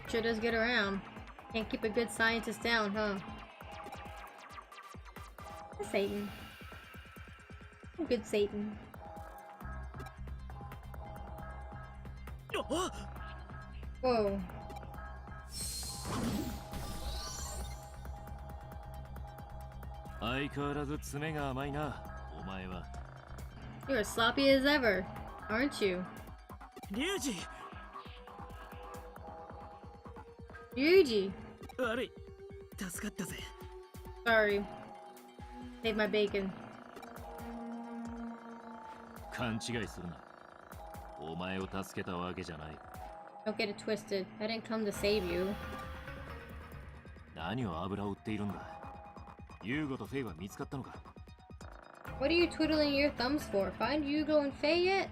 Sure does get around. Can't keep a good scientist down, huh? Satan. Good Satan. あ！ Whoa. 相変わらず爪が甘いな、お前は。You're as sloppy as ever, aren't you? リュウジ！ Ryuji! 悪い。助かったぜ。Sorry. Save my bacon. 勘違いするな。お前を助けたわけじゃない。Don't get it twisted. I didn't come to save you. 何を油を売っているんだ。ユーゴとフェイは見つかったのか？ What are you twiddling your thumbs for? Find Yugo and Faye yet?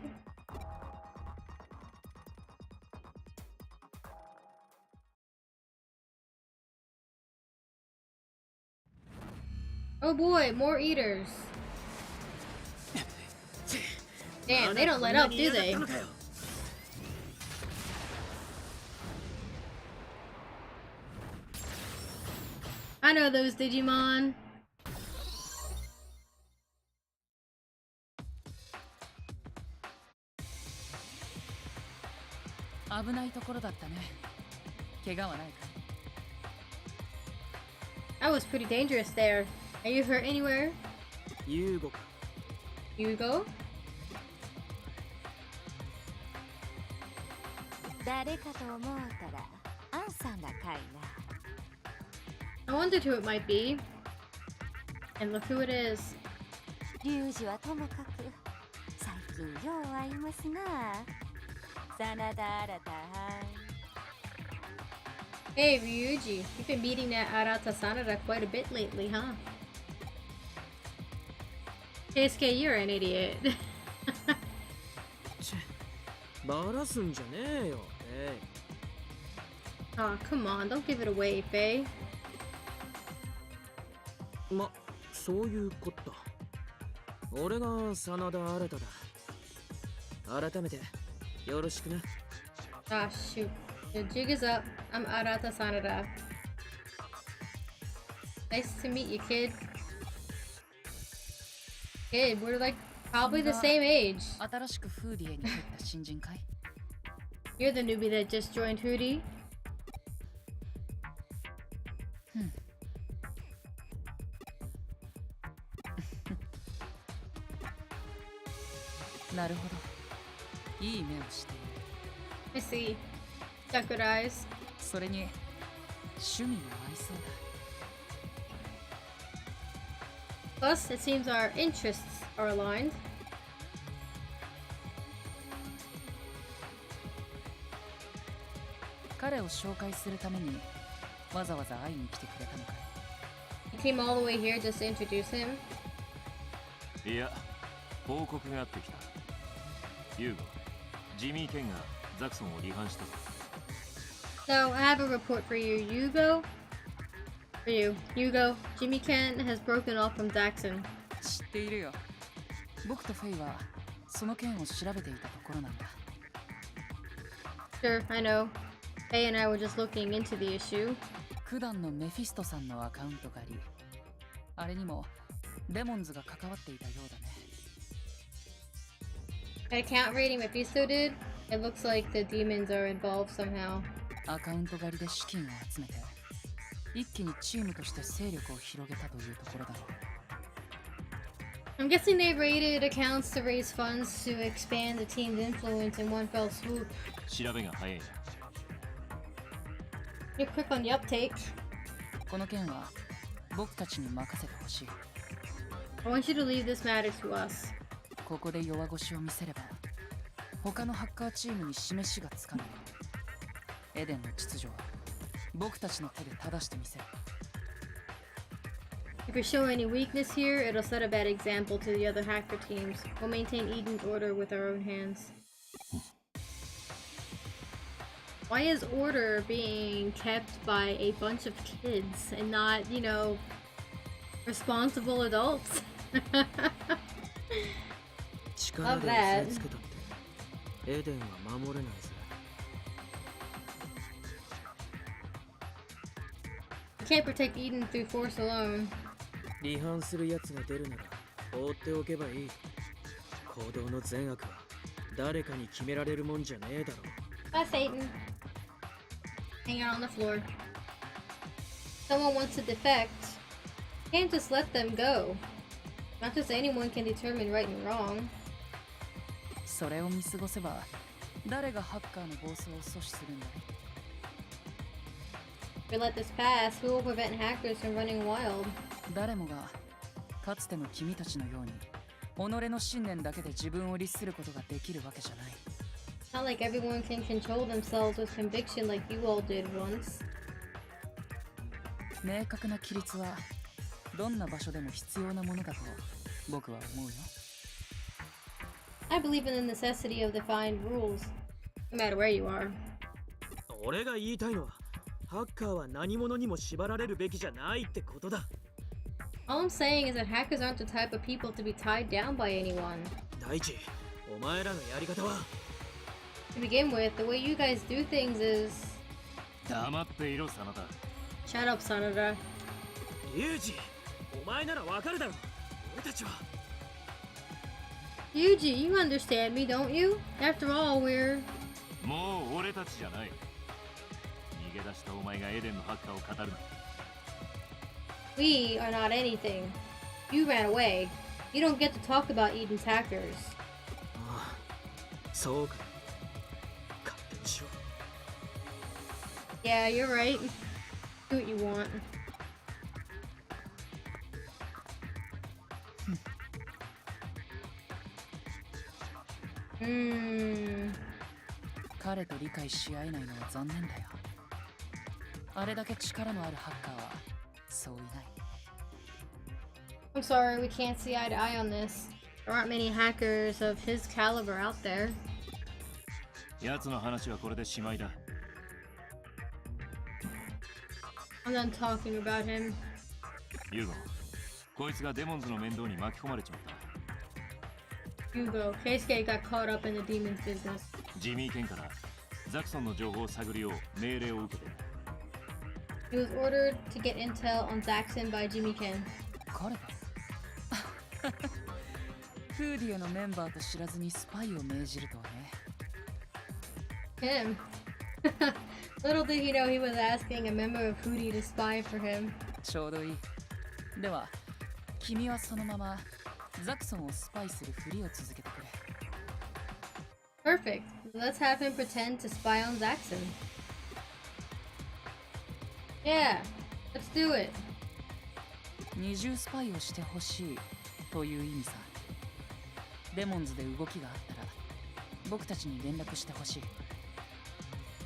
Oh boy, more eaters. Damn, they don't let up, do they? I know those Digimon. 危ないところだったね。怪我はないか？ That was pretty dangerous there. Are you hurt anywhere? ユーゴか。 Yugo? 誰かと思うたらアンさんらかいな。 I wondered who it might be. And look who it is. リュウジはともかく最近よう会いますな。真田新。 Hey Ryuji, you've been meeting that Arata Sanada quite a bit lately, huh? KSK, you're an idiot. バラすんじゃねえよ。Aw, come on, don't give it away, Faye. ま、そういうこった。俺が真田新だ。改めてよろしくな。 Ah, shoot. The jig is up. I'm Arata Sanada. Nice to meet you, kid. Kid, we're like probably the same age. 新しくフーディエに入った新人かい？ You're the newbie that just joined Hootie. なるほど。いい目をしている。 I see. Chakra eyes. それに趣味も合いそうだ。 Plus, it seems our interests are aligned. 彼を紹介するためにわざわざ会いに来てくれたのかい？ You came all the way here just to introduce him. いや、報告があってきた。ユーゴ、ジミー・ケンがザクソンを離反したぞ。 So, I have a report for you. Yugo? For you. Yugo, Jimmy Ken has broken off from Daxon. 知っているよ。僕とフェイはその件を調べていたところなんだ。 Sure, I know. Faye and I were just looking into the issue. 九段のメフィストさんのアカウントがあり、あれにもデモンズが関わっていたようだね。That account rating Mephisto did? It looks like the demons are involved somehow. アカウント狩りで資金を集めて一気にチームとして勢力を広げたというところだろう。 I'm guessing they raided accounts to raise funds to expand the team's influence in one fell swoop. 調べが早いな。 You're quick on the uptake. この件は僕たちに任せてほしい。 I want you to leave this matter to us. ここで弱腰を見せれば他のハッカーチームに示しがつかない。エデンの秩序は僕たちの手で正してみせる。 If we show any weakness here, it'll set a bad example to the other hacker teams. We'll maintain Eden's order with our own hands. Why is order being kept by a bunch of kids and not, you know, responsible adults? Love that. エデンは守れないぜ。 You can't protect Eden through force alone. 離反する奴が出るなら放っておけばいい。行動の善悪は誰かに決められるもんじゃねえだろう。 Bye, Satan. Hang out on the floor. Someone wants to defect. You can't just let them go. Not just anyone can determine right and wrong. それを見過ごせば誰がハッカーの暴走を阻止するんだい。 If we let this pass, who will prevent hackers from running wild? 誰もがかつての君たちのように己の信念だけで自分を律することができるわけじゃない。 It's not like everyone can control themselves with conviction like you all did once. 明確な規律はどんな場所でも必要なものだと僕は思うよ。 I believe in the necessity of defined rules, no matter where you are. 俺が言いたいのはハッカーは何者にも縛られるべきじゃないってことだ。 All I'm saying is that hackers aren't the type of people to be tied down by anyone. 大地、お前らのやり方は To begin with, the way you guys do things is... 黙っていろ、真田。 Shut up, Sanada. リュウジ、お前ならわかるだろ。俺たちは Yuji, you understand me, don't you? After all, we're... もう俺たちじゃない。逃げ出したお前がエデンのハッカーを語るな。 We are not anything. You ran away. You don't get to talk about Eden's hackers. ああ、そうか。勝手にしろ。 Yeah, you're right. Do what you want. 彼と理解し合えないのは残念だよ。あれだけ力のあるハッカーはそういない。 I'm sorry, we can't see eye to eye on this. There aren't many hackers of his caliber out there. 奴の話はこれでしまいだ。 I'm done talking about him. ユーゴ、こいつがデモンズの面倒に巻き込まれちまった。 Hugo, Keisuke got caught up in the demon's business. ジミー・ケンからザクソンの情報を探るよう命令を受けてる。 He was ordered to get intel on Zaxxon by Jimmy Ken. 彼がフーディエのメンバーと知らずにスパイを命じるとはね。 Him. Little did he know he was asking a member of Hootie to spy for him. ちょうどいい。では君はそのままザクソンをスパイするふりを続けてくれ。 Perfect. Let's have him pretend to spy on Zaxxon. Yeah, let's do it. 二重スパイをしてほしいという意味さ。デモンズで動きがあったら僕たちに連絡してほしい。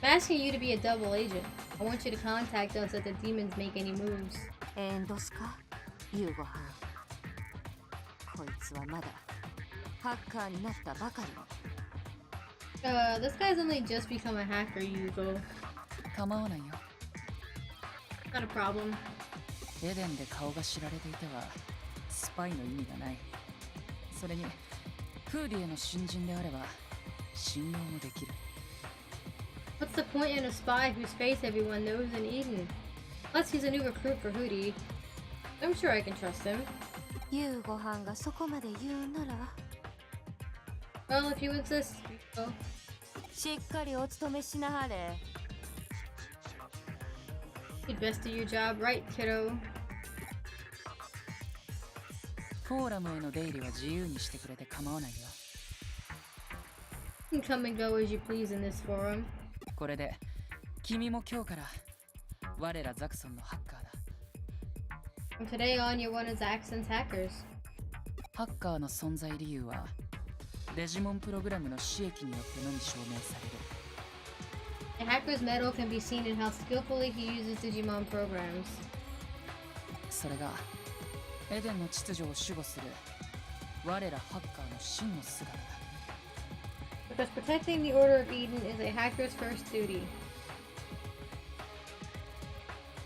I'm asking you to be a double agent. I want you to contact us if the demons make any moves. エンドスか夕ご飯。こいつはまだハッカーになったばかり。 This guy's only just become a hacker, Yugo. 構わないよ。 Not a problem. エデンで顔が知られていてはスパイの意味がない。それにフーディへの新人であれば信用もできる。 What's the point in a spy whose face everyone knows in Eden? Plus, he's a new recruit for Hootie. I'm sure I can trust him. 夕ご飯がそこまで言うなら Well, if you insist, you go. しっかりお勤めしなはれ。 You'd best do your job right, kiddo. フォーラムへの出入りは自由にしてくれて構わないよ。 You can come and go as you please in this forum. これで君も今日から我らザクソンのハッカーだ。 From today on, you're one of Zaxxon's hackers. ハッカーの存在理由はデジモンプログラムの刺激によってのみ証明される。 A hacker's mettle can be seen in how skillfully he uses Digimon programs. それがエデンの秩序を守護する我らハッカーの真の姿だ。 Because protecting the Order of Eden is a hacker's first duty.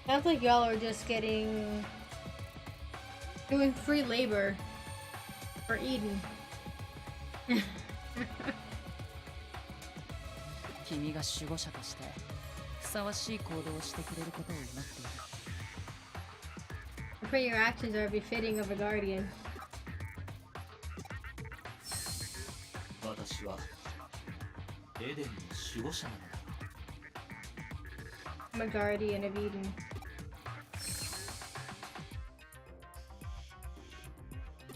Sounds like y'all are just doing free labor for Eden. 君が守護者としてふさわしい行動をしてくれることを祈っている。 I pray your actions are befitting of a guardian. 私はエデンの守護者なのだ。 I'm a guardian of Eden.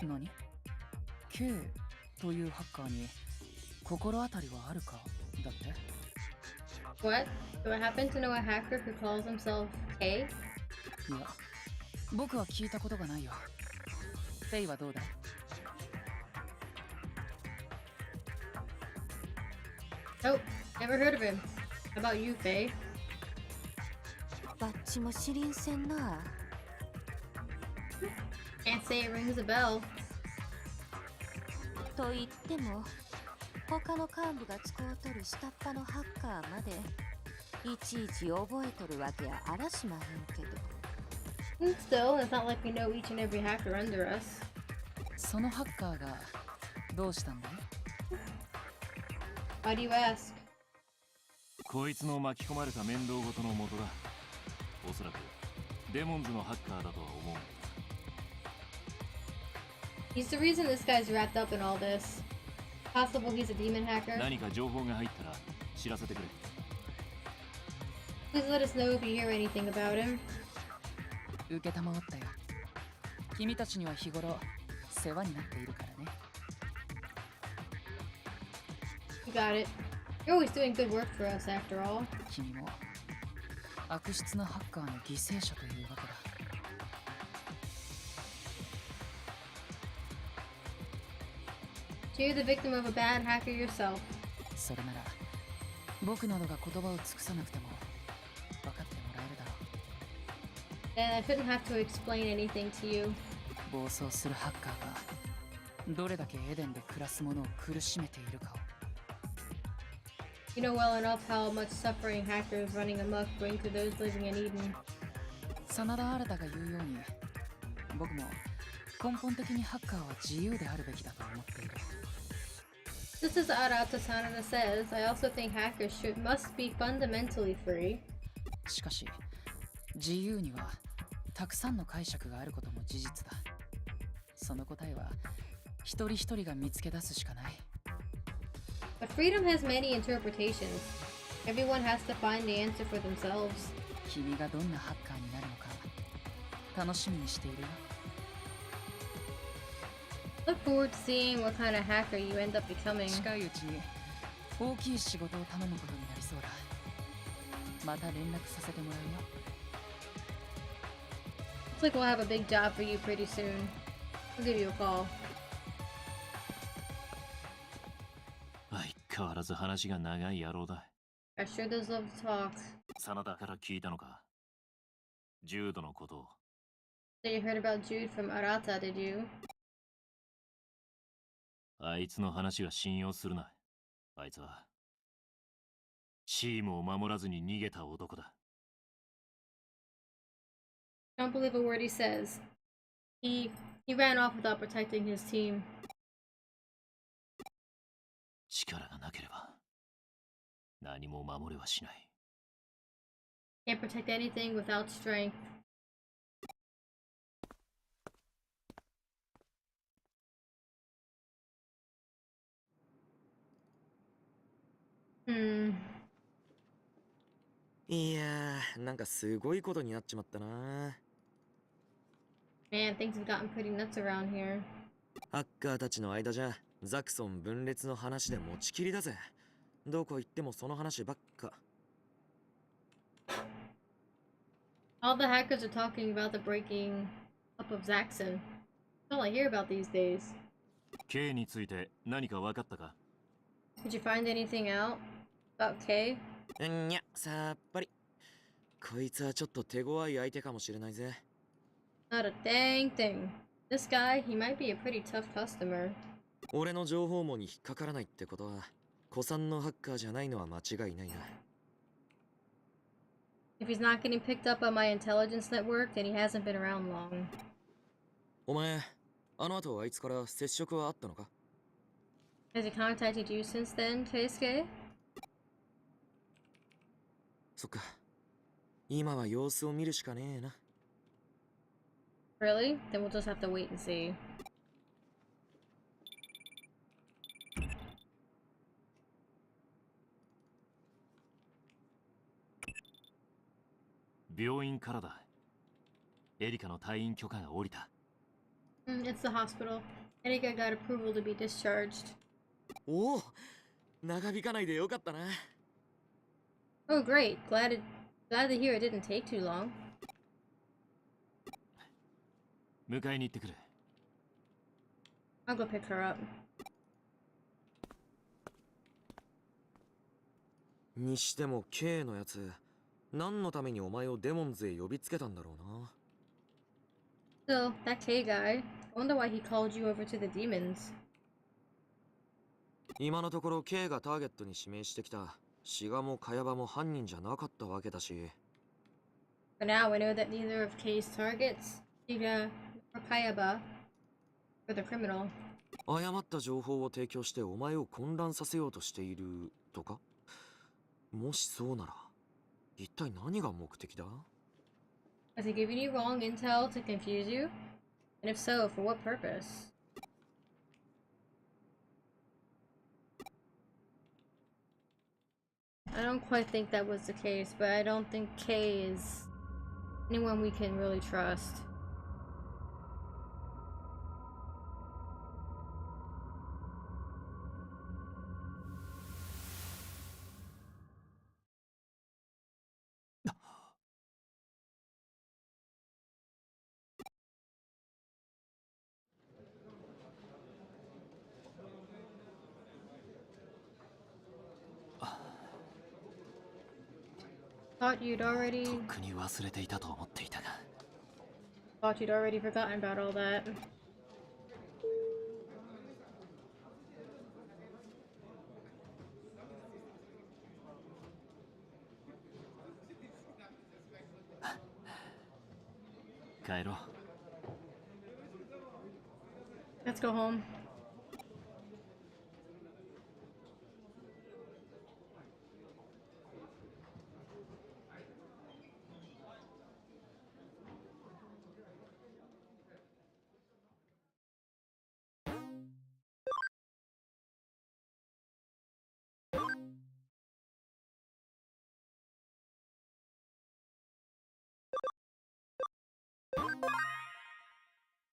何 ?K というハッカーに心当たりはあるかだって。 What? Do I happen to know a hacker who calls himself K? いや、僕は聞いたことがないよ。フェイはどうだ？ Nope, never heard of him. How about you, Faye? バッチも知りんせんな。 Can't say it rings a bell. と言っても他の幹部が使うとる下っ端のハッカーまでいちいち覚えとるわけやあらしまへんけど。 And still, it's not like we know each and every hacker under us. そのハッカーがどうしたんだい？ Why do you ask? こいつの巻き込まれた面倒事の元だ。おそらくデモンズのハッカーだとは思う。 He's the reason this guy's wrapped up in all this. Possible he's a demon hacker. 何か情報が入ったら知らせてくれ。 Please let us know if you hear anything about him. 受けたまわったよ。君たちには日頃世話になっているからね。 You got it. You're always doing good work for us, after all. 君も悪質なハッカーの犠牲者というわけだ。 You're the victim of a bad hacker yourself. それなら僕などが言葉を尽くさなくても分かってもらえるだろう。 And I shouldn't have to explain anything to you. 暴走するハッカーがどれだけエデンで暮らす者を苦しめているかを。 You know well enough how much suffering hackers running amok bring to those living in Eden. 真田新が言うように僕も根本的にハッカーは自由であるべきだと思っている。 Just as Arata Sanada says, I also think hackers must be fundamentally free. しかし自由にはたくさんの解釈があることも事実だ。その答えは一人一人が見つけ出すしかない。 But freedom has many interpretations. Everyone has to find the answer for themselves. 君がどんなハッカーになるのか楽しみにしているよ。 Look forward to seeing what kind of hacker you end up becoming. 近いうちに大きい仕事を頼むことになりそうだ。また連絡させてもらうよ。 Looks like we'll have a big job for you pretty soon. I'll give you a call. 相変わらず話が長い野郎だ。 I sure does love to talk. 真田から聞いたのか？重度のことを。 So you heard about Jude from Arata, did you? あいつの話は信用するな。あいつはチームを守らずに逃げた男だ。 Don't believe a word he says. He ran off without protecting his team. 力がなければ何も守れはしない。 Can't protect anything without strength. Hmm. いやー、なんかすごいことになっちまったな。 Man, things have gotten pretty nuts around here. ハッカーたちの間じゃザクソン分裂の話で持ちきりだぜ。どこ行ってもその話ばっか。 All the hackers are talking about the breaking up of Zaxxon. That's all I hear about these days. K について何か分かったか？ Did you find anything out about K? んにゃ、さっぱり。こいつはちょっと手強い相手かもしれないぜ。 Not a dang thing. This guy, he might be a pretty tough customer. 俺の情報網に引っかからないってことは、古参のハッカーじゃないのは間違いないな。 If he's not getting picked up on my intelligence network, then he hasn't been around long. お前、あの後あいつから接触はあったのか？ Has he contacted you since then, Keisuke? そっか。今は様子を見るしかねえな。 Really? Then we'll just have to wait and see. 病院からだ。エリカの退院許可が下りた。It's the hospital. Erika got approval to be discharged. おお、長引かないでよかったな。 Oh, great. Glad to hear it didn't take too long. 迎えに行ってくる。 I'll go pick her up. にしても K のやつ、何のためにお前をデモンズへ呼びつけたんだろうな。 So, that K guy, I wonder why he called you over to the demons. 今のところ K がターゲットに指名してきたシガもカヤバも犯人じゃなかったわけだし。 For now, we know that neither of K's targets, Shiga or Kayaba, were the criminal. 誤った情報を提供してお前を混乱させようとしているとか？もしそうなら、一体何が目的だ？ Has he given you wrong intel to confuse you? And if so, for what purpose? I don't quite think that was the case, but I don't think K is anyone we can really trust. Thought you'd と already っくに忘れていたと思っていたが。 thought you'd already forgotten about all that. 帰ろう。 Let's go home.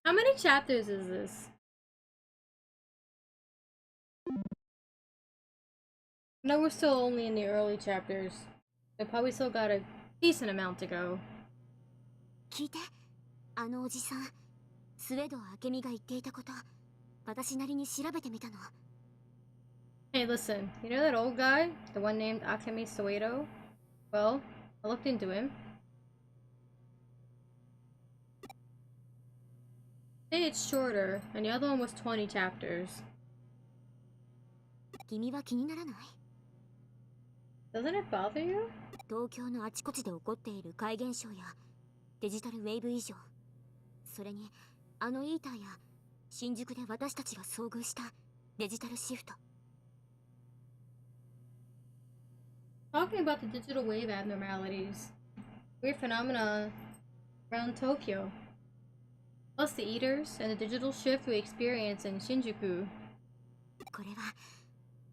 How many chapters is this? No, we're still only in the early chapters. So probably still got a decent amount to go. 聞いて、あのおじさん、スウェド明美が言っていたこと、私なりに調べてみたの。Hey, listen, you know that old guy? The one named Akemi Soedo? Well, I looked into him. Say it's shorter, and the other one was 20 chapters. 君は気にならない？ Doesn't it bother you? 東京のあちこちで起こっている怪現象やデジタルウェーブ異常、それにあのイーターや新宿で私たちが遭遇したデジタルシフト。 Talking about the digital wave abnormalities. Weird phenomena around Tokyo. Plus the eaters and the digital shift we experience in Shinjuku. これは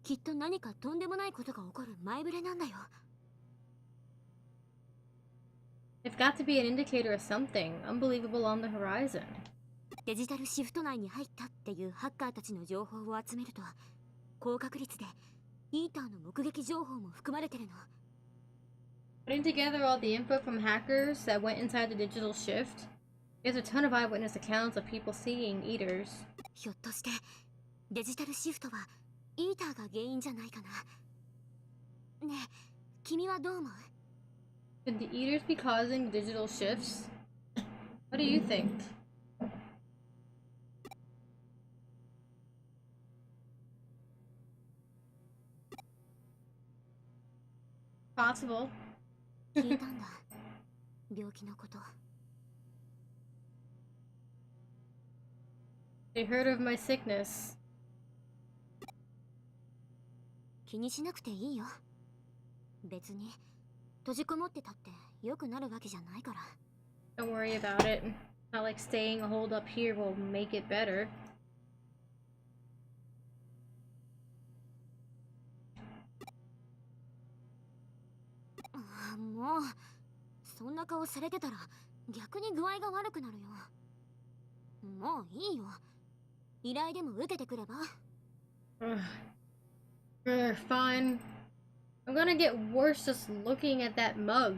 きっと何かとんでもないことが起こる前触れなんだよ。 It's got to be an indicator of something unbelievable on the horizon. デジタルシフト内に入ったっていうハッカーたちの情報を集めると、高確率でイーターの目撃情報も含まれてるの。 Putting together all the info from hackers that went inside the digital shift, there's a ton of eyewitness accounts of people seeing eaters. ひょっとしてデジタルシフトはイーターが原因じゃないかな。ねえ、君はどう思う？ Could the eaters be causing digital shifts? What do you think? Possible. 聞いたんだ。病気のこと。 They heard of my sickness. 気にしなくていいよ。別に閉じこもってたって良くなるわけじゃないから。 Don't worry about it. Not like staying holed up here will make it better. もうそんな顔されてたら逆に具合が悪くなるよ。もういいよ。依頼でも受けてくれば。 Fine. I'm gonna get worse just looking at that mug.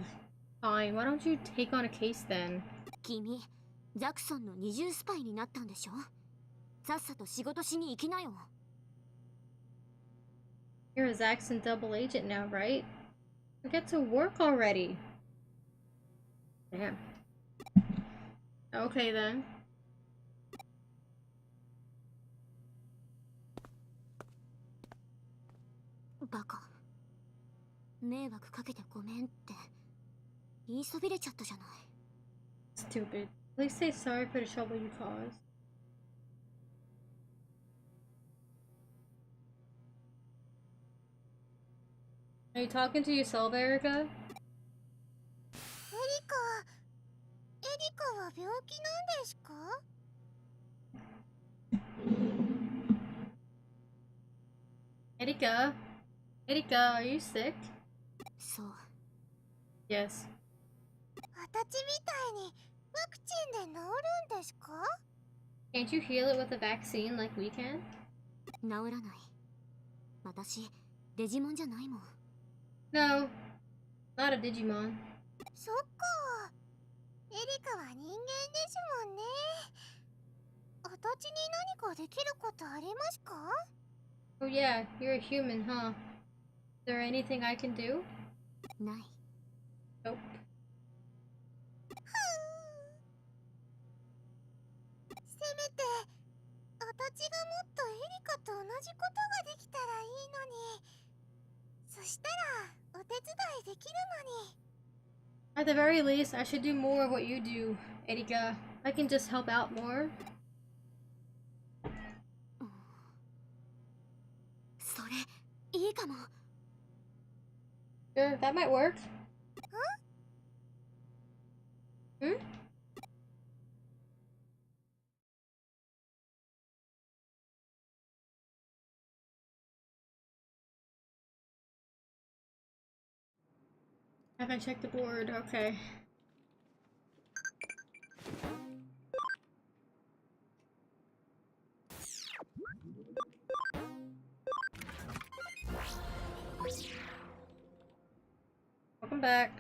Fine, why don't you take on a case then? 君、ザクソンの二重スパイになったんでしょ？さっさと仕事しに行きなよ。 You're a Zaxxon double agent now, right? Get to work already. Damn. Okay then. バカ。迷惑かけてごめんって言いそびれちゃったじゃない。 Stupid. Please say sorry for the trouble you caused. Are you talking to yourself, Erica? エリカは病気なんですか？ Erika? Erika, are you sick? そう。 Yes. 私みたいにワクチンで治るんですか？ Can't you heal it with a vaccine like we can? 治らない。私、デジモンじゃないもん。 No. Not a Digimon. そっか。エリカは人間ですもんね。私に何かできることありますか？ Oh yeah, you're a human, huh? Is there anything I can do? ない。 Nope. せめて、私がもっとエリカと同じことができたらいいのに。そしたら、お手伝いできるのに。 At the very least, I should do more of what you do, Erika. I can just help out more. それ、いいかも。 Sure, that might work. Hmm? Haven't checked the board, okay. Welcome back.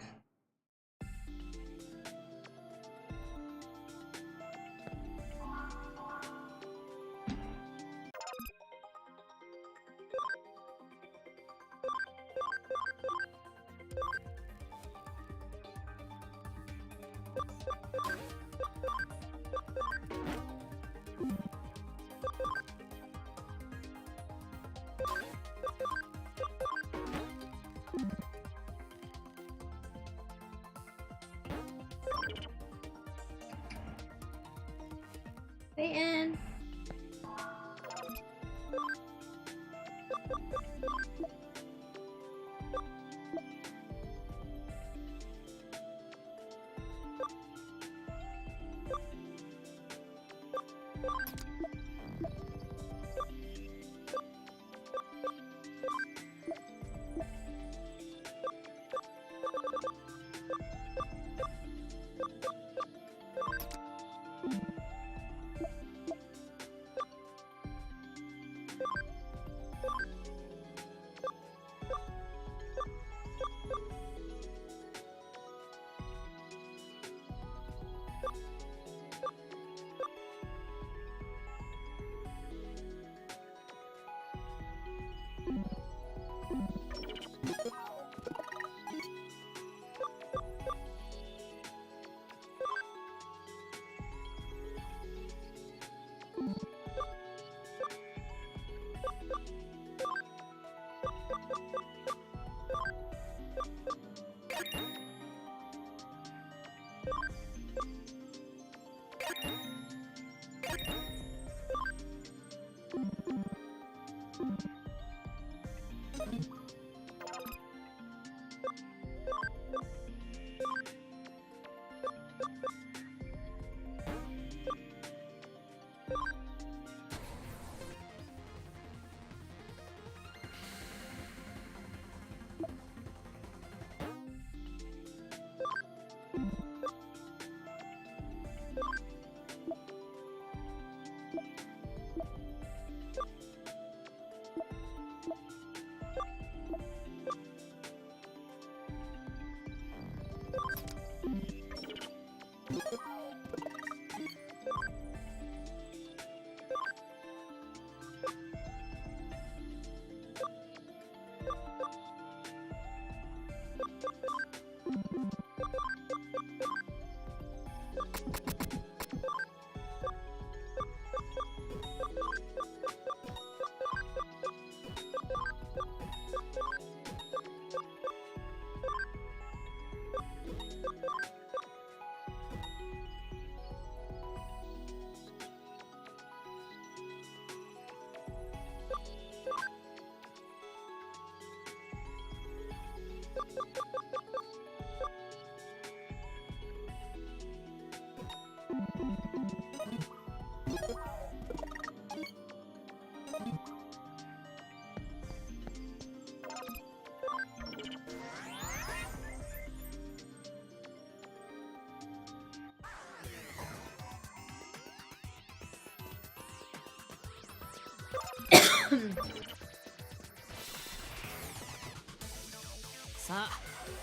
さあ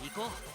行こう。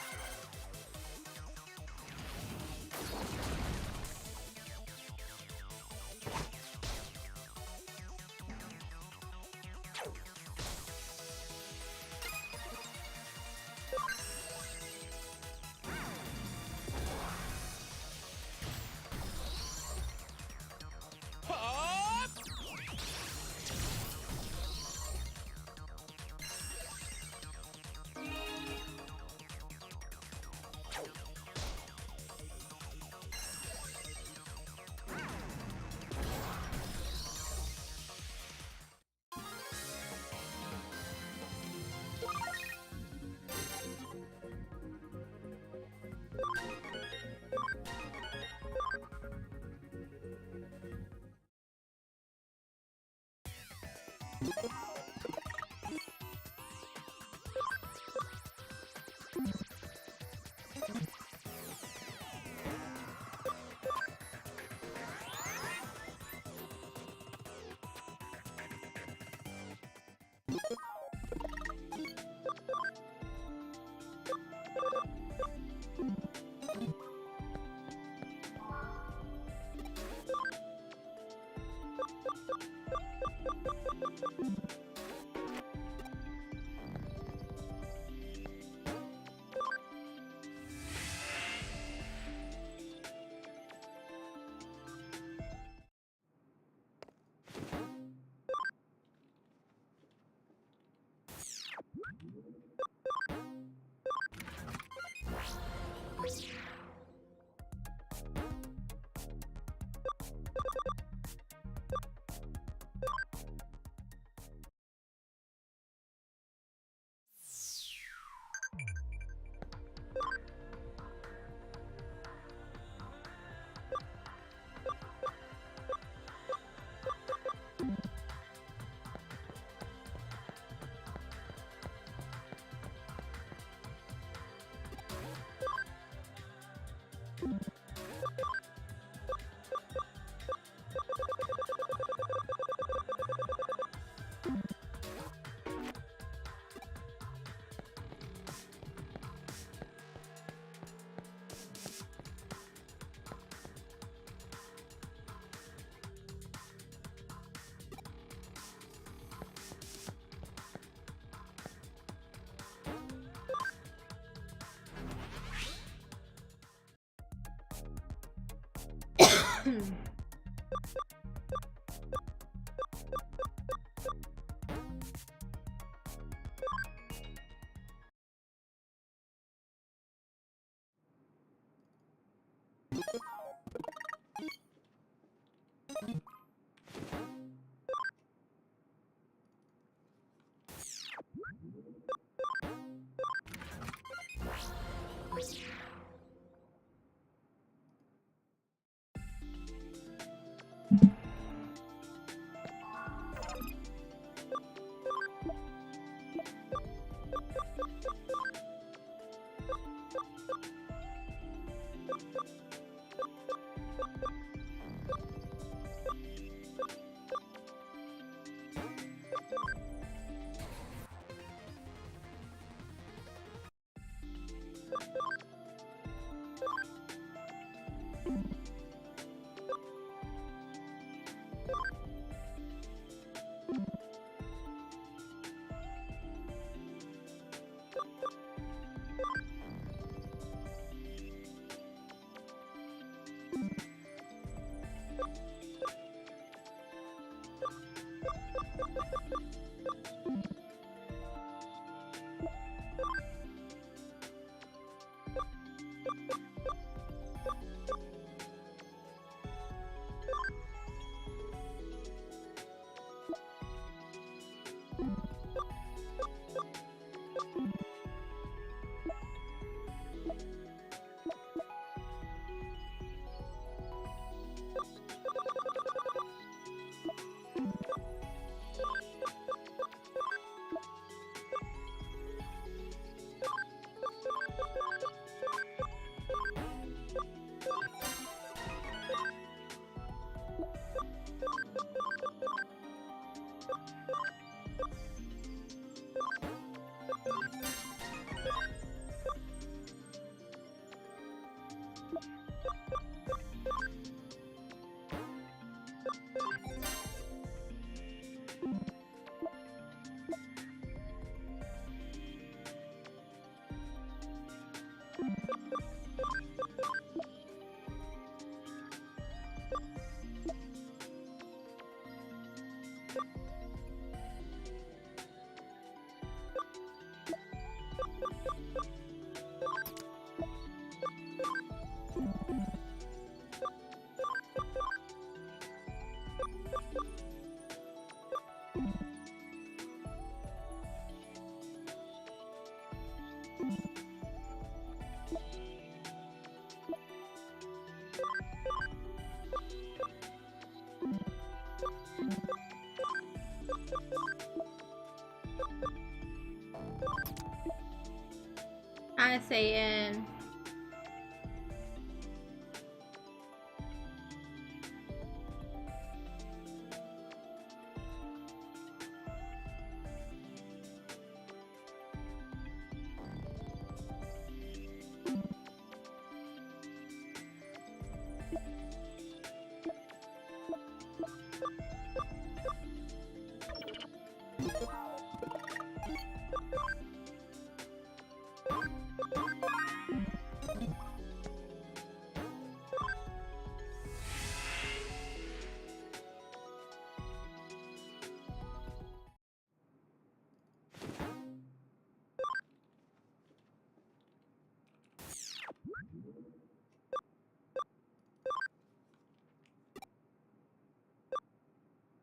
Hi, Satyn.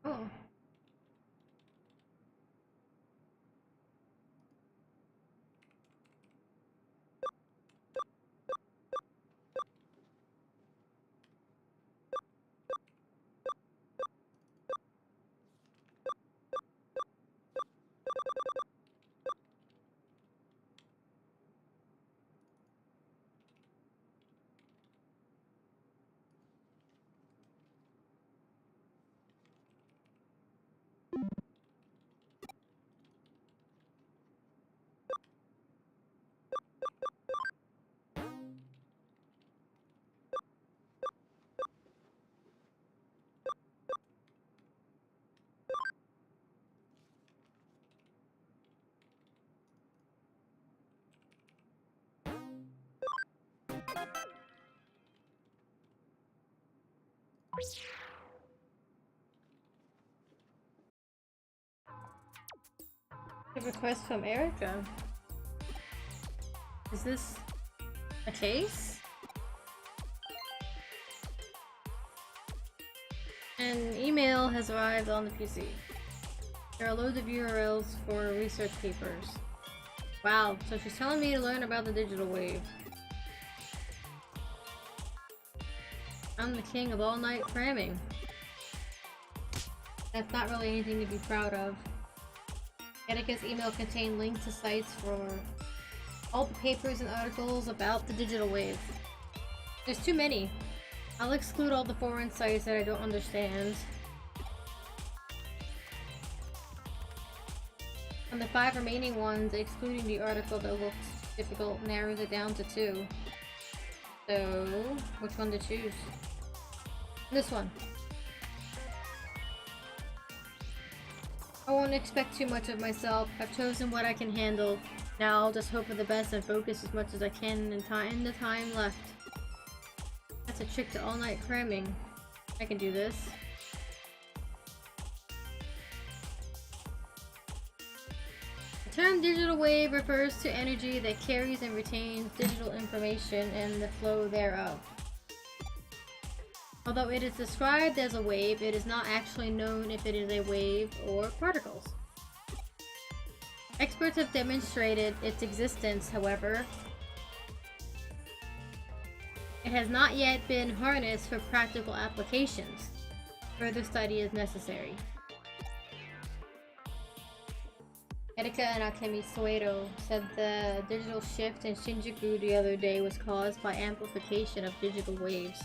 Oh. A request from Erica. Is this a case? An email has arrived on the PC. There are loads of URLs for research papers. Wow, so she's telling me to learn about the digital wave. I'm the king of all-night cramming. That's not really anything to be proud of. Erica's email contained links to sites for all the papers and articles about the digital wave. There's too many. I'll exclude all the foreign sites that I don't understand. And the 5 remaining ones, excluding the article that looks difficult, narrows it down to 2. So, which one to choose? This one. I won't expect too much of myself. I've chosen what I can handle. Now I'll just hope for the best and focus as much as I can in the time left. That's a trick to all-night cramming. I can do this. The term digital wave refers to energy that carries and retains digital information and the flow thereof. Although it is described as a wave, it is not actually known if it is a wave or particles. Experts have demonstrated its existence, however. It has not yet been harnessed for practical applications. Further study is necessary. Erika and Akemi Soedo said the digital shift in Shinjuku the other day was caused by amplification of digital waves.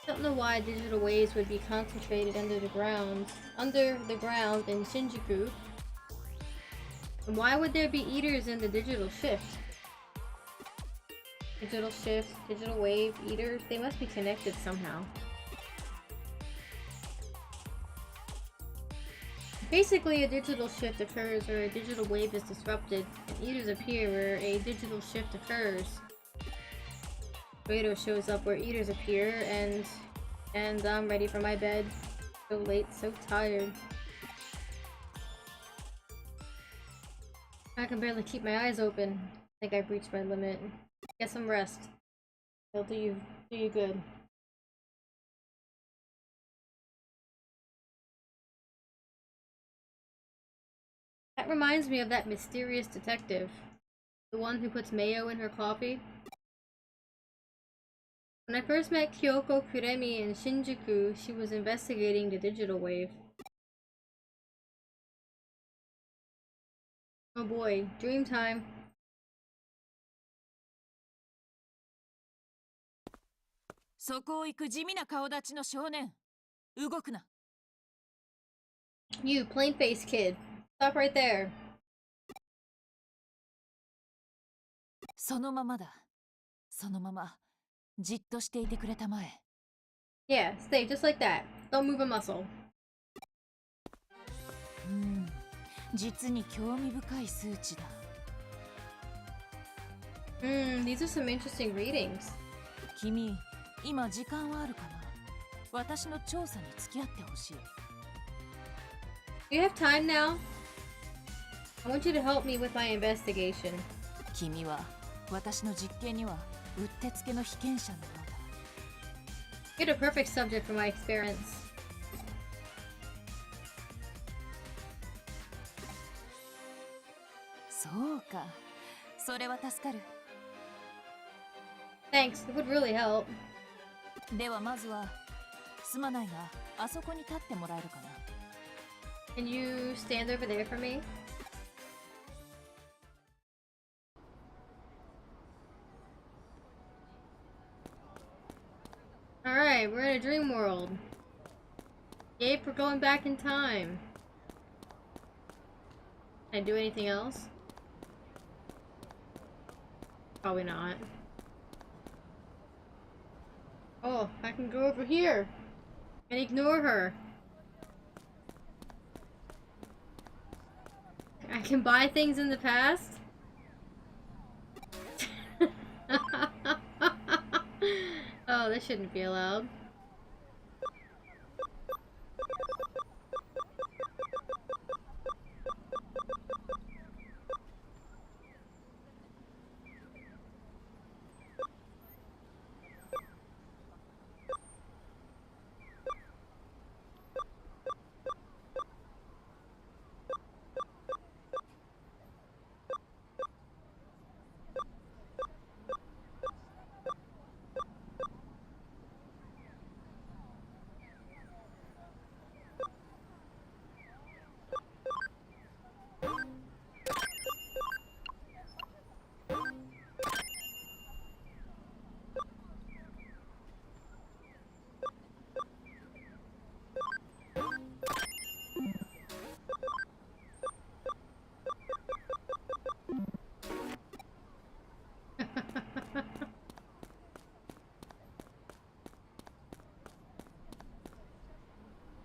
I don't know why digital waves would be concentrated under the ground in Shinjuku. And why would there be eaters in the digital shift? Digital shift, digital wave, eaters, they must be connected somehow. Basically, a digital shift occurs where a digital wave is disrupted, and eaters appear where a digital shift occurs. Radar shows up where eaters appear, and I'm ready for my bed. So late, so tired. I can barely keep my eyes open. I think I've reached my limit. Get some rest. It'll do you good. That reminds me of that mysterious detective. The one who puts mayo in her coffee. When I first met Kyoko Kuremi in Shinjuku, she was investigating the digital wave. Oh boy, dream time. You plain-faced kid. Stop right there. そのままだ。そのまま。じっとしていてくれたまえ。Yeah, stay just like that. Don't move a muscle. 実に興味深い数値だ。These are some interesting readings. 君、今時間はあるかな？私の調査に付き合ってほしい。Do you have time now? I want you to help me with my investigation. 君は私の実験にはうってつけの被験者のようだ。You're a perfect subject for my experiments. そうか。それは助かる。Thanks, it would really help. ではまずは、すまないが、あそこに立ってもらえるかな。Can you stand over there for me? Alright, we're in a dream world. Yay for going back in time. Can I do anything else? Probably not. Oh, I can go over here and ignore her. I can buy things in the past? Oh, this shouldn't be allowed.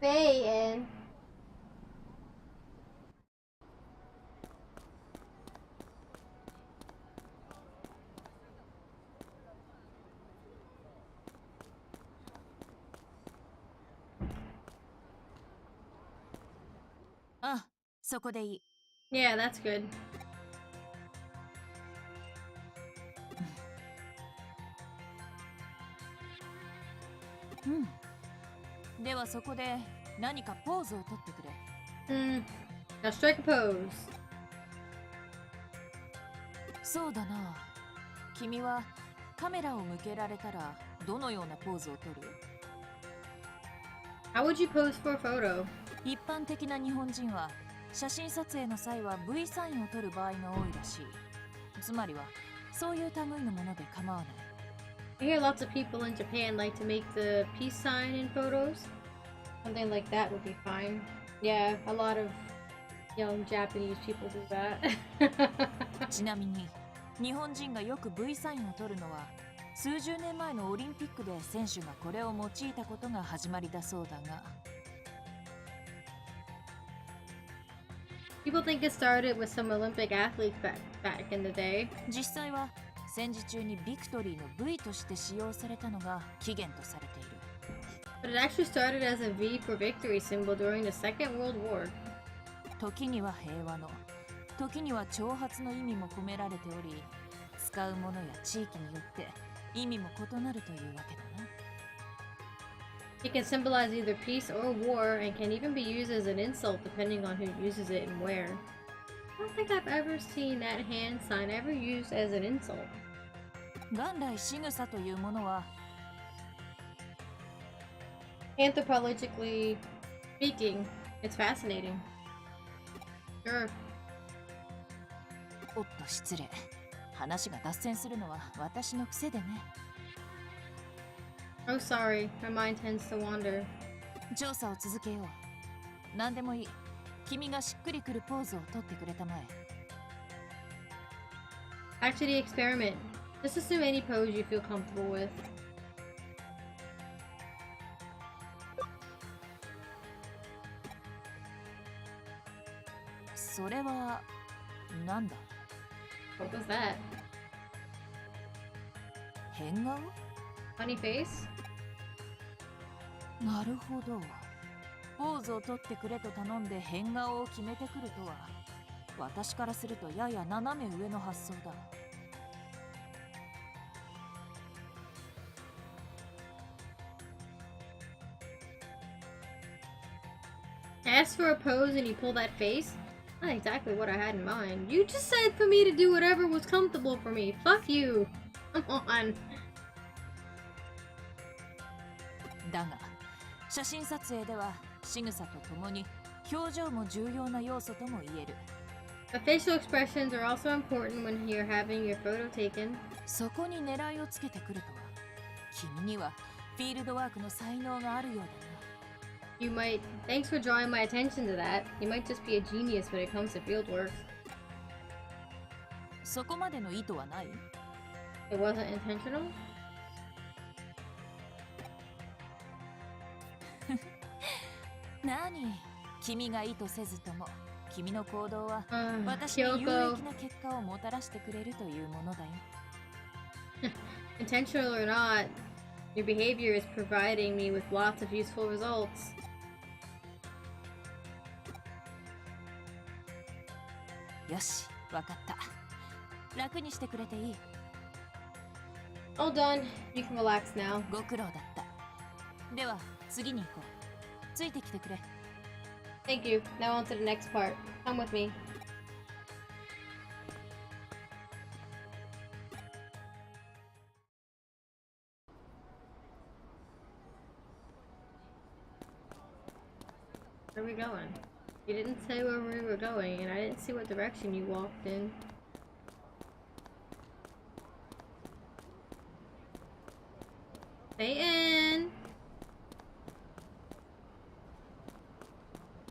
Bayan. Ah, そこでいい。 Yeah, that's good. うん。ではそこで何かポーズをとってくれ。Now strike a pose. そうだな。君はカメラを向けられたらどのようなポーズをとる？ How would you pose for a photo? 一般的な日本人は写真撮影の際は V サインを取る場合が多いらしい。つまりはそういう類のもので構わない。I hear lots of people in Japan like to make the peace sign in photos. Something like that would be fine. Yeah, a lot of young Japanese people do that. ちなみに日本人がよく V サインを取るのは数十年前のオリンピックで選手がこれを用いたことが始まりだそうだが。People think it started with some Olympic athletes back in the day. 実際は戦時中にビクトリーの V として使用されたのが起源とされている。But it actually started as a V for victory symbol during the Second World War. 時には平和の、時には挑発の意味も込められており、使うものや地域によって意味も異なるというわけだな。It can symbolize either peace or war and can even be used as an insult depending on who uses it and where. I don't think I've ever seen that hand sign ever used as an insult. 元来仕草というものは Anthropologically speaking, it's fascinating. Sure. おっと失礼。話が脱線するのは私の癖でね。Oh, sorry. My mind tends to wander. 調査を続けよう。何でもいい。君がしっくりくるポーズをとってくれたまえ。Back to the experiment. Just assume any pose you feel comfortable with. それはなんだ？ What was that? 変顔？ Funny face? なるほど。ポーズをとってくれと頼んで変顔を決めてくるとは、私からするとやや斜め上の発想だ。Ask for a pose and you pull that face? Not exactly what I had in mind. You just said for me to do whatever was comfortable for me. Fuck you. Come on. だが、写真撮影では仕草とともに表情も重要な要素とも言える。The facial expressions are also important when you're having your photo taken. そこに狙いをつけてくるとは、君にはフィールドワークの才能があるようだな。You might. Thanks for drawing my attention to that. You might just be a genius when it comes to field work. そこまでの意図はない？ It wasn't intentional? 何？君が意図せずとも、君の行動は Uh, 私に有益 Kyoko. な結果をもたらしてくれるというものだよ。Intentional or not, Your behavior is providing me with lots of useful results. Yoshi, わかった。楽にしてくれていい。All done. You can relax now. ご苦労だった。では、次に行こう。ついてきてくれ。Thank you. Now on to the next part. Come with me. Where are we going? You didn't say where we were going, and I didn't see what direction you walked in. Stay in!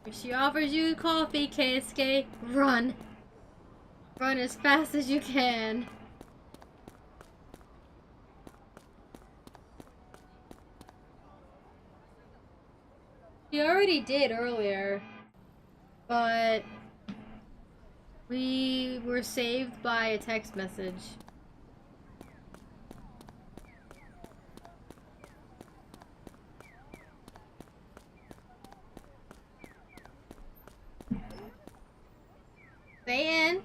If she offers you coffee, Keisuke, run! Run as fast as you can. She already did earlier, but we were saved by a text message. Stay in.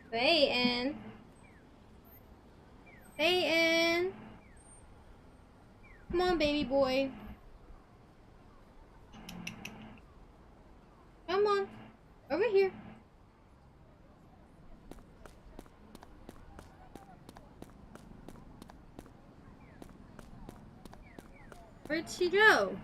Stay in. Stay in. Come on, baby boy. Come on. Over here. Where'd she go?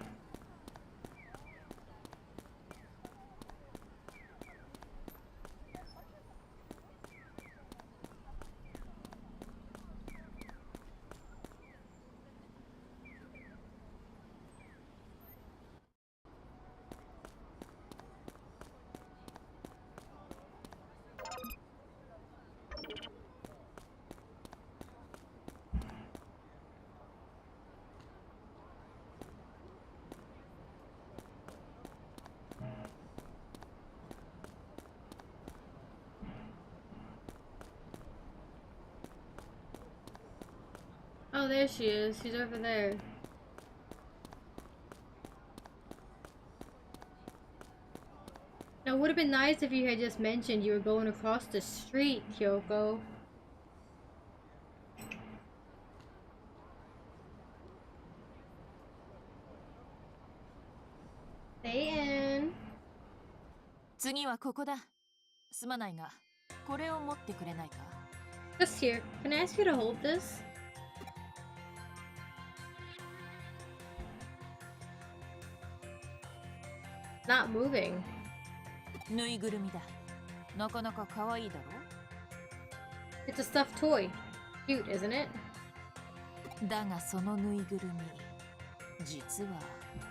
Oh, there she is. She's over there. Now, it would have been nice if you had just mentioned you were going across the street, Kyoko. Stay in. 次はここだ。すまないが、これを持ってくれないか？ Just here. Can I ask you to hold this? Not moving. ぬいぐるみだ。なかなか可愛いだろ？ It's a stuffed toy. Cute, isn't it? だがそのぬいぐるみ、実は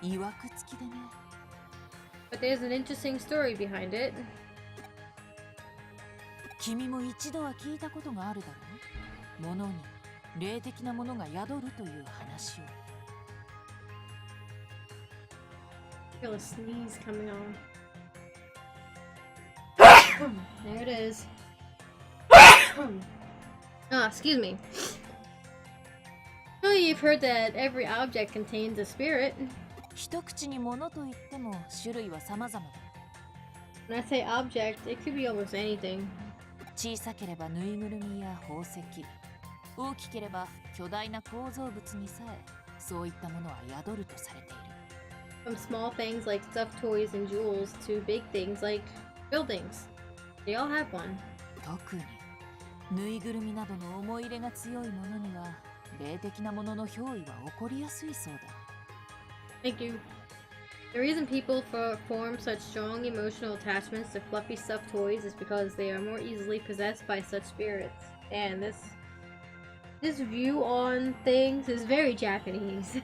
曰く付きでね。But there's an interesting story behind it. 君も一度は聞いたことがあるだろう？物に霊的なものが宿るという話を。I feel a sneeze coming on. There it is. Excuse me. Well, you've heard that every object contains a spirit. 一口に物と言っても種類は様々だ。When I say object, it could be almost anything. 小さければぬいぐるみや宝石、大きければ巨大な構造物にさえそういったものは宿るとされている。From small things like stuffed toys and jewels to big things like buildings. They all have one. 特にぬいぐるみなどの思い入れが強いものには霊的なものの憑依は起こりやすいそうだ。Thank you. The reason people form such strong emotional attachments to fluffy stuffed toys is because they are more easily possessed by such spirits. And this view on things is very Japanese.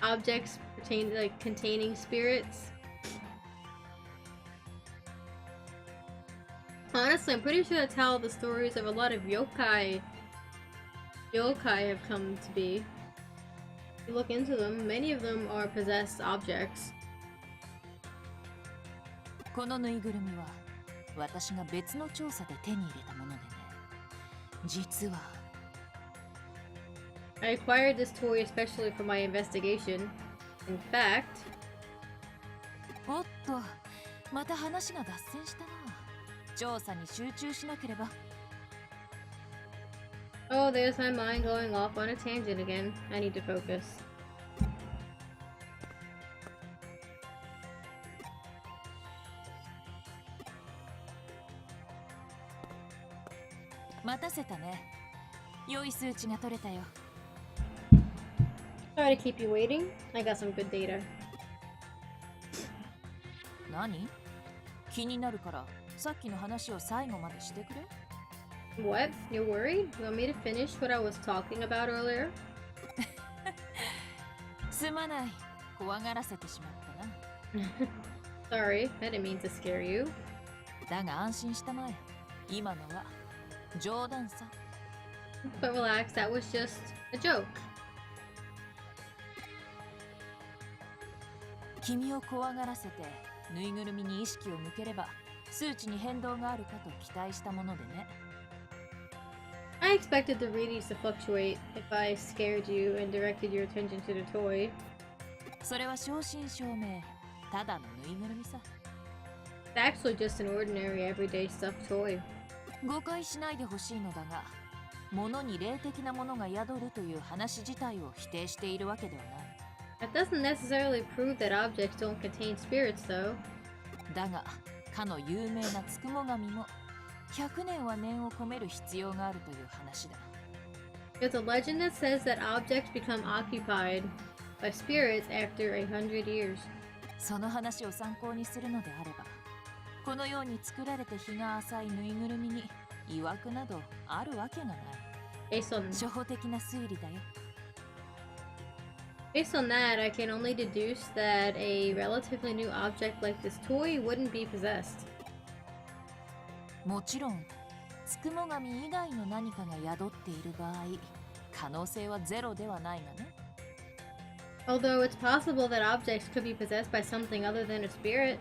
Objects containing spirits. Honestly, I'm pretty sure that's how the stories of a lot of yokai have come to be. If you look into them, many of them are possessed objects. このぬいぐるみは私が別の調査で手に入れたものでね。実は I acquired this toy especially for my investigation. In fact, おっと、また話が脱線したな。調査に集中しなければ。 oh, there's my mind going off on a tangent again. I need to focus. 待たせたね。良い数値が取れたよ。 Sorry to keep you waiting. I got some good data. 何？気になるからさっきの話を最後までしてくれ。 What? You're worried? You want me to finish what I was talking about earlier? すまない。怖がらせてしまったな。 Sorry, I didn't mean to scare you. だが安心したまえ。今のは冗談さ。 But relax, that was just a joke. 君を怖がらせてぬいぐるみに意識を向ければ数値に変動があるかと期待したものでね。 I expected the readings to fluctuate if I scared you and directed your attention to the toy. それは正真正銘ただのぬいぐるみさ。 It's actually just an ordinary everyday stuffed toy. 誤解しないでほしいのだが、物に霊的なものが宿るという話自体を否定しているわけではない。 That doesn't necessarily prove that objects don't contain spirits, though. だが、かの有名なつくも神も100年は念を込める必要があるという話だ。 There's a legend that says that objects become occupied by spirits after 100 years. その話を参考にするのであれば、このように作られて日が浅いぬいぐるみに曰くなどあるわけがない。 Based on 初歩的な推理だよ。 Based on that, I can only deduce that a relatively new object like this toy wouldn't be possessed. もちろん、つくも神以外の何かが宿っている場合、可能性はゼロではないがね。 Although it's possible that objects could be possessed by something other than a spirit.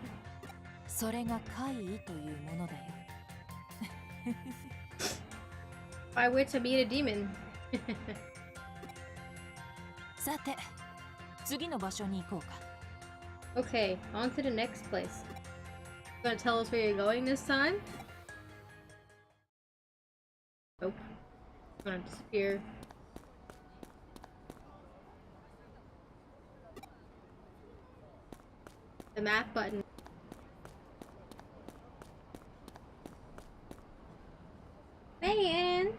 それが怪異というものだよ。 By which I mean a demon. さて、次の場所に行こうか。 Okay, on to the next place. You gonna tell us where you're going this time? Nope. It's gonna disappear. The map button. Man!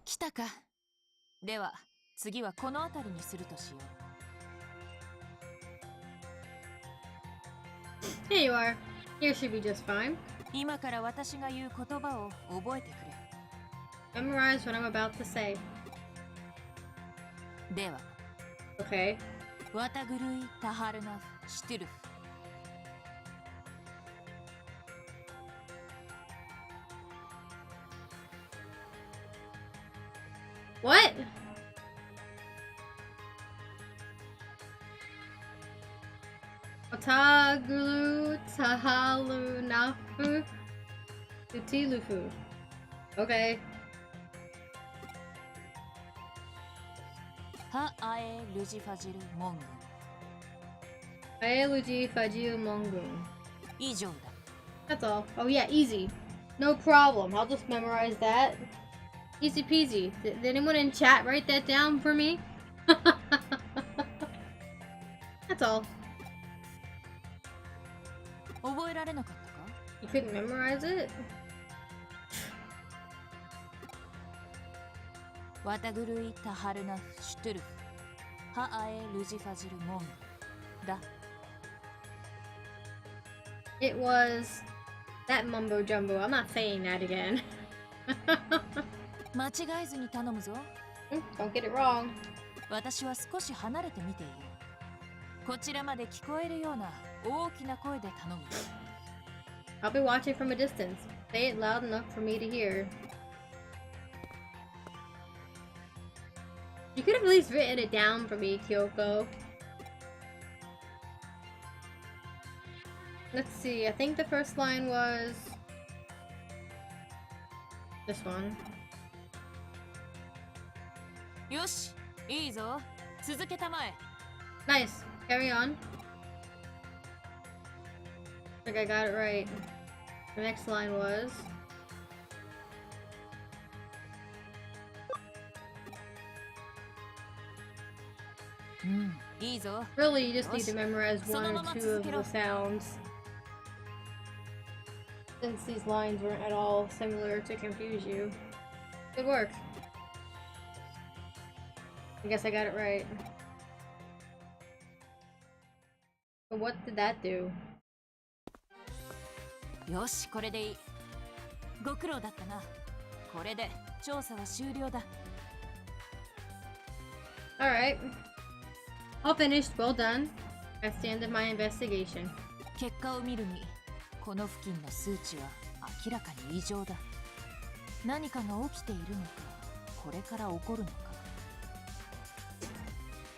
来たか。では、次はこの辺りにするとしよう。 Here you are. Here should be just fine. 今から私が言う言葉を覚えてく Memorize what I'm about to say. れ。では、 Okay. ワタグルイタハルナフシトゥルフ。 What? Otagulu Tahalu Nafu Utilufu. Okay. ハアエルジファジルモングン。 Aeluji Fajiu Mongun. 以上だ。 That's all. Oh yeah, easy. No problem. I'll just memorize that. Easy peasy. Did anyone in chat write that down for me? That's all. 覚えられなかったか？ You couldn't memorize it? ワタグルイタハルナフシュトゥルフ。ハアエルジファジルモングンだ。 It was that mumbo jumbo. I'm not saying that again. 間違えずに頼むぞ。 Don't get it wrong. 私は少し離れて見ていよう。こちらまで聞こえるような大きな声で頼む。I'll be watching from a distance. Say it loud enough for me to hear. You could have at least written it down for me, Kyoko. Let's see, I think the first line was this one. よし、いいぞ。続けたまえ。Nice. Carry on. I think I got it right. The next line was really, you just need to memorize one or two of the sounds. Since these lines weren't at all similar to confuse you. Good work. I guess I got it right. But what did that do? よし、これでいい。ご苦労だったな。これで調査は終了だ。Alright. All finished. Well done. That's the end of my investigation. 結果を見るに、この付近の数値は明らかに異常だ。何かが起きているのか、これから起こるのか。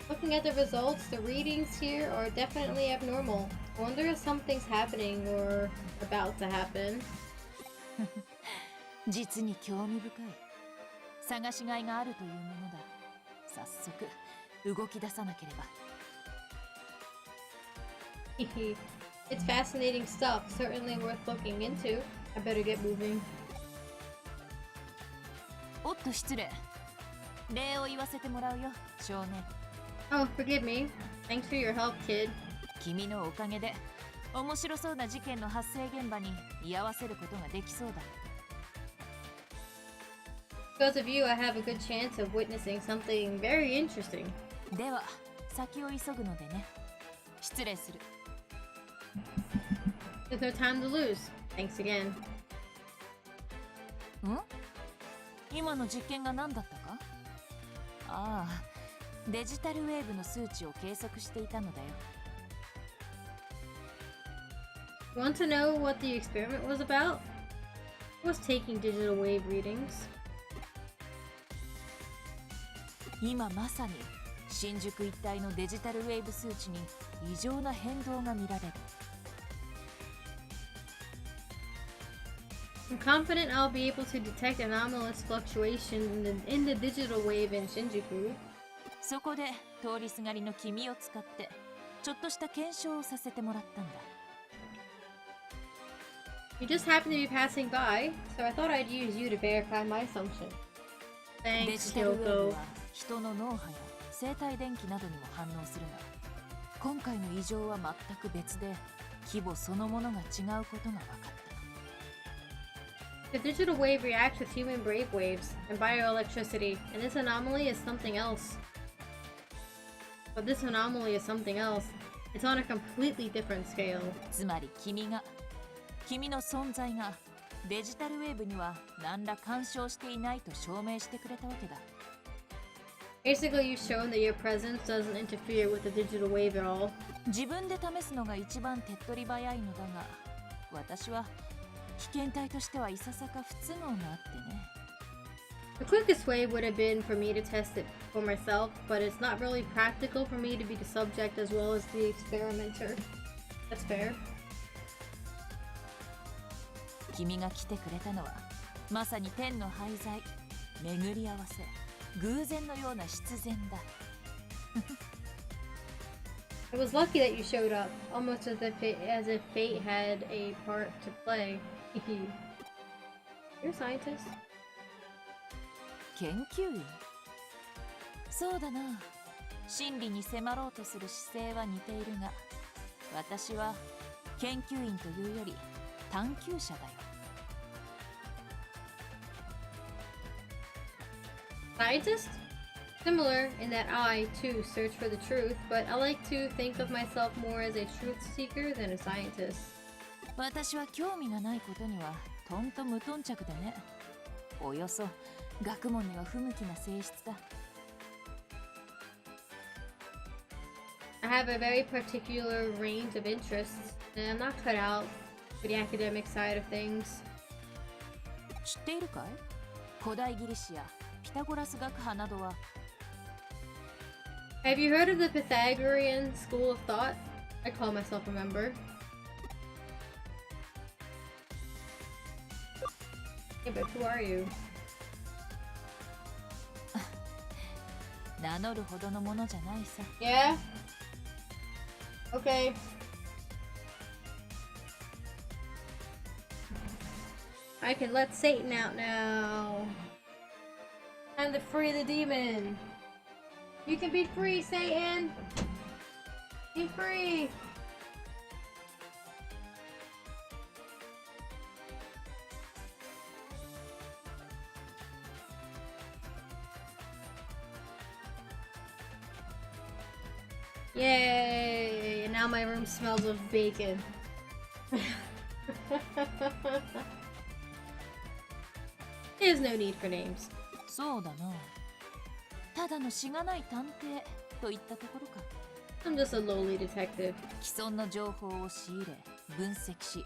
Looking at the results, the readings here are definitely abnormal. I wonder if something's happening or about to happen. 実に興味深い。探しがいがあるというものだ。早速動き出さなければ。It's fascinating stuff. Certainly worth looking into. I better get moving. おっと失礼。礼を言わせてもらうよ、少年。Oh, forgive me. Thanks for your help, kid. 君のおかげで面白そうな事件の発生現場に居合わせることができそうだ。Because of you, I have a good chance of witnessing something very interesting. では、先を急ぐのでね。失礼する。There's no time to lose. Thanks again. ん？今の実験が何だったか？ああ、デジタルウェーブの数値を計測していたのだよ。You want to know what the experiment was about? I was taking digital wave readings. 今まさに新宿一帯のデジタルウェーブ数値に異常な変動が見られる。I'm confident I'll be able to detect anomalous fluctuations in the digital wave in Shinjuku. そこで通りすがりの君を使ってちょっとした検証をさせてもらったんだ。You just happened to be passing by, so I thought I'd use you to verify my assumption. デ Thanks, ジタルウェーブ Kyoko. は人の脳波や生体電気などにも反応するが、今回の異常は全く別で規模そのものが違うことが分かった。The digital wave reacts with human brave waves and bioelectricity, and this anomaly is something else. But this anomaly is something else. It's on a completely different scale. つまり君の存在がデジタルウェーブには何ら干渉していないと証明してくれたわけだ。Basically, you've shown that your presence doesn't interfere with the digital wave at all. 自分で試すのが一番手っ取り早いのだが、私は被験体としてはいささか不都合があってね。The quickest way would have been for me to test it for myself, but it's not really practical for me to be the subject as well as the experimenter. That's fair. 君が来てくれたのはまさに天の廃材、巡り合わせ、偶然のような必然だ。It was lucky that you showed up, almost as if fate had a part to play. You're a scientist. 研究員？そうだな。真理に迫ろうとする姿勢は似ているが、私は研究員というより探求者だよ。Scientist? Similar in that I, too, search for the truth, but I like to think of myself more as a truth seeker than a scientist. 私は興味がないことにはとんと無頓着でね。およそ学問には不向きな性質だ。I have a very particular range of interests, and I'm not cut out for the academic side of things. 知っているかい？古代ギリシア、ピタゴラス学派などは。 Have you heard of the Pythagorean school of thought? I call myself a member. Yeah, but who are you? 名乗るほどのものじゃないさ。 Yeah? Okay. I can let Satan out now. Time to free the demon. You can be free, Satan. Be free. Yay! And now my room smells of bacon. There's no need for names. そうだな。ただのしがない探偵といったところか。I'm just a lowly detective. 既存の情報を仕入れ、分析し、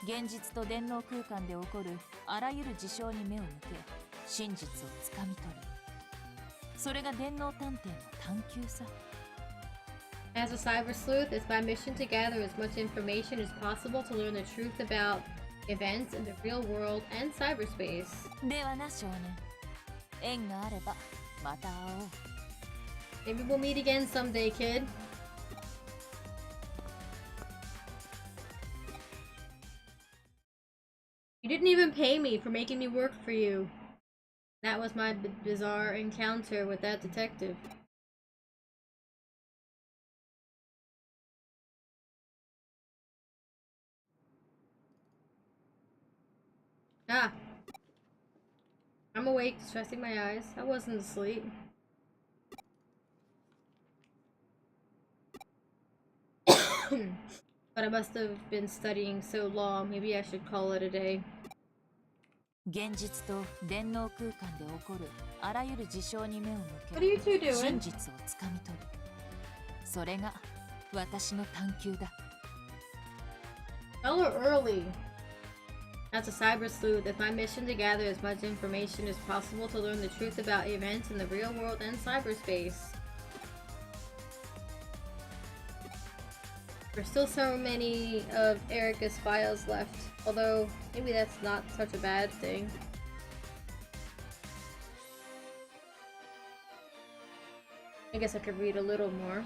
現実と電脳空間で起こるあらゆる事象に目を向け、真実をつかみ取る。それが電脳探偵の探求さ。As a cyber sleuth, it's my mission to gather as much information as possible to learn the truth about events in the real world and cyberspace. ではな、少年。縁があればまた会おう。 Maybe we'll meet again someday, kid. You didn't even pay me for making me work for you. That was my bizarre encounter with that detective. Ah. I'm awake, stressing my eyes. I wasn't asleep. But I must have been studying so long. Maybe I should call it a day. 現実と電脳空間で起こるあらゆる事象に目を向 What are you け、 two doing? 真実をつかみ取る。それが私の探求だ。 Y'all are early. As a cyber sleuth, it's my mission to gather as much information as possible to learn the truth about events in the real world and cyberspace. There's still so many of Erica's files left, although maybe that's not such a bad thing. I guess I could read a little more.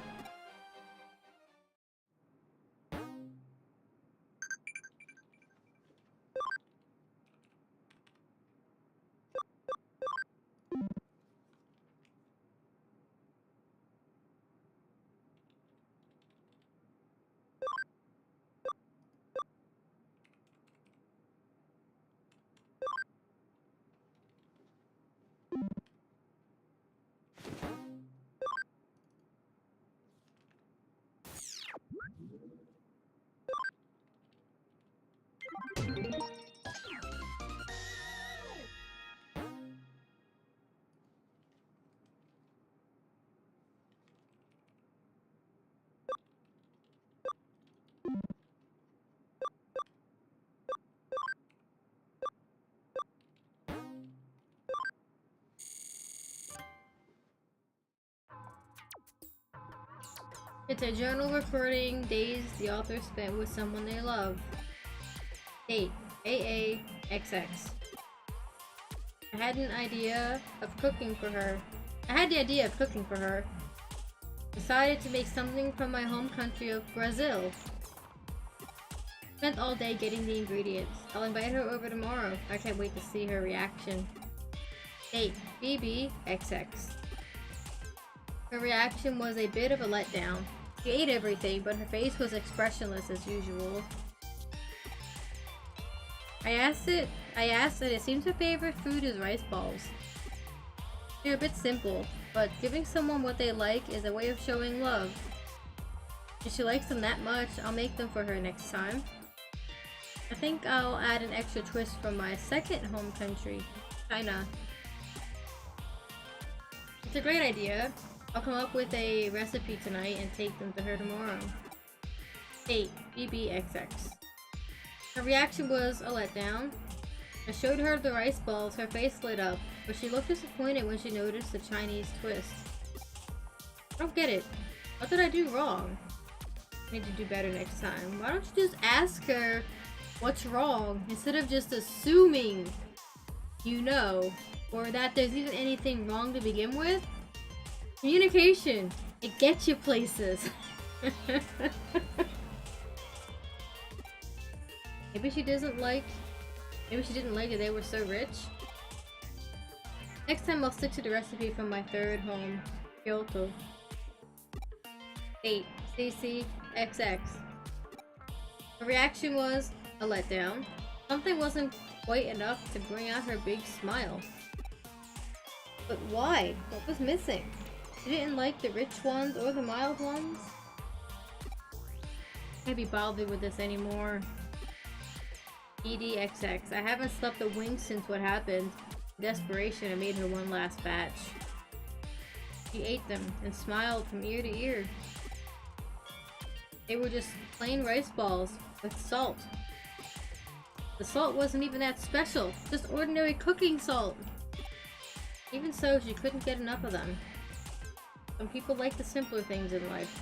It's a journal recording days the author spent with someone they love. Date AAXX. I had the idea of cooking for her. Decided to make something from my home country of Brazil. Spent all day getting the ingredients. I'll invite her over tomorrow. I can't wait to see her reaction. Date BBXX. Her reaction was a bit of a letdown. She ate everything, but her face was expressionless as usual. I asked and it seems her favorite food is rice balls. They're a bit simple, but giving someone what they like is a way of showing love. If she likes them that much, I'll make them for her next time. I think I'll add an extra twist from my second home country, China. It's a great idea. I'll come up with a recipe tonight and take them to her tomorrow. 8. BBXX. Her reaction was a letdown. I showed her the rice balls, her face lit up, but she looked disappointed when she noticed the Chinese twist. I don't get it. What did I do wrong? I need to do better next time. Why don't you just ask her what's wrong instead of just assuming you know, or that there's even anything wrong to begin with? Communication, it gets you places. Maybe she didn't like that they were so rich. Next time I'll stick to the recipe from my third home, Kyoto. 8. CCXX. Her reaction was a letdown. Something wasn't quite enough to bring out her big smile. But why? What was missing? She didn't like the rich ones or the mild ones? I can't be bothered with this anymore. EDXX. I haven't slept a wink since what happened. In desperation, I made her one last batch. She ate them and smiled from ear to ear. They were just plain rice balls with salt. The salt wasn't even that special, just ordinary cooking salt. Even so, she couldn't get enough of them. Some people like the simpler things in life.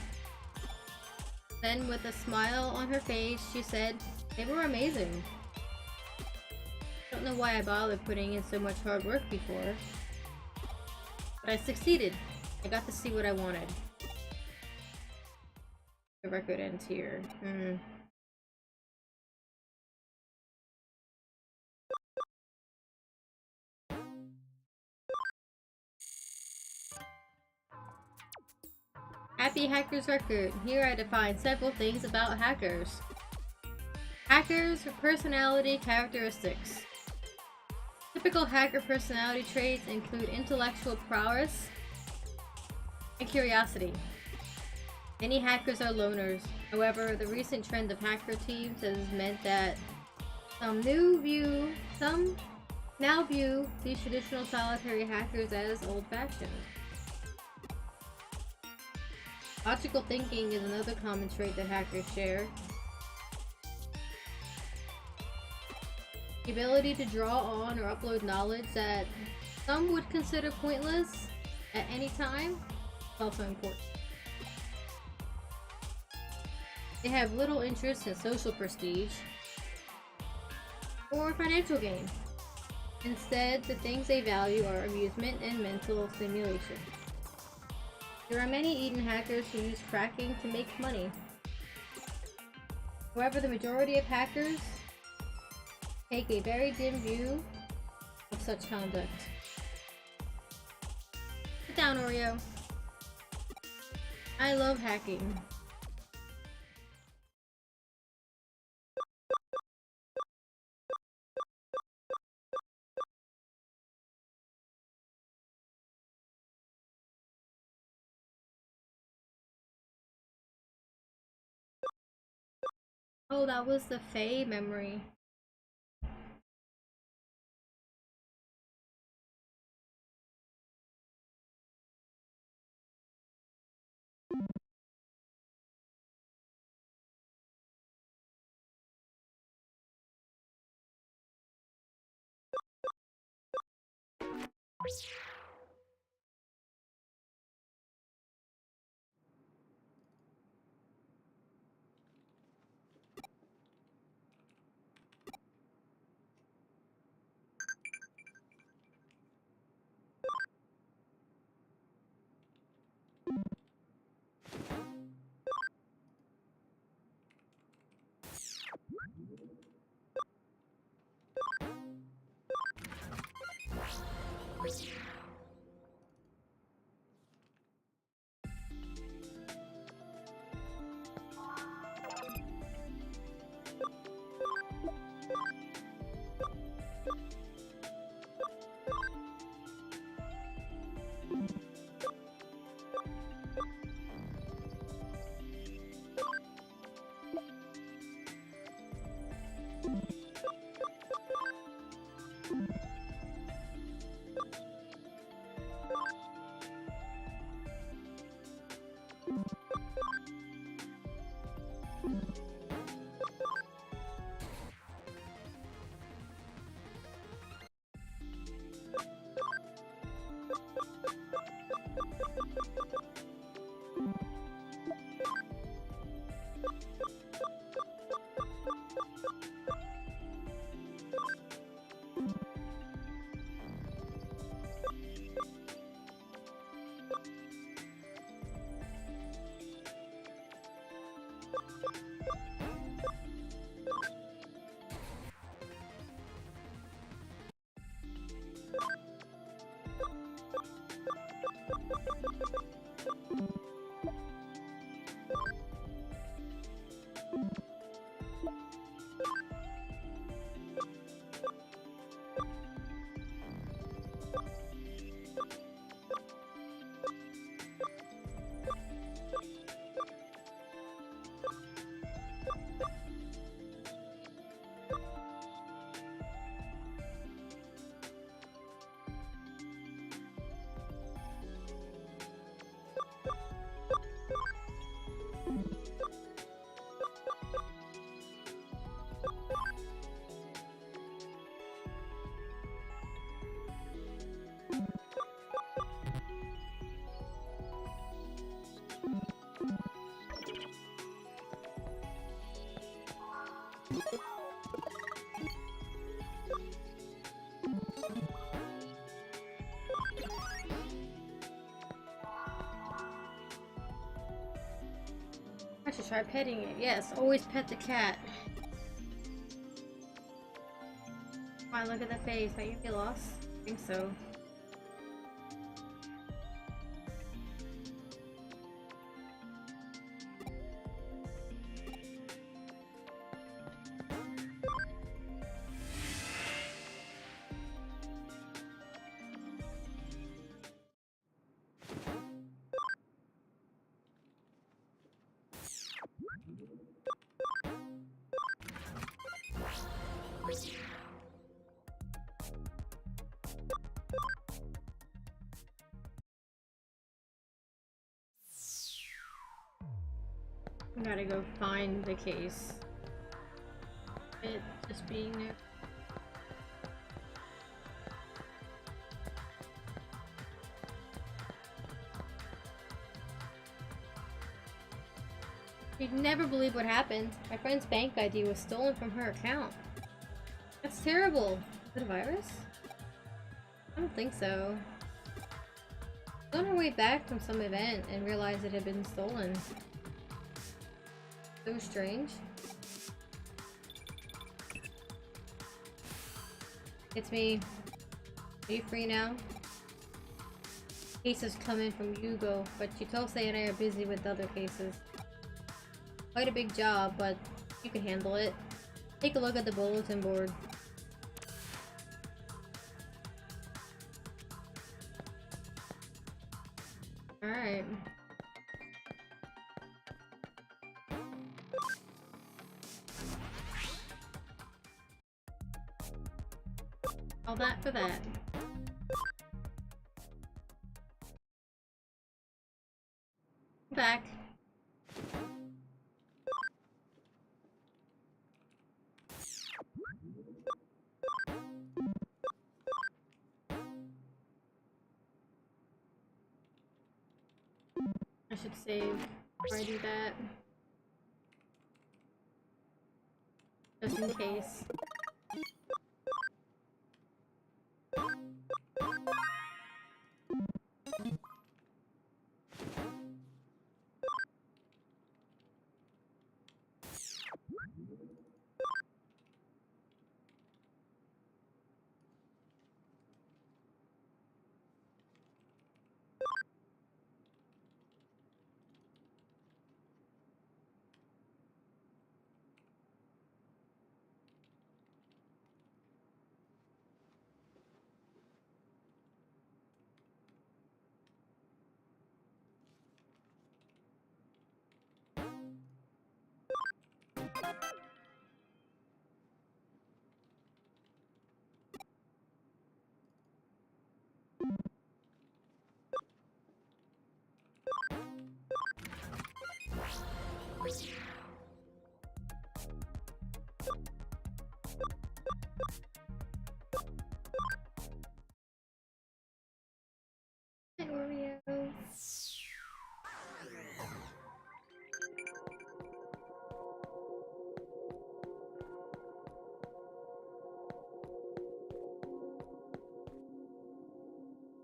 Then, with a smile on her face, she said, they were amazing. I don't know why I bothered putting in so much hard work before. But I succeeded. I got to see what I wanted. The record ends here. Happy Hackers Record. Here I define several things about hackers. Hackers' personality characteristics. Typical hacker personality traits include intellectual prowess and curiosity. Many hackers are loners. However, the recent trend of hacker teams has meant that some now view these traditional solitary hackers as old-fashioned. Logical thinking is another common trait that hackers share. The ability to draw on or upload knowledge that some would consider pointless at any time is also important. They have little interest in social prestige or financial gain. Instead, the things they value are amusement and mental stimulation. There are many Eden hackers who use cracking to make money. However, the majority of hackers take a very dim view of such conduct. Sit down, Oreo. I love hacking. Oh, that was the Faye memory. I should try petting it. Yes, always pet the cat. Come on, look at the face. Might you be lost? I think so. I gotta go find the case. It just being there. You'd never believe what happened. My friend's bank ID was stolen from her account. That's terrible. Is it a virus? I don't think so. She was on her way back from some event and realized it had been stolen. So strange. It's me. Are you free now? Cases come in from Hugo, but Chitose and I are busy with other cases. Quite a big job, but you can handle it. Take a look at the bulletin board. Alright. All that for that. Back. I should save before I do that. Just in case. Hi, Oreo.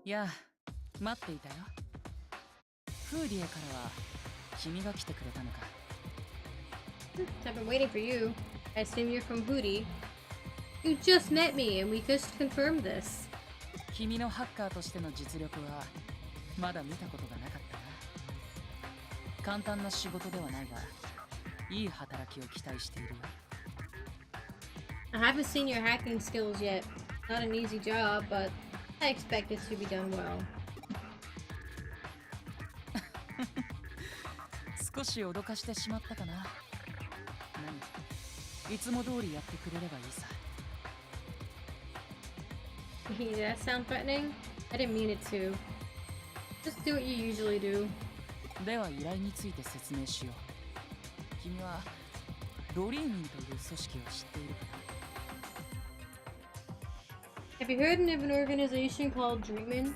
やあ、待っていたよ。フーリエからは君が来てくれたのか。I've been waiting for you. I assume you're from Booty. You just met me and we just confirmed this. 君のハッカーとしての実力はまだ見たことがなかったな。簡単な仕事ではないが、いい働きを期待しているよ。I haven't seen your hacking skills yet. Not an easy job, but I expect it to be done well. 少し脅かしてしまったかな。何、いつも通りやってくれればいいさ。Did that sound threatening? I didn't mean it to. Just do what you usually do. では依頼について説明しよう。君はドリーミンという組織を知っているかな？ Have you heard of an organization called Dreamin'?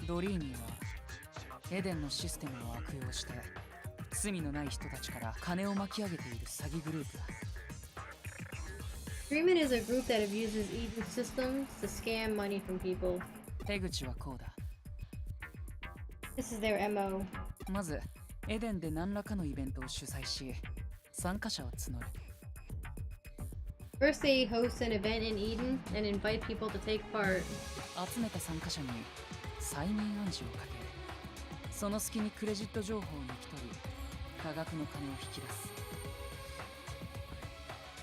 ドリーミンはエデンのシステムを悪用して罪のない人たちから金を巻き上げている詐欺グループだ。Dreamin' is a group that abuses Eden systems to scam money from people. 手口はこうだ。This is their MO. まずエデンで何らかのイベントを主催し、参加者を募る。First, they host an event in Eden and invite people to take part. 集めた参加者に催眠暗示をかけ、その隙にクレジット情報を抜き取り、多額の金を引き出す。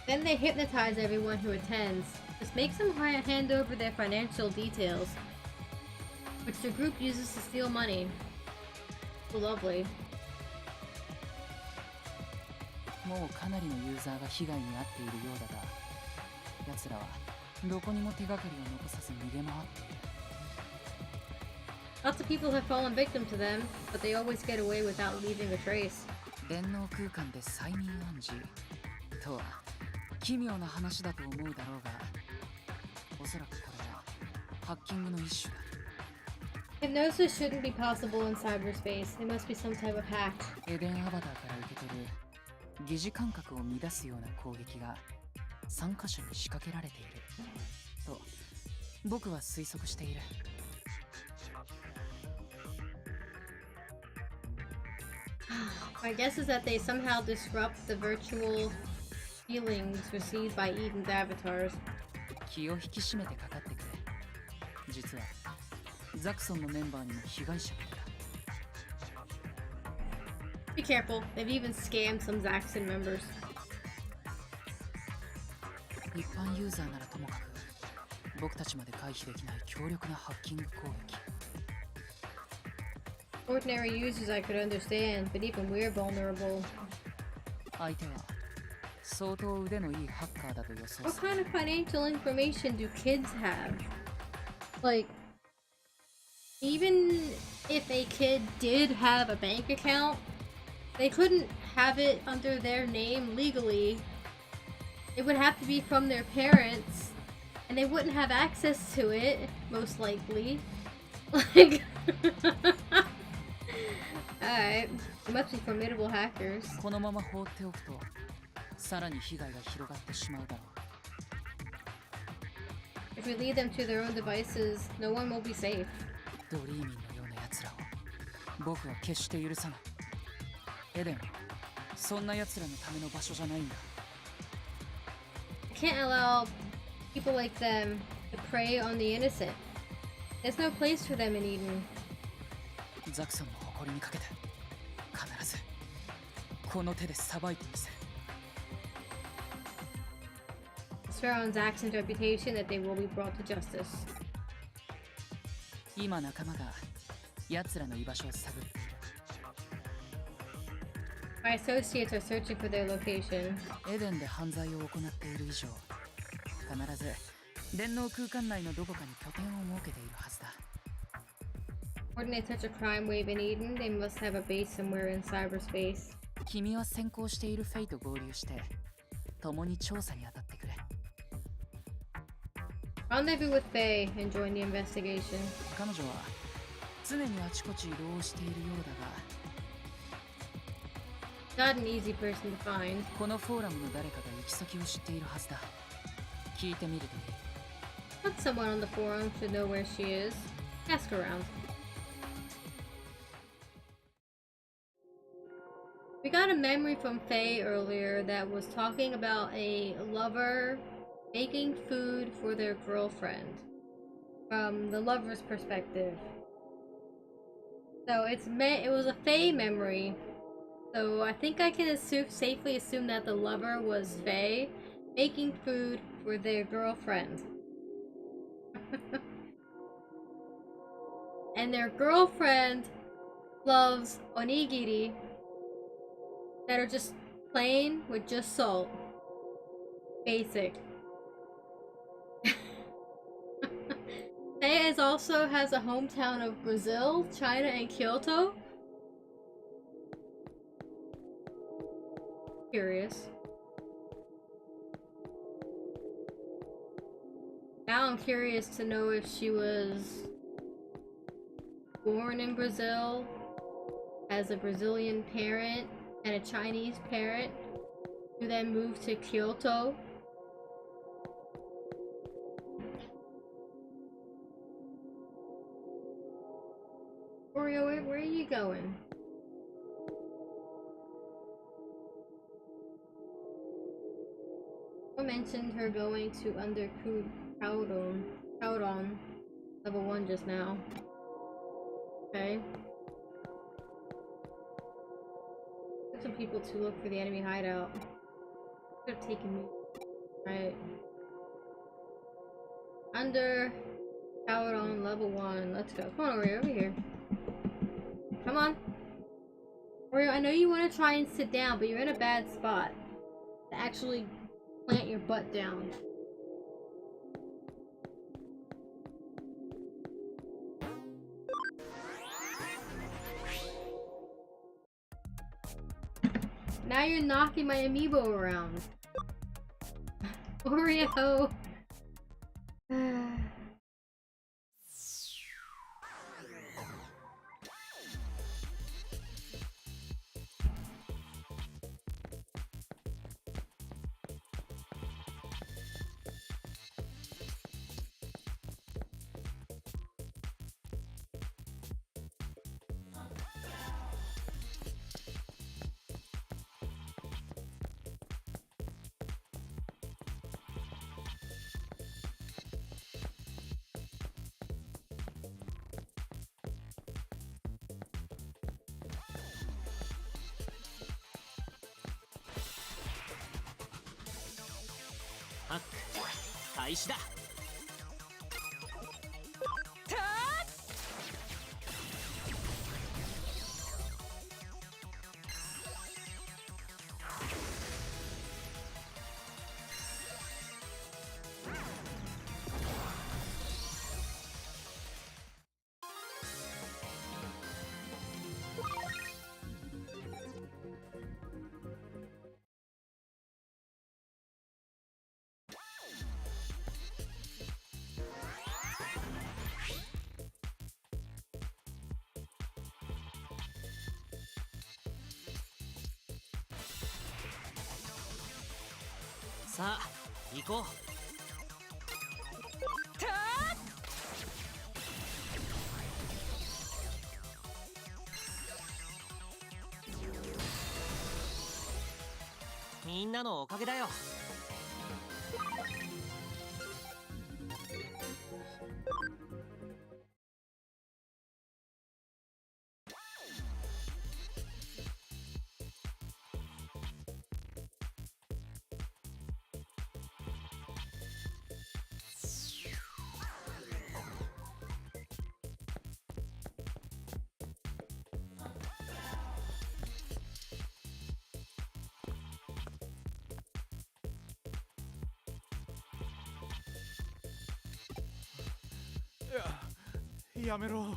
Then they hypnotize everyone who attends. This makes them hand over their financial details, which the group uses to steal money. So lovely. もうかなりのユーザーが被害に遭っているようだが、奴らはどこにも手がかりを残さず逃げ回っている。Lots of people have fallen victim to them, but they always get away without leaving a trace. 電脳空間で催眠暗示とは奇妙な話だと思うだろうが、おそらくこれはハッキングの一種だ。Hypnosis shouldn't be possible in cyberspace. It must be some type of hack. エデンアバターから受け取る疑似感覚を乱すような攻撃が参加者に仕掛けられていると僕は推測している。My guess is that they somehow disrupt the virtual feelings received by Eden's avatars. 気を引き締めてかかってくれ。実はザクソンのメンバーにも被害者がいた。Be careful, they've even scammed some Zaxxon members. 一般ユーザーならともかく、僕たちまで回避できない強力なハッキング攻撃。Ordinary users I could understand, but even we're vulnerable. 相手は相当腕のいいハッカーだと予想 What する。 kind of financial information do kids have? Like, even if a kid did have a bank account, they couldn't have it under their name legally. It would have to be from their parents, and they wouldn't have access to it, most likely. Like, alright, they must be formidable hackers. このまま放っておくと、さらに被害が広がってしまうだろう。 If we lead them to their own devices, no one will be safe. ドリーミンのような奴らを僕は決して許さない。エデン、そんな奴らのための場所じゃないんだ。I can't allow people like them to prey on the innocent. There's no place for them in Eden. ザクソンの誇りにかけて、必ずこの手で裁いてみせる。I swear on Zaxxon's reputation that they will be brought to justice. 今仲間が奴らの居場所を探っている。My associates are searching for their location. エデンで犯罪を行っている以上、必ず電脳空間内のどこかに拠点を設けているはずだ。Coordinate such a crime wave in Eden, they must have a base somewhere in cyberspace. 君は先行しているフェイと合流して、共に調査に当たってくれ。Rendezvous with Faye and join the investigation. 彼女は常にあちこち移動しているようだが、 Not an easy person to find. このフォーラムの誰かが行き先を知っているはずだ。聞いてみるといい。 But someone on the forum should know where she is. Ask around. We got a memory from Faye earlier that was talking about a lover making food for their girlfriend. from the lover's perspective. So it was a Faye memory. So I think I can safely assume that the lover was Faye making food for their girlfriend. And their girlfriend loves onigiri that are just plain with just salt. Basic. Faye also has a hometown of Brazil, China, and Kyoto. Curious. Now I'm curious to know if she was born in Brazil, has a Brazilian parent and a Chinese parent, who then moved to Kyoto. Oreo, where are you going? I mentioned her going to Undercood Cowdon level 1 just now. Okay. There's some people to look for the enemy hideout. Could have taken me. Right. Under Cowdon level 1. Let's go. Come on, Oreo, over here. Come on. Oreo, I know you want to try and sit down, but you're in a bad spot to actually plant your butt down. Now you're knocking my amiibo around. Oreo.ハック開始だ。さあ行こう。みんなのおかげだよ。やめろ。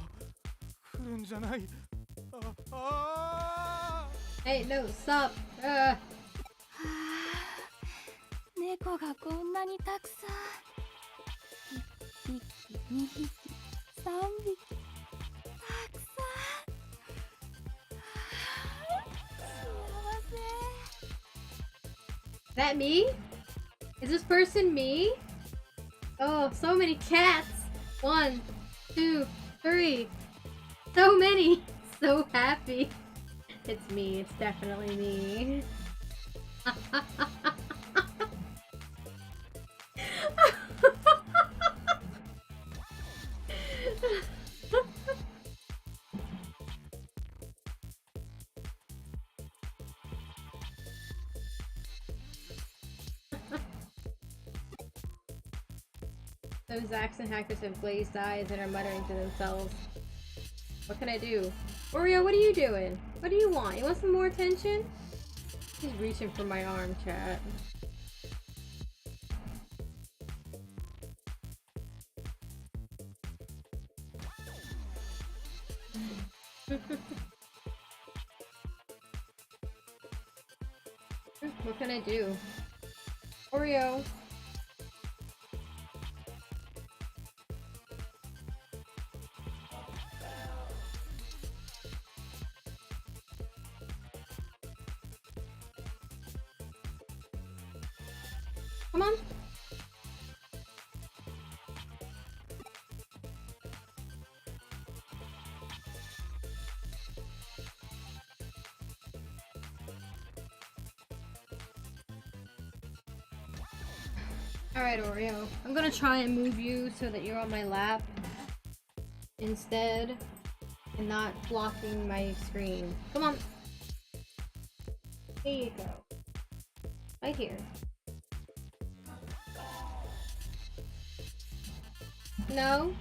来るんじゃない。Hey, no, stop. 猫がこんなにたくさん。1匹、2匹、3匹。たくさん。幸せ。That me? Is this person me? Oh, so many cats. 1, 2, 3. So many. So happy. It's me. It's definitely me. Those Zacks and hackers have glazed eyes and are muttering to themselves. What can I do? Oreo, what are you doing? What do you want? You want some more attention? He's reaching for my arm, chat. What can I do? Oreo. Come on. Alright, Oreo. I'm gonna try and move you so that you're on my lap instead and not blocking my screen. Come on. There you go. Right here. No?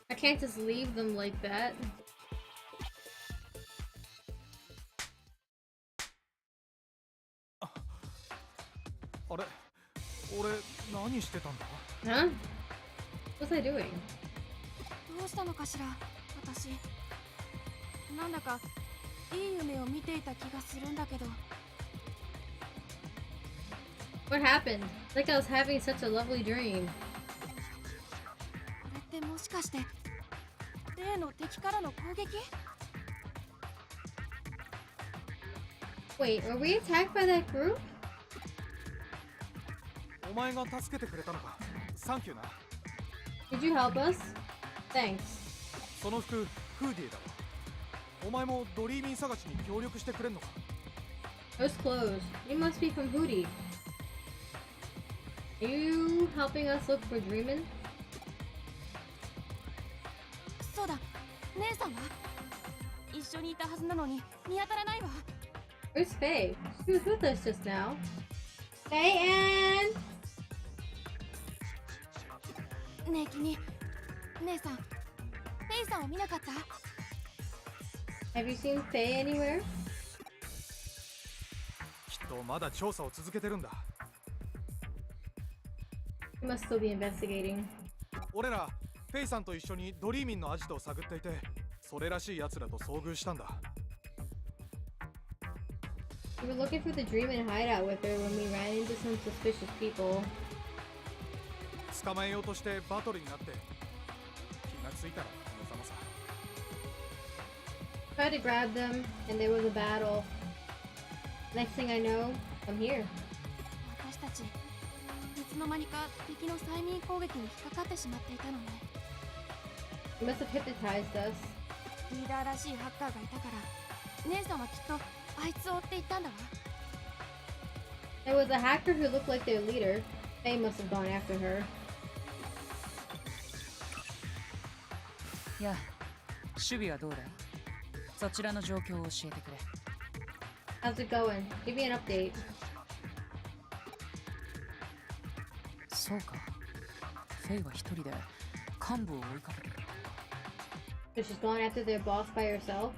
I can't just leave them like that. Huh? What was I doing? どうしたのかしら、私。なんだかいい夢を見ていた気がするんだけど。What happened? Like I was having such a lovely dream. これってもしかして例の敵からの攻撃？ Wait, were we attacked by that group? お前が助けてくれたのか。サンキューな。Did you help us? Thanks. その服、フーディーだわ。お前もドリーミン探しに協力してくれんのか。 Those clothes. You must be from Hootie. Are you helping us look for Dreamin'? そうだ、姉さんは一緒にいたはずなのに見当たらないわ。 Where's Faye? She was with us just now. Faye Ann! ねえ君、姉さん、フェイさんを見なかった？ Have you seen Faye anywhere? きっとまだ調査を続けてるんだ。 You must still be investigating. 俺ら、フェイさんと一緒にドリーミンのアジトを探っていて、それらしい奴らと遭遇したんだ。 We were looking for the Dreamin' hideout with her when we ran into some suspicious people. 捕まえようとしてバトルになって、気がついたらこのざまさ。 Tried to grab them, and there was a battle. Next thing I know, I'm here. 私たち、いつの間にか敵の催眠攻撃に引っかかってしまっていたのね。You must have hypnotized us. リーダーらしいハッカーがいたから、姉さんはきっとあいつを追っていったんだわ。There was a hacker who looked like their leader. They must have gone after her. やあ、守備はどうだい？そちらの状況を教えてくれ。 How's it going? Give me an update. そうか。フェイは一人で幹部を追いかけてる。 So she's gone after their boss by herself?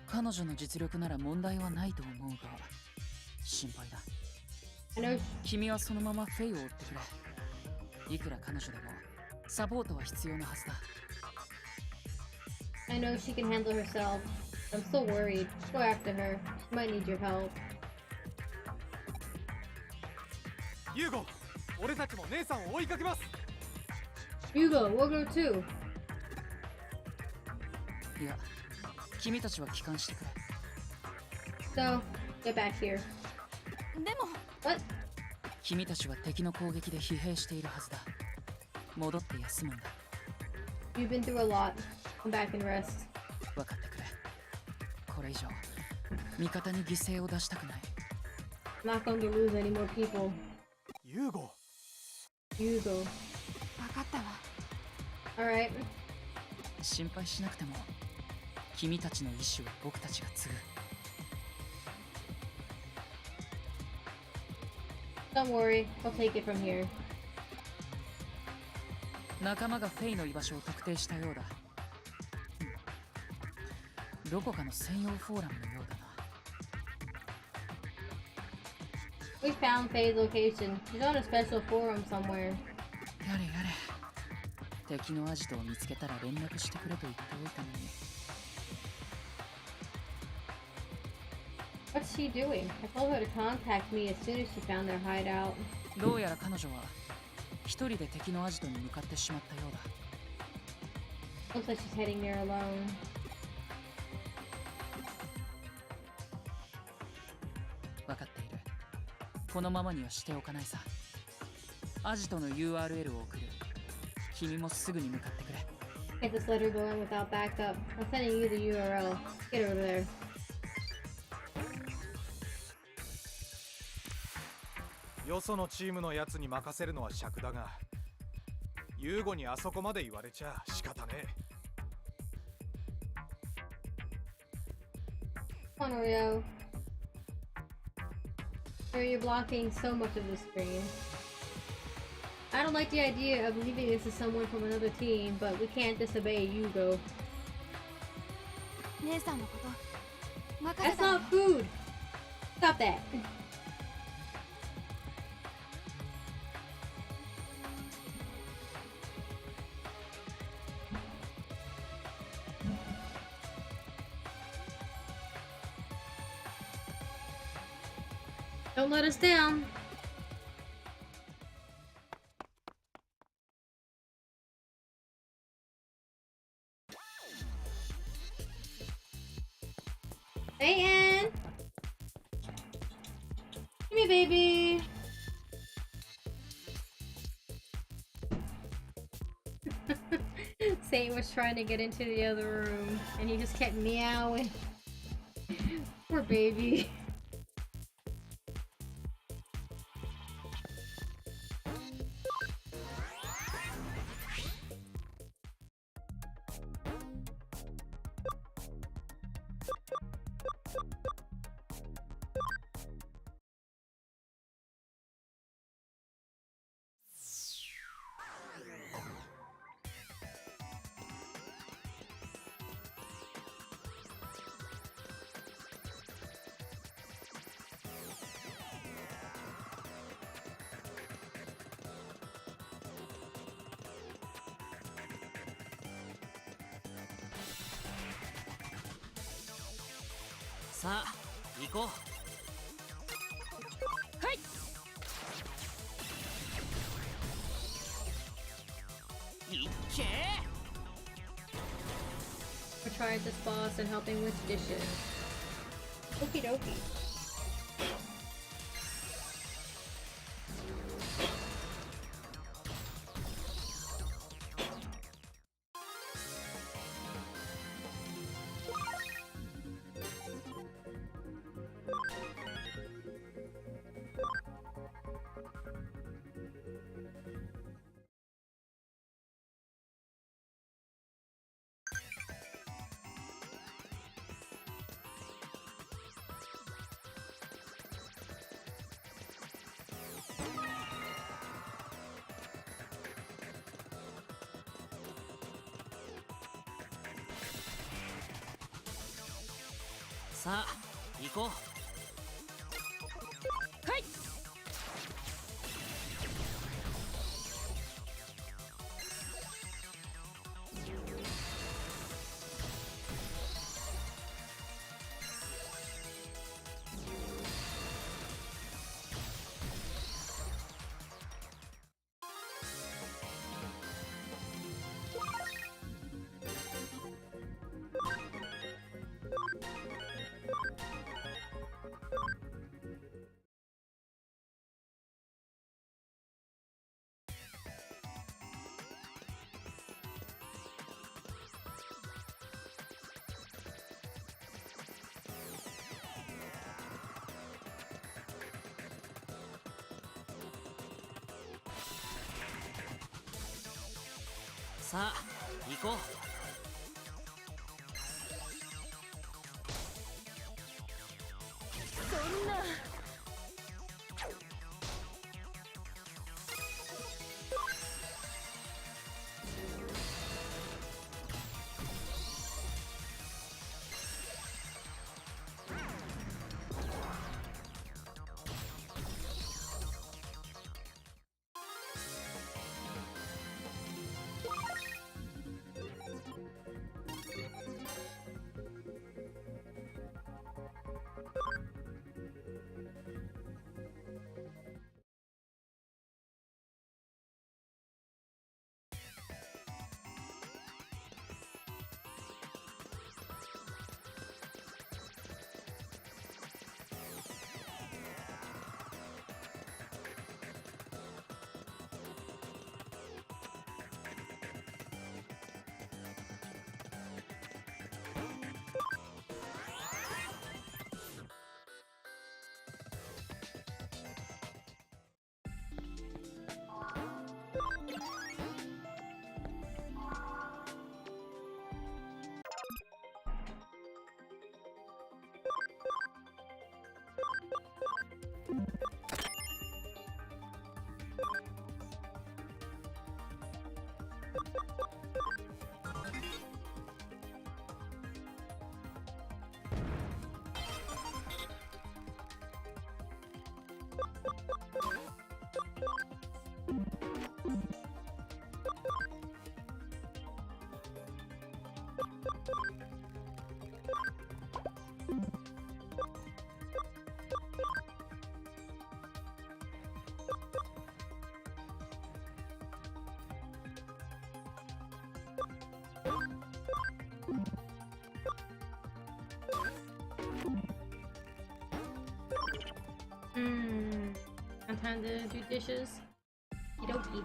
彼女の実力なら問題はないと思うが、心配だ。 I know 君はそのままフェイを追ってくれ。いくら彼女でもサポートは必要なはずだ。 I know she can handle herself. I'm still worried. Go after her. She might need your help. ユーゴ、俺たちも姉さんを追いかけます。 Hugo, we'll go too. いや、君たちは帰還してくれ。 So, get back here. でも、 What? 君たちは敵の攻撃で疲弊しているはずだ。戻って休むんだ。 You've been through a lot. Come back and rest. 分かってくれ。これ以上、味方に犠牲を出したくない。 I'm not going to lose any more people. ユーゴ。You go. 分かったわ。 Alright. 心配しなくても君たちの意志は僕たちが継ぐ。 Don't worry, I'll take it from here. 仲間がフェイの居場所を特定したようだ。どこかの専用フォーラムのようだな。We found Faye's location. She's on a special forum somewhere. やれやれ。敵のアジトを見つけたら連絡してくれと言っておいたのに。What's she doing? I told her to contact me as soon as she found their hideout. どうやら彼女は一人で敵のアジトに向かってしまったようだ。 Looks like she's heading there alone. 分かっている。このままにはしておかないさ。アジトの URL を送る。君もすぐに向かってくれ。 Get this letter going without backup. I'm sending you the URL. Get over there. よそのチームのやつに任せるのは尺だが、ユーゴにあそこまで言われちゃ仕方ねえ。 Come on, Oreo. You're blocking so much of the screen. I don't like the idea of leaving this to someone from another team, but we can't disobey Yugo. 姉さんのこと任 That's せたわ not food! Stop that! Don't let us down! Satyn! Come here, baby! Satyn was trying to get into the other room, and he just kept meowing. Poor baby.「さあ行こう」「はい!」「いっけー!」 We're trying this boss and helping with dishes. Okie dokie.「さあ行こう」「はい!」 「さあ行こう。そんな。Time to do dishes. Okie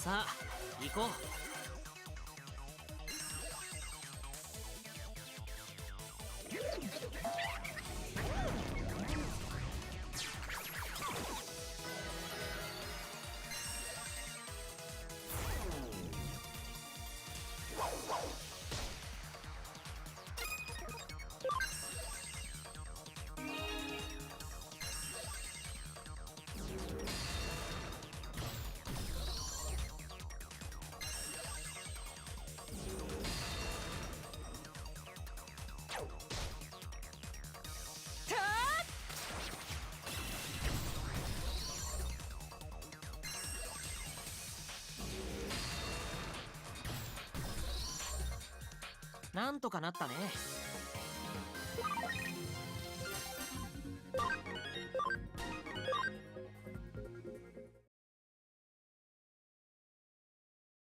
さあ行こう。なんとかなったね。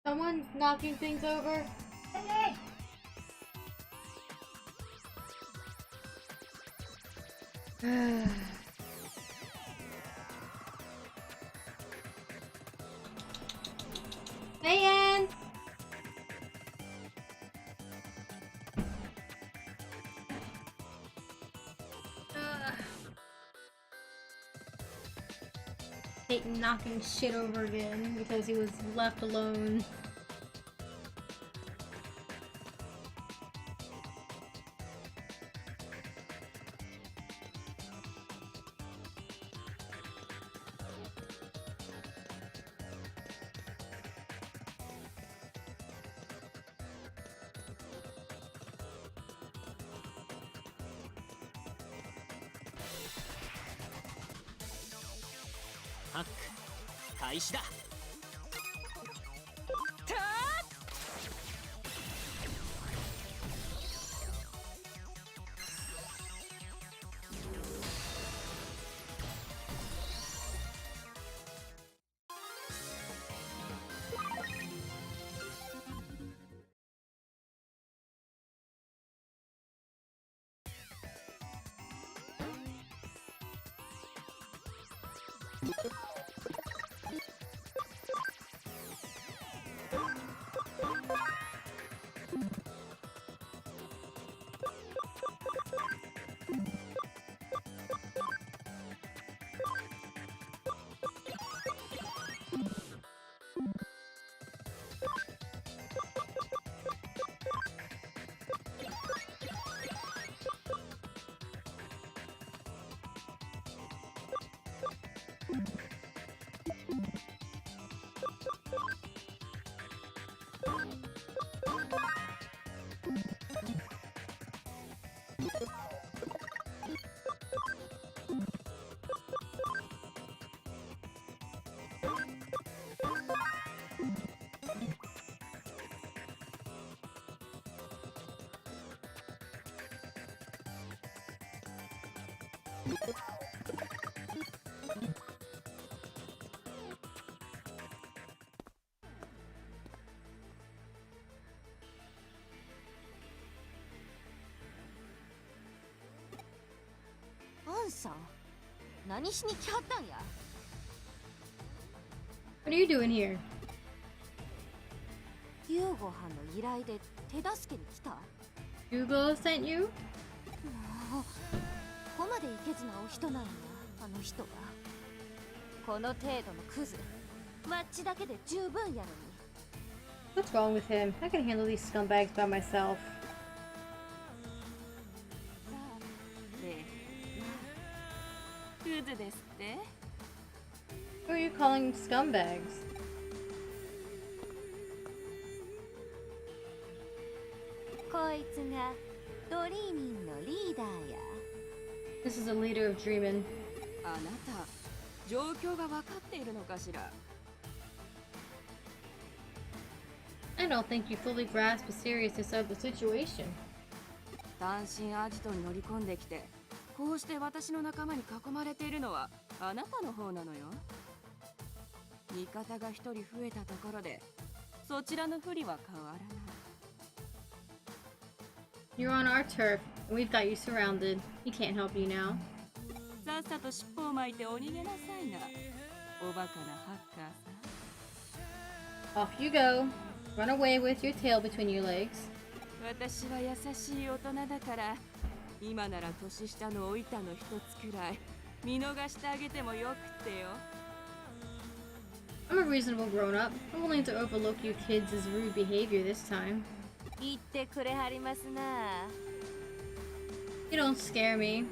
Someone knocking things over? Hey! Hey, Ann! Satyn knocking shit over again because he was left alone.ハック開始だ。アンさん、何しに来はったんや。 What are you doing here? ユーゴはんの依頼で手助けに来た。 Hugo sent you? もうここまでいけずなお人なんや、あの人は。この程度のクズ、マッチだけで十分やのに。 What's wrong with him? I can handle these scumbags by myself. クズですって？ Who are you calling scumbags? こいつがドリーミンのリーダーや。 This is the leader of Dreamin'. あなた、状況が分かっているのかしら？ I don't think you fully grasp the seriousness of the situation. 単身アジトに乗り込んできて、こうして私の仲間に囲まれているのはあなたの方なのよ。味方が一人増えたところで、そちらの不利は変わらない。 You're on our turf, and we've got you surrounded. He can't help you now. さっさと尻尾を巻いてお逃げなさいな、おバカなハッカーさん。Off you go. Run away with your tail between your legs. 私は優しい大人だから、今なら年下のおいたの一つくらい見逃してあげてもよくってよ。I'm a reasonable grown-up. I'm willing to overlook you kids' rude behavior this time. 言ってくれはりますな。You don't scare me.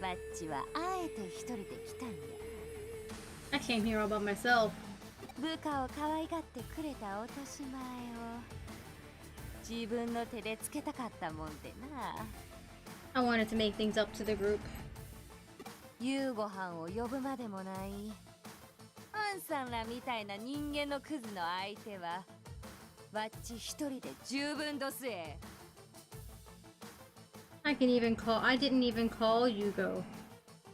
わっちはあえて一人で来たんや。 I came here all by myself. 部下を可愛がってくれた落とし前を自分の手でつけたかったもんでな。I wanted to make things up to the group. 夕ご飯を呼ぶまでもない。アンさんらみたいな人間のクズの相手はわっち一人で十分どすえ。I didn't even call Yugo.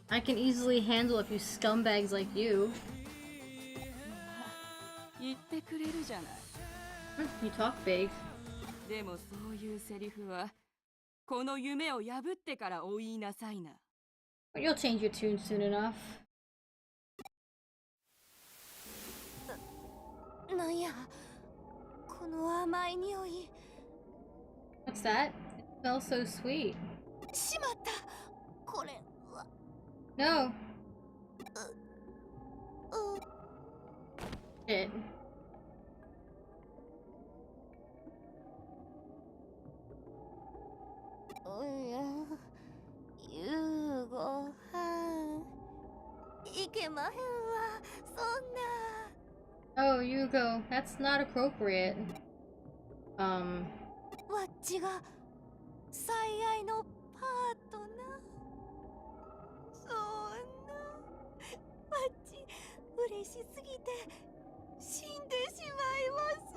I can easily handle a few scumbags like you. 言ってくれるじゃない。You talk big. でもそういうセリフはこの夢を破ってからお言いなさいな。But you'll change your tune soon enough. なんや、この甘い匂い。What's that? It smells so sweet. しまった。これは。No. Shit. 夕ご飯いけまへんわ。そんな。Oh, Yugo, that's not appropriate. わっちが最愛のパートナー。そんな。わっち嬉しすぎて死んでしまいます。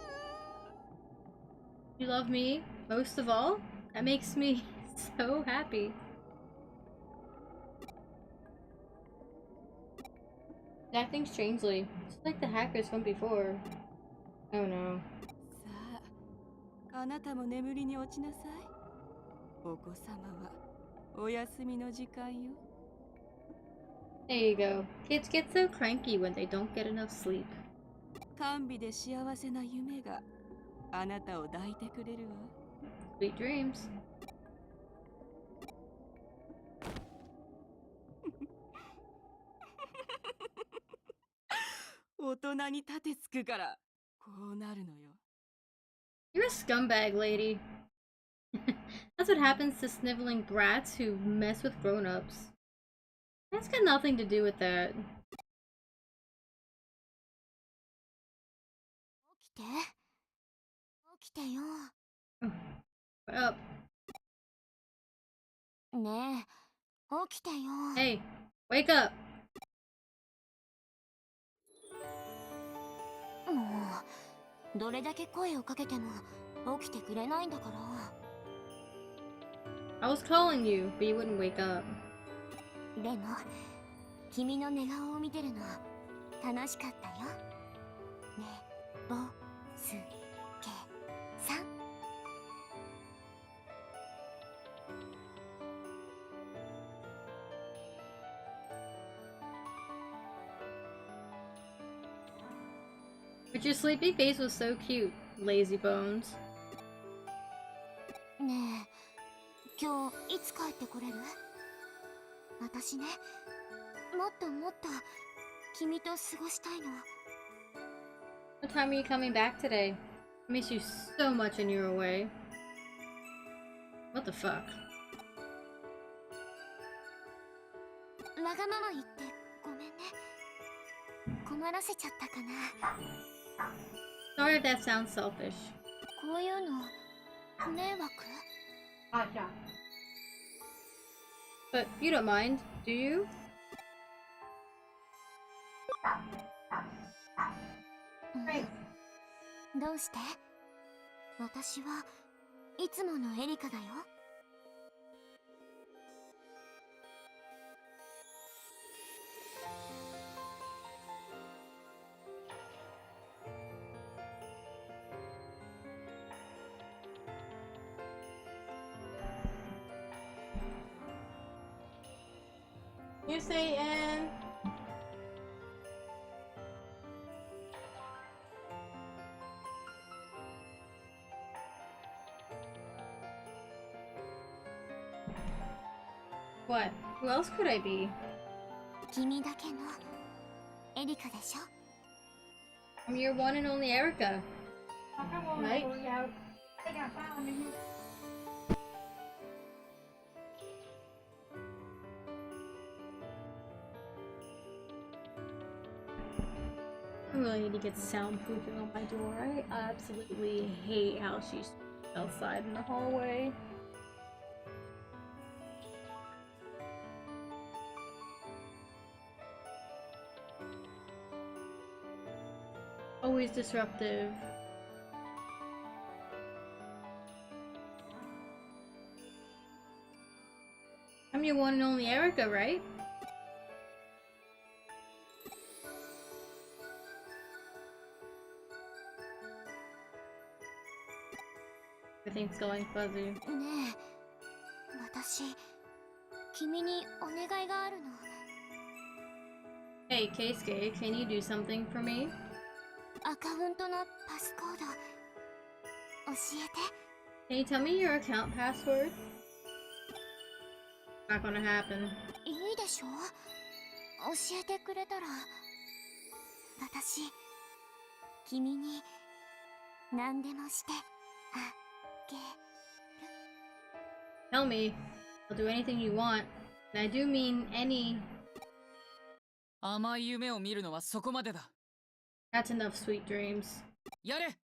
You love me most of all? That makes me so happy. Acting strangely, just like the hackers from before. Oh no. さあ、あなたも眠りに落ちなさい。お子様はお休みの時間よ。There you go. Kids get so cranky when they don't get enough sleep. 甘美で幸せな夢があなたを抱いてくれるわ。Sweet dreams. 大人に立てつくからこうなるのよ。You're a scumbag, lady. That's what happens to sniveling brats who mess with grown-ups. That's got nothing to do with that. 起きて。起きてよ。What up? ねえ、起きてよ。Hey, wake up! もうどれだけ声をかけても起きてくれないんだから。I was calling you, but you wouldn't wake up. でも君の寝顔を見てるの楽しかったよ。ねぼすけさん。But your sleepy face was so cute, lazy bones. ねえ、今日いつ帰ってこれる？私ね、もっともっと君と過ごしたいの。What time are you coming back today? I miss you so much when you're away. What the fuck? わがまま言ってごめんね。困らせちゃったかな。Sorry if that sounds selfish. こういうの迷惑？ But you don't mind, do you? どうして？私はいつものエリカだよ。You say and what? Who else could I be? 君だけのエリカでしょ。 I'm your one and only Erica. Right? I really need to get soundproofing on my door. I absolutely hate how she's outside in the hallway. Always disruptive. I'm your one and only Erica, right? Everything's going fuzzy. ねえ、私、君にお願いがあるの。 Hey, Keisuke, can you do something for me? アカウントのパスコード、教えて。 Can you tell me your account password? Not gonna happen. いいでしょ？教えてくれたら、私、君に何でもしてあげる。 Tell me. I'll do anything you want. And I do mean any. 甘い夢を見るのはそこまでだ。 That's enough sweet dreams. やれ、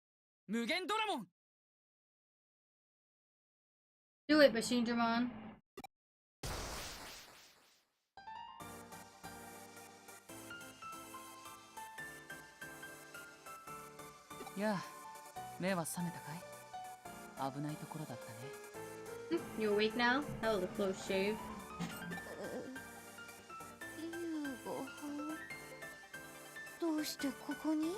無限ドラモン。 Do it, Bashinjamon. やあ、目は覚めたかい？危ないところだったね。 You awake now? That was a close shave. どうしてここに？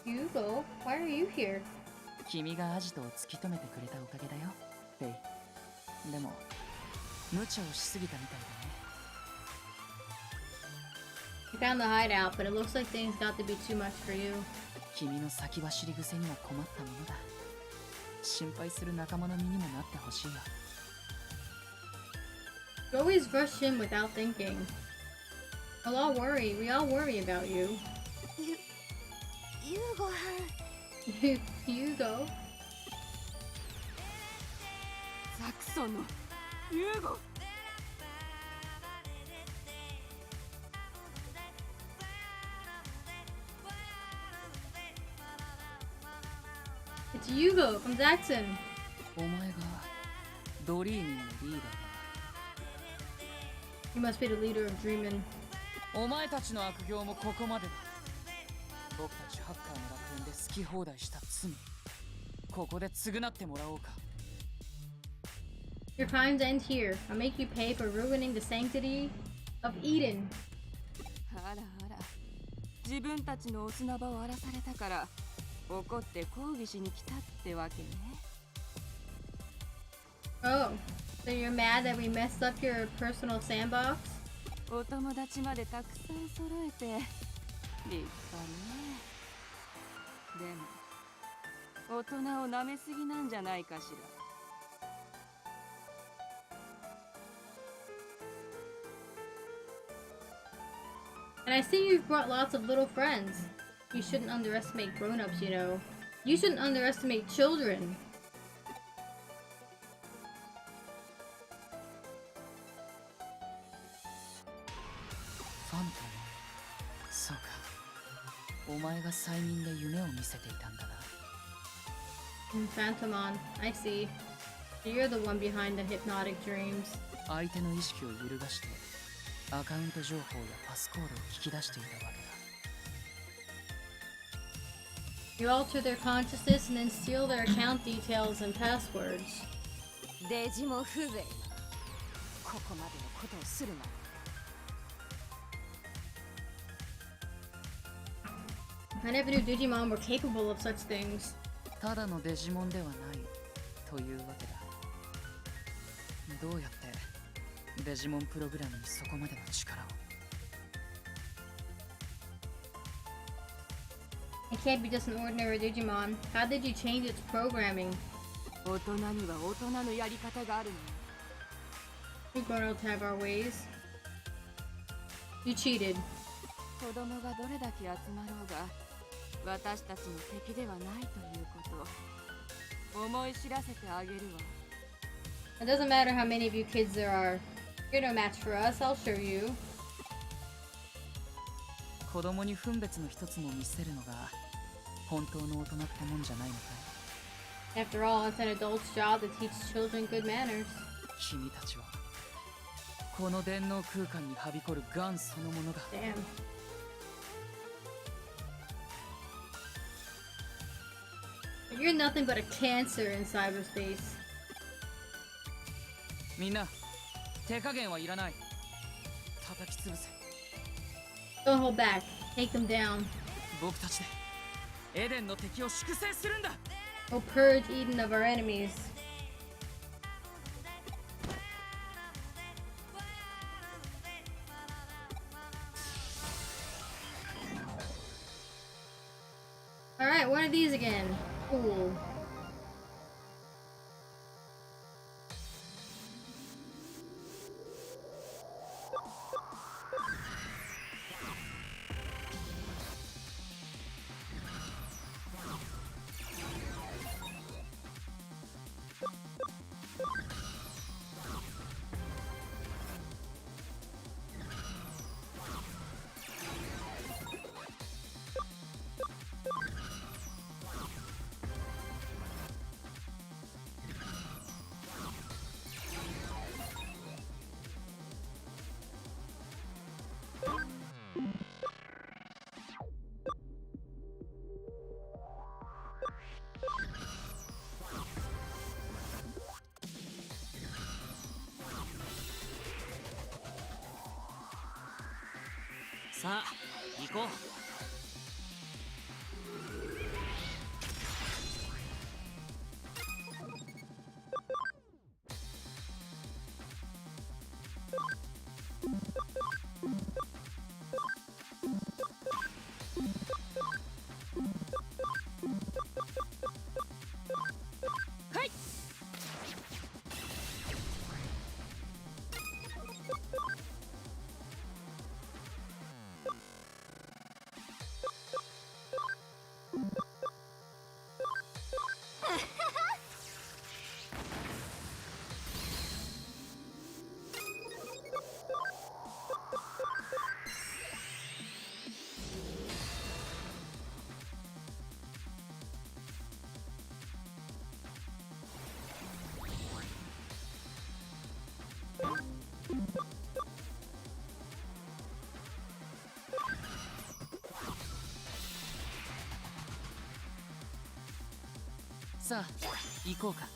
Hugo, why are you here? 君がアジトを突き止めてくれたおかげだよ、フェイ。でも、無茶をしすぎたみたいだね。 You found the hideout, but it looks like things got to be too much for you. 君の先走り癖には困ったものだ。心配する仲間の身にもなってほしいよ。 You always rush in without thinking. We all worry about you. 夕ご飯。Hugo. ザクソンのユーゴ。 It's Hugo from Zaxxon. お前がドリーミンのリーダーだ。 You must be the leader of Dreamin'. お前たちの悪行もここまでだ。僕たちハッカーの楽園で好き放題した罪、ここで償ってもらおうか。 Your crimes end here. I'll make you pay for ruining the sanctity of Eden. あらあら、自分たちのお砂場を荒らされたから怒って抗議しに来たってわけね。 Oh, so you're mad that we messed up your personal sandbox? お友達までたくさん揃えて立派ね。でも大人を舐めすぎなんじゃないかしら。 And I see you've brought lots of little friends. You shouldn't underestimate grown-ups, you know. You shouldn't underestimate children. ファントム。そうか。お前が催眠で夢を見せていたんだな。 Phantomon, I see. You're the one behind the hypnotic dreams. 相手の意識を揺るがしてアカウント情報やパスコードを聞き出していたわけだ。 You alter their consciousness and then steal their account details and passwords. デジも風情な。ここまでのことをするな。 I never knew Digimon were capable of such things. ただのデジモンではないというわけだ。どうやってデジモンプログラムにそこまでの力を。 It can't be just an ordinary Digimon. How did you change its programming? 大人には大人のやり方があるのよ。 We grown-ups have our ways. You cheated. 子供がどれだけ集まろうが私たちの敵ではないということ思い知らせてあげるわ。 It doesn't matter how many of you kids there are. You're no match for us, I'll show you. 子供に分別の一つも見せるのが本当の大人ってもんじゃないのかい。 After all, it's an adult's job to teach children good manners. 君たちはこの電脳空間にはびこるガンそのものだ。 Damn. You're nothing but a cancer in cyberspace. みんな手加減はいらない。叩き潰せ。 Don't hold back. Take them down. 僕たちでエデンの敵を粛清するんだ。 We'll purge Eden of our enemies. Alright, what are these again? Cool.さあ行こう。はい。さあ行こうか。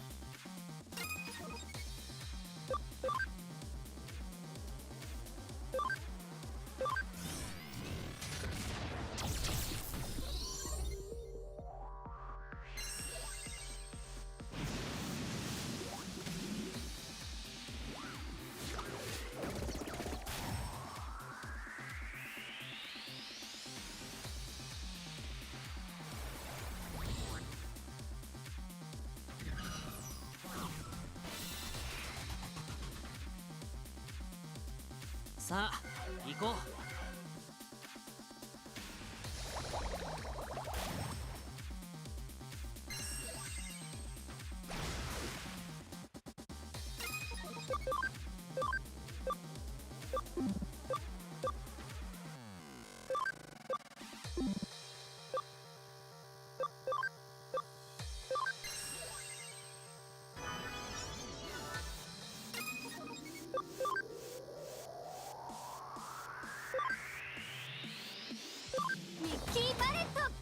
さあ行こう。キーパレット。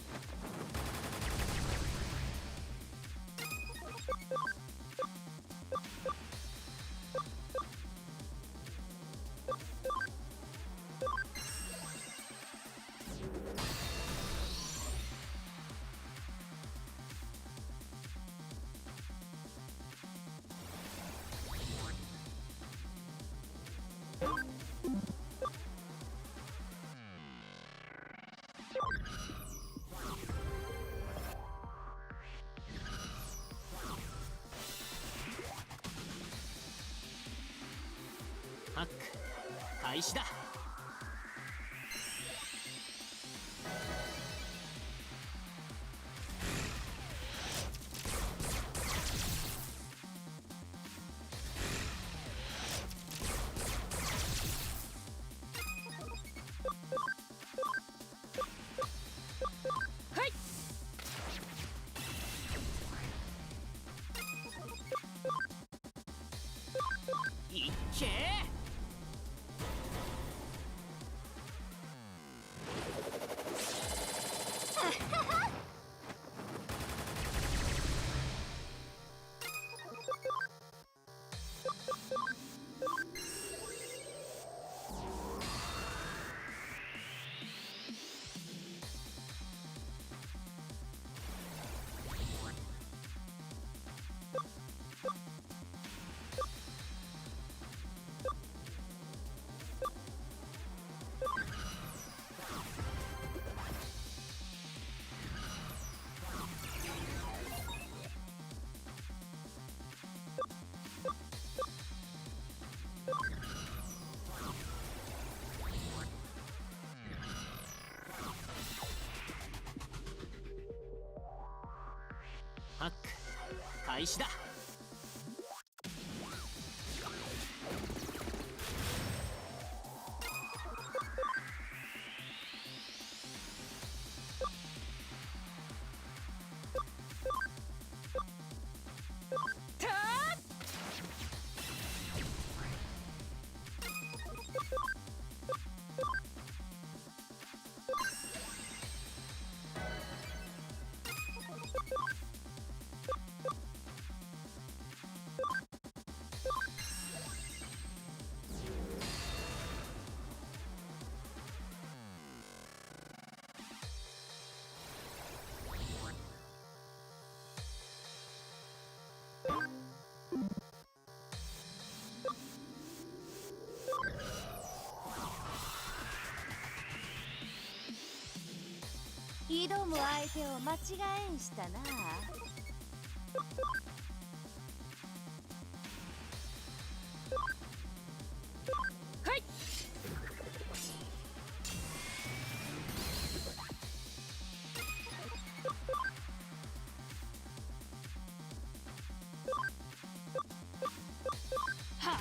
ハック開始だ。いっけー。ハック開始だ。挑む相手を間違えんしたな。はいはあ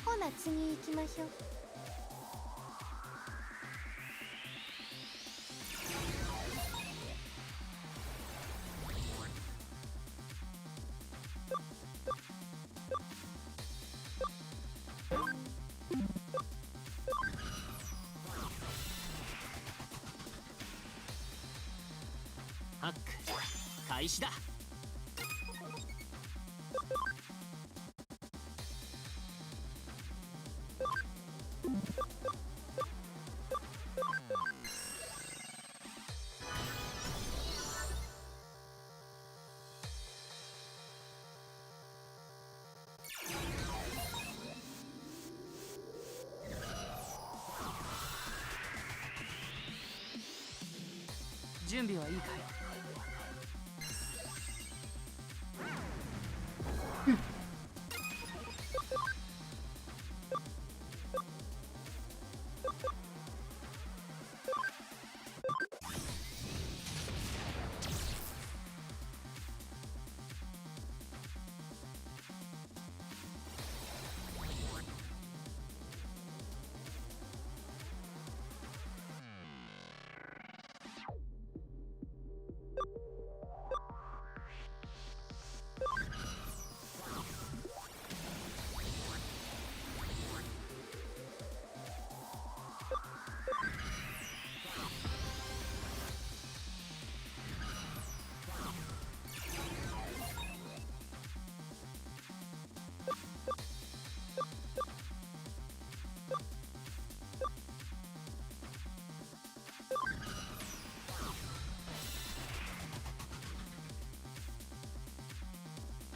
ほな次行きましょう。ハック開始だ。準備はいいかい。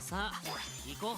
さあ行こう。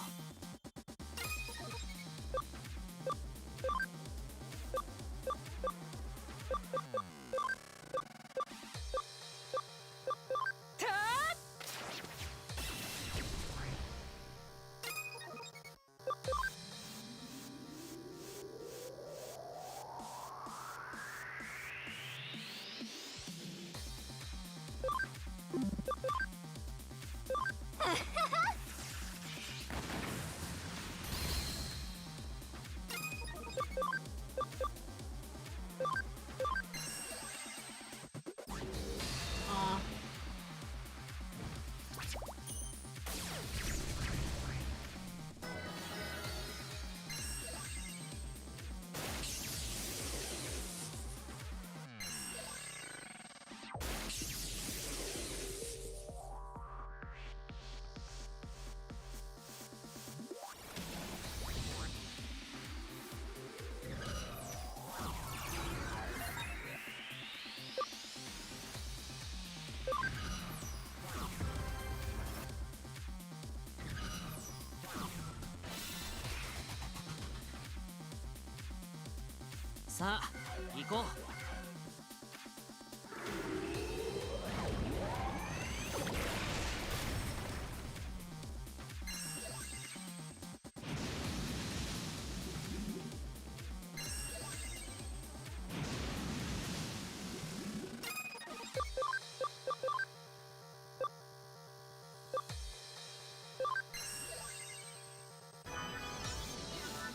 さあ行こう。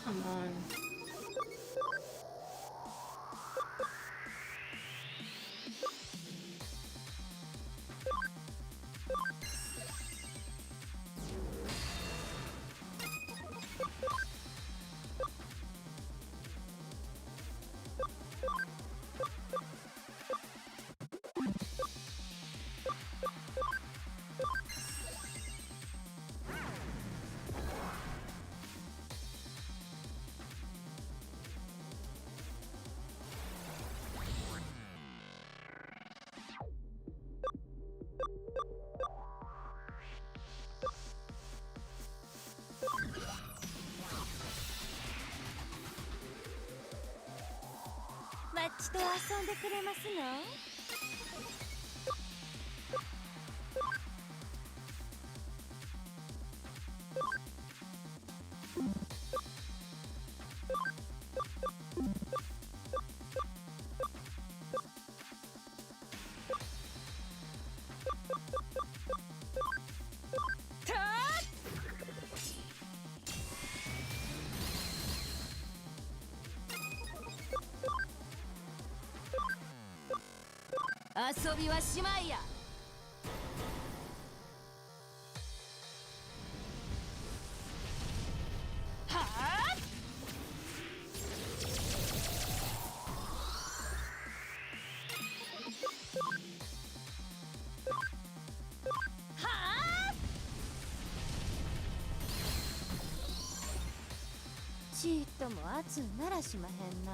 Come on.マッチと遊んでくれますの？遊びはしまいや。はあ。はあ。ちーっとも圧ならしまへんな。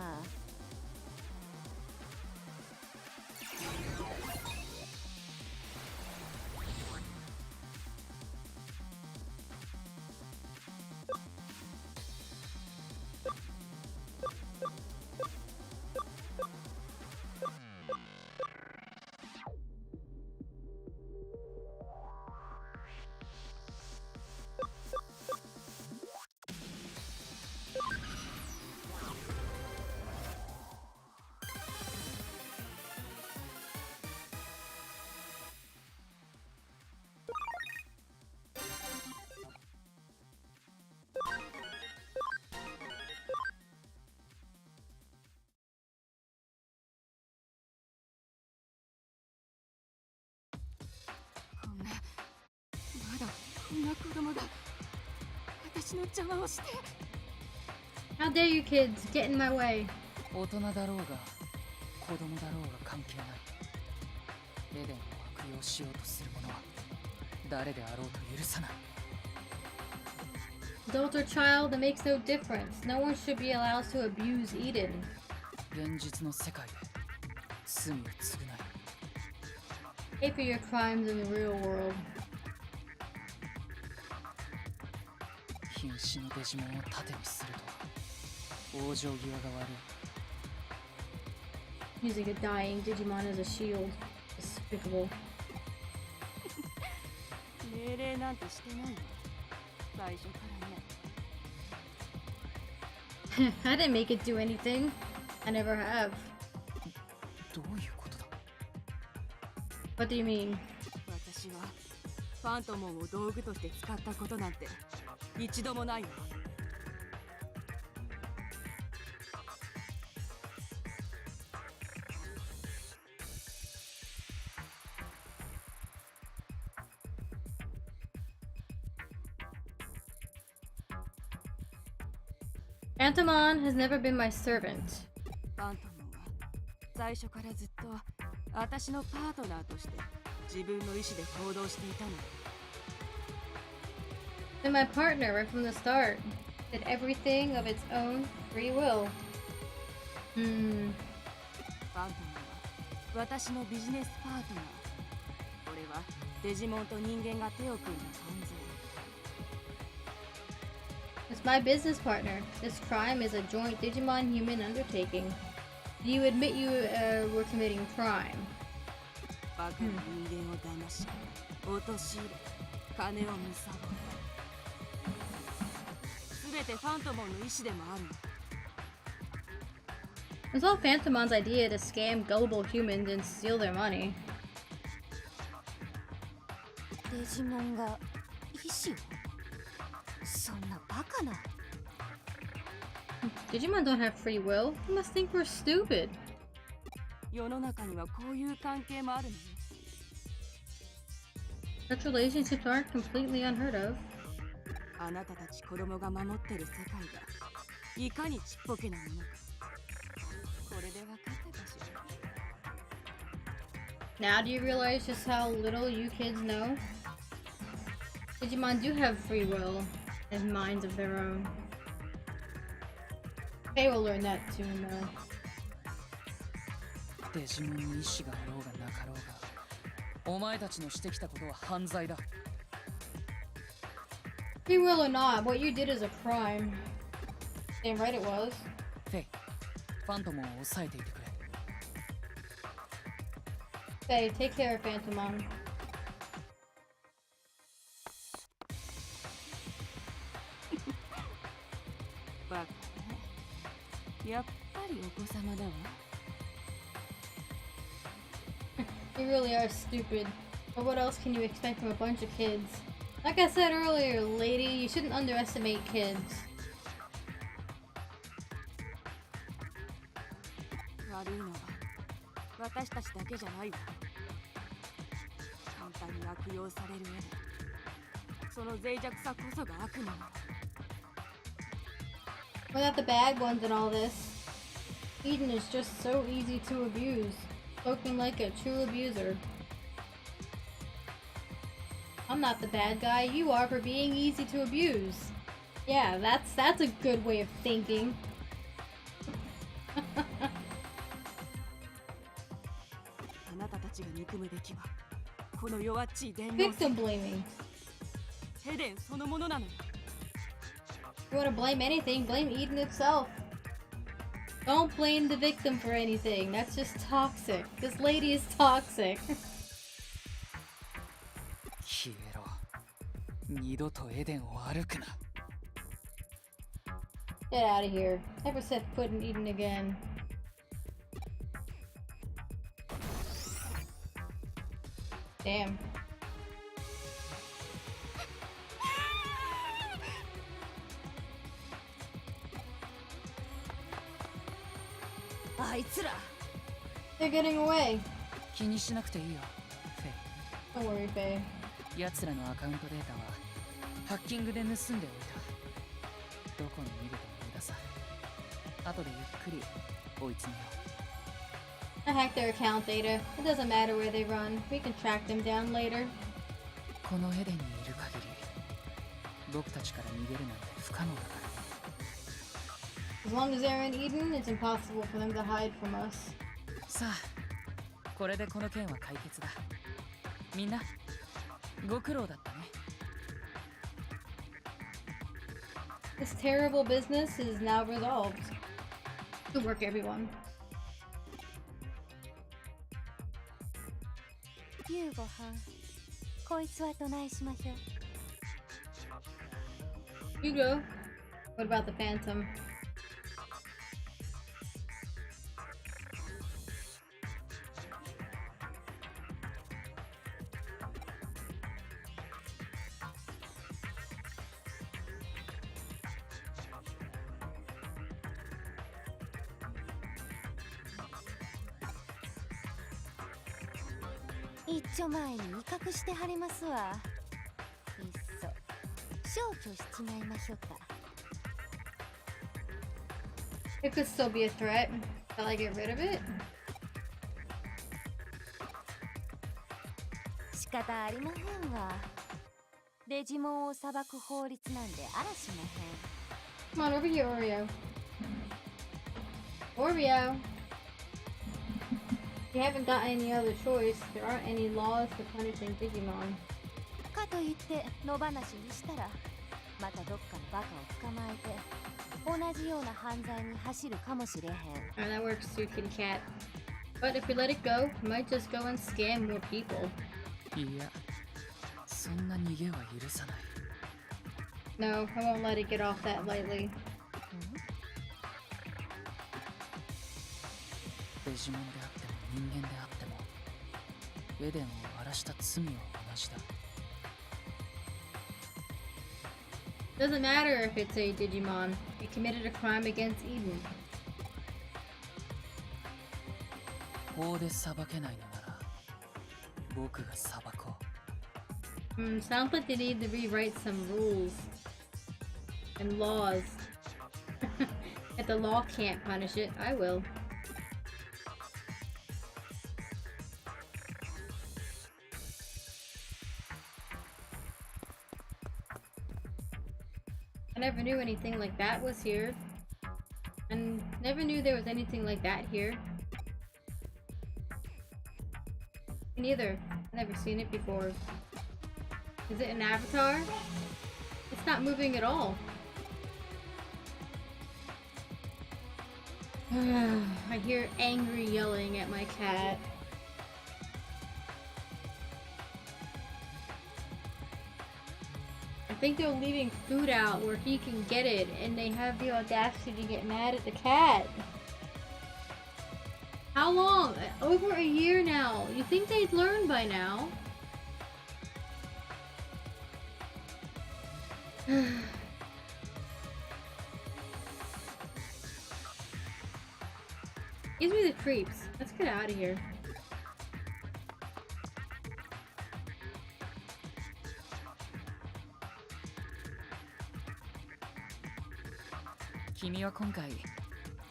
まだこんな子供が私の邪魔をして。 How dare you kids get in my way? 大人だろうが子供だろうが関係ない。エデンを悪用しようとする者は誰であろうと許さない。 Adult or child, it makes no difference. No one should be allowed to abuse Eden. 現実の世界で罪を償い Pay for your crimes in the real world. 瀕死のデジモンを盾にするとは往生際が悪い。 Using a dying Digimon as a shield. Despicable. 命令なんてしてないよ、最初からね。I didn't make it do anything. I never have. どういうことだ？ What do you mean? 私はファントモンを道具として使ったことなんて一度もないわ。Phantomon has never been my servant. ファントモンは最初からずっと私のパートナーとして自分の意思で行動していたの。 Been my partner right from the start. Did everything of its own free will. ファントモンは私のビジネスパートナー。これはデジモンと人間が手を組んだ存在。 It's my business partner. This crime is a joint Digimon human undertaking. You admit you were committing crime. バカな人間を騙し、陥れ、金を貪る。すべてファントモンの意志でもあるの。It's all Phantomon's idea to scam gullible humans and steal their money. デジモンが意志を？そんなバカな。Digimon don't have free will. You must think we're stupid. 世の中にはこういう関係もあるのよ。Such relationships aren't completely unheard of. あなたたち子供が守ってる世界がいかにちっぽけなものか。これで分かったかしら。 Now do you realize just how little you kids know? Digimon do have free will and minds of their own. They will learn that soon though. デジモンに意志があろうがなかろうが、お前たちのしてきたことは犯罪だ。 Free will or not, what you did is a crime. Damn right it was. フェイ、ファントモンを抑えていてくれ。 Hey, take care of Phantomon. バカね。やっぱりお子様だわ。You really are stupid. But what else can you expect from a bunch of kids? Like I said earlier, lady, you shouldn't underestimate kids. 悪いのは私たちだけじゃないわ。簡単に悪用される上で、その脆弱さこそが悪なの。We're not the bad ones in all this. Eden is just so easy to abuse, spoken like a true abuser. I'm not the bad guy, you are for being easy to abuse. Yeah, that's a good way of thinking. あなたたちが憎むべきはこの弱っちい電脳 Victim blaming. ヘデンそのものなのよ。 If you want to blame anything, blame Eden itself. Don't blame the victim for anything. That's just toxic. This lady is toxic. 消えろ。二度とエデンを歩くな。 Get out of here. Never set foot in Eden again. Damn. あいつら。 They're getting away. 気にしなくていいよ、フェ Don't worry, Faye. イ。奴らのアカウントデータはハッキングで盗んでおいた。どこに逃げても無駄さ。後でゆっくり追い詰めよう。 I hacked their account data. It doesn't matter where they run. We can track them down later. このエデンにいる限り、僕たちから逃げるなんて不可能だから。 As long as they're in Eden, it's impossible for them to hide from us. さあ、これでこの件は解決だ。みんな、ご苦労だったね。 This terrible business is now resolved. Good work, everyone. 夕ご飯こいつはどないしましょう。 Hugo, what about the Phantom?一丁前に威嚇してはりますわ。いっそ消去しちまいましょうか。 It could still be a threat. Shall I get rid of it? 仕方ありまへんわ。デジモンを裁く法律なんであらしまへん。 Come on, over here, Oreo. Oreo! If you haven't got any other choice, there aren't any laws for punishing Digimon. かといって野放しにしたらまたどっかのバカを捕まえて同じような犯罪に走るかもしれへん。 Oh, that works too, kitty cat. But if we let it go, we might just go and scam more people. いや、そんな逃げは許さない。 No, I won't let it get off that lightly. デジモンであっても人間であってもエデンを荒らした罪は同じだ。 Doesn't matter if it's a Digimon. It committed a crime against Eden. 法で裁けないのなら僕が裁こう。Sounds like they need to rewrite some rules and laws. If the law can't punish it, I will. I never knew anything like that was here. And never knew there was anything like that here. Me neither. I've never seen it before. Is it an avatar? It's not moving at all. I hear angry yelling at my cat. I think they're leaving food out where he can get it, and they have the audacity to get mad at the cat. How long? Over a year now. You think they'd learn by now? Gives me the creeps. Let's get out of here. 君は今回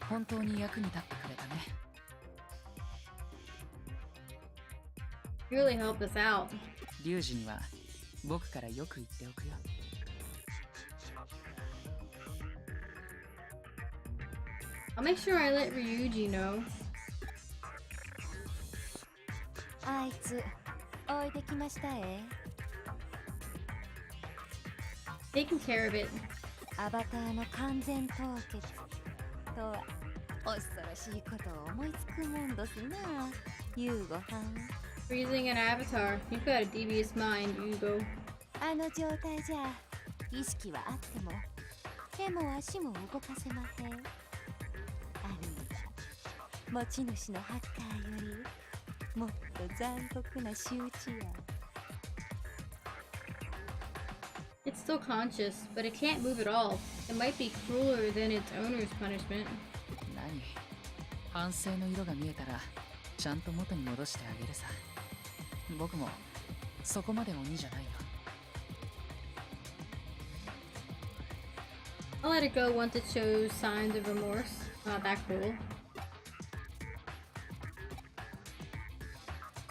本当に役に立ってくれたね。 You really helped us out. リュウジには僕からよく言っておくよ。 I'll make sure I let Ryuji know. あいつ置いてきましたTaking care of it. アバターの完全凍結とは恐ろしいことを思いつくもんですな、ユーゴはん。 Freezing an avatar. You've got a devious mind, Hugo. あの状態じゃ意識はあっても手も足も動かせまへん。あるいは持ち主のハッカーよりもっと残酷な仕打ちや。 It's still conscious, but it can't move at all. It might be crueler than its owner's punishment. 何？反省の色が見えたらちゃんと元に戻してあげるさ。僕もそこまで鬼じゃないよ。 I'll let it go once it shows signs of remorse. Not that cruel.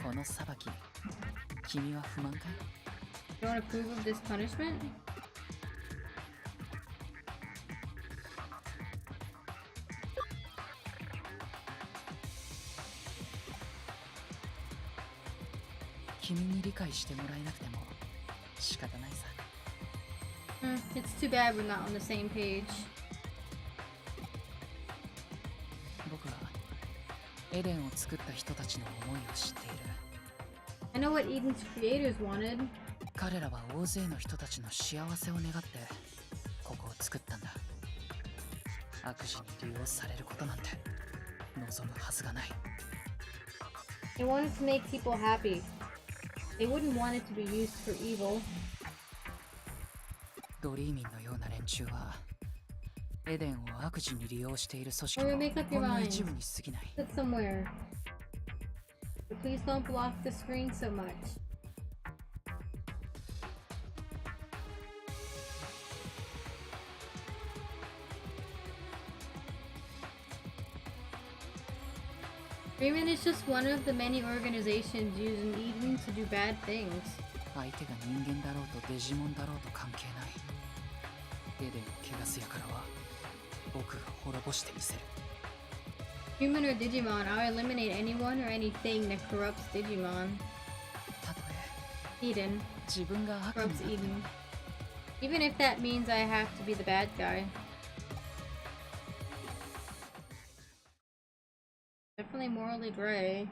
この裁き、君は不満かい？ You don't approve of this punishment? 君に理解してもらえなくても仕方ないさ。It's too bad we're not on the same page. 僕はエデンを作った人たちの思いを知っている。 I know what Eden's creators wanted. 彼らは大勢の人たちの幸せを願ってここを作ったんだ。悪事に利用されることなんて望むはずがない。 They wanted to make people happy. They wouldn't want it to be used for evil. ドリーミンのような連中はエデンを悪事に利用している組織 Or の make up ほ your んの mind. 一部に過ぎない。 Sit somewhere. But please don't block the screen so much. Freeman is just one of the many organizations using Eden to do bad things. 相手が人間だろうとデジモンだろうと関係ない。エデンを汚す輩は僕が滅ぼしてみせる。 Human or Digimon, I'll eliminate anyone or anything that corrupts Digimon. たとえ Eden 自分が悪にな corrupts っても Eden. Even if that means I have to be the bad guy. Definitely morally gray.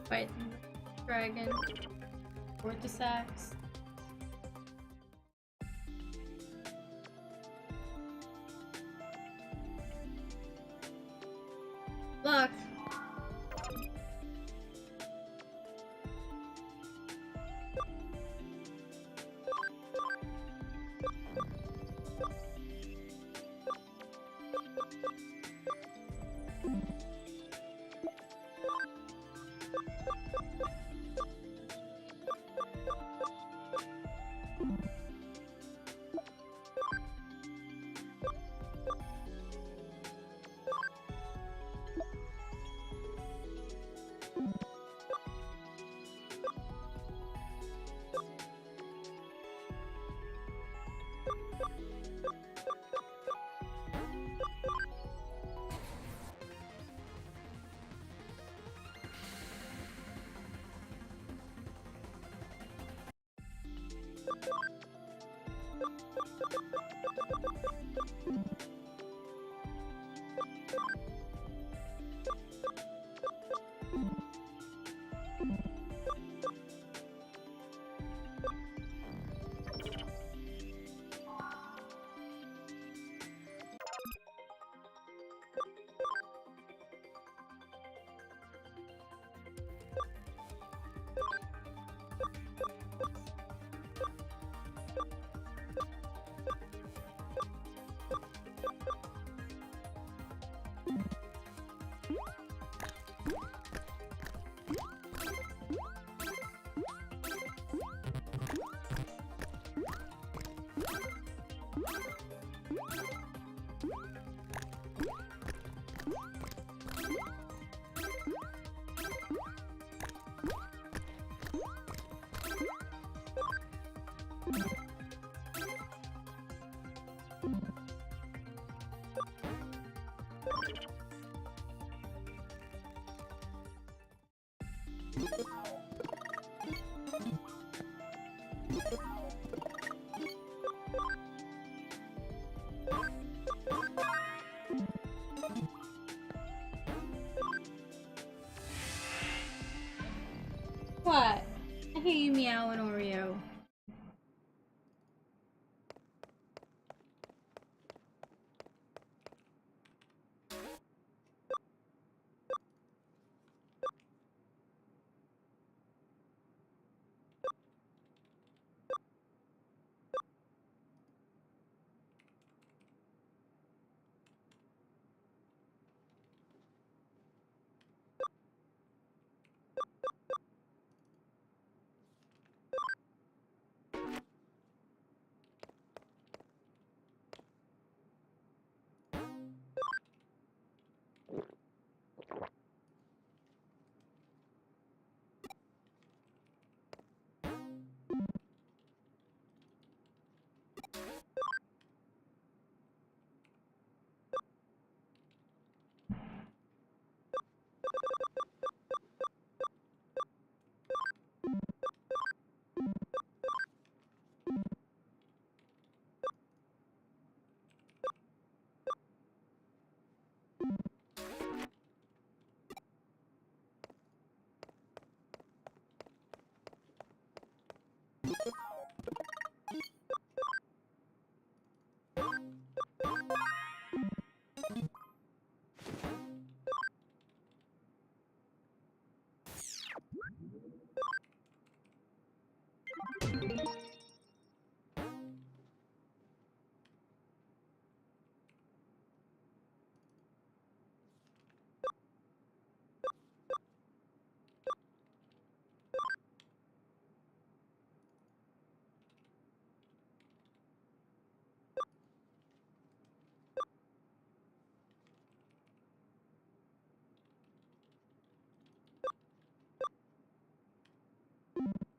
Fight dragon. Vortisax. Look. What? I hear you meowing, Oreo.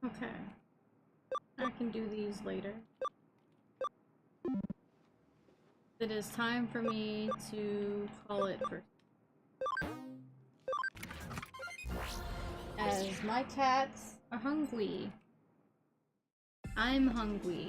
Okay. I can do these later. It is time for me to call it for. As my cats are hungry. I'm hungry.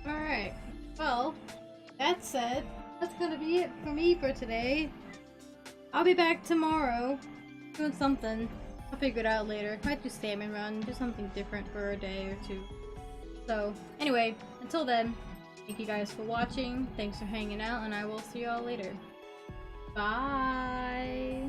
Alright, well, that said, that's gonna be it for me for today. I'll be back tomorrow doing something. I'll figure it out later. Might do Salmon Run, do something different for a day or two. So, anyway, until then, thank you guys for watching, thanks for hanging out, and I will see y'all later. Bye!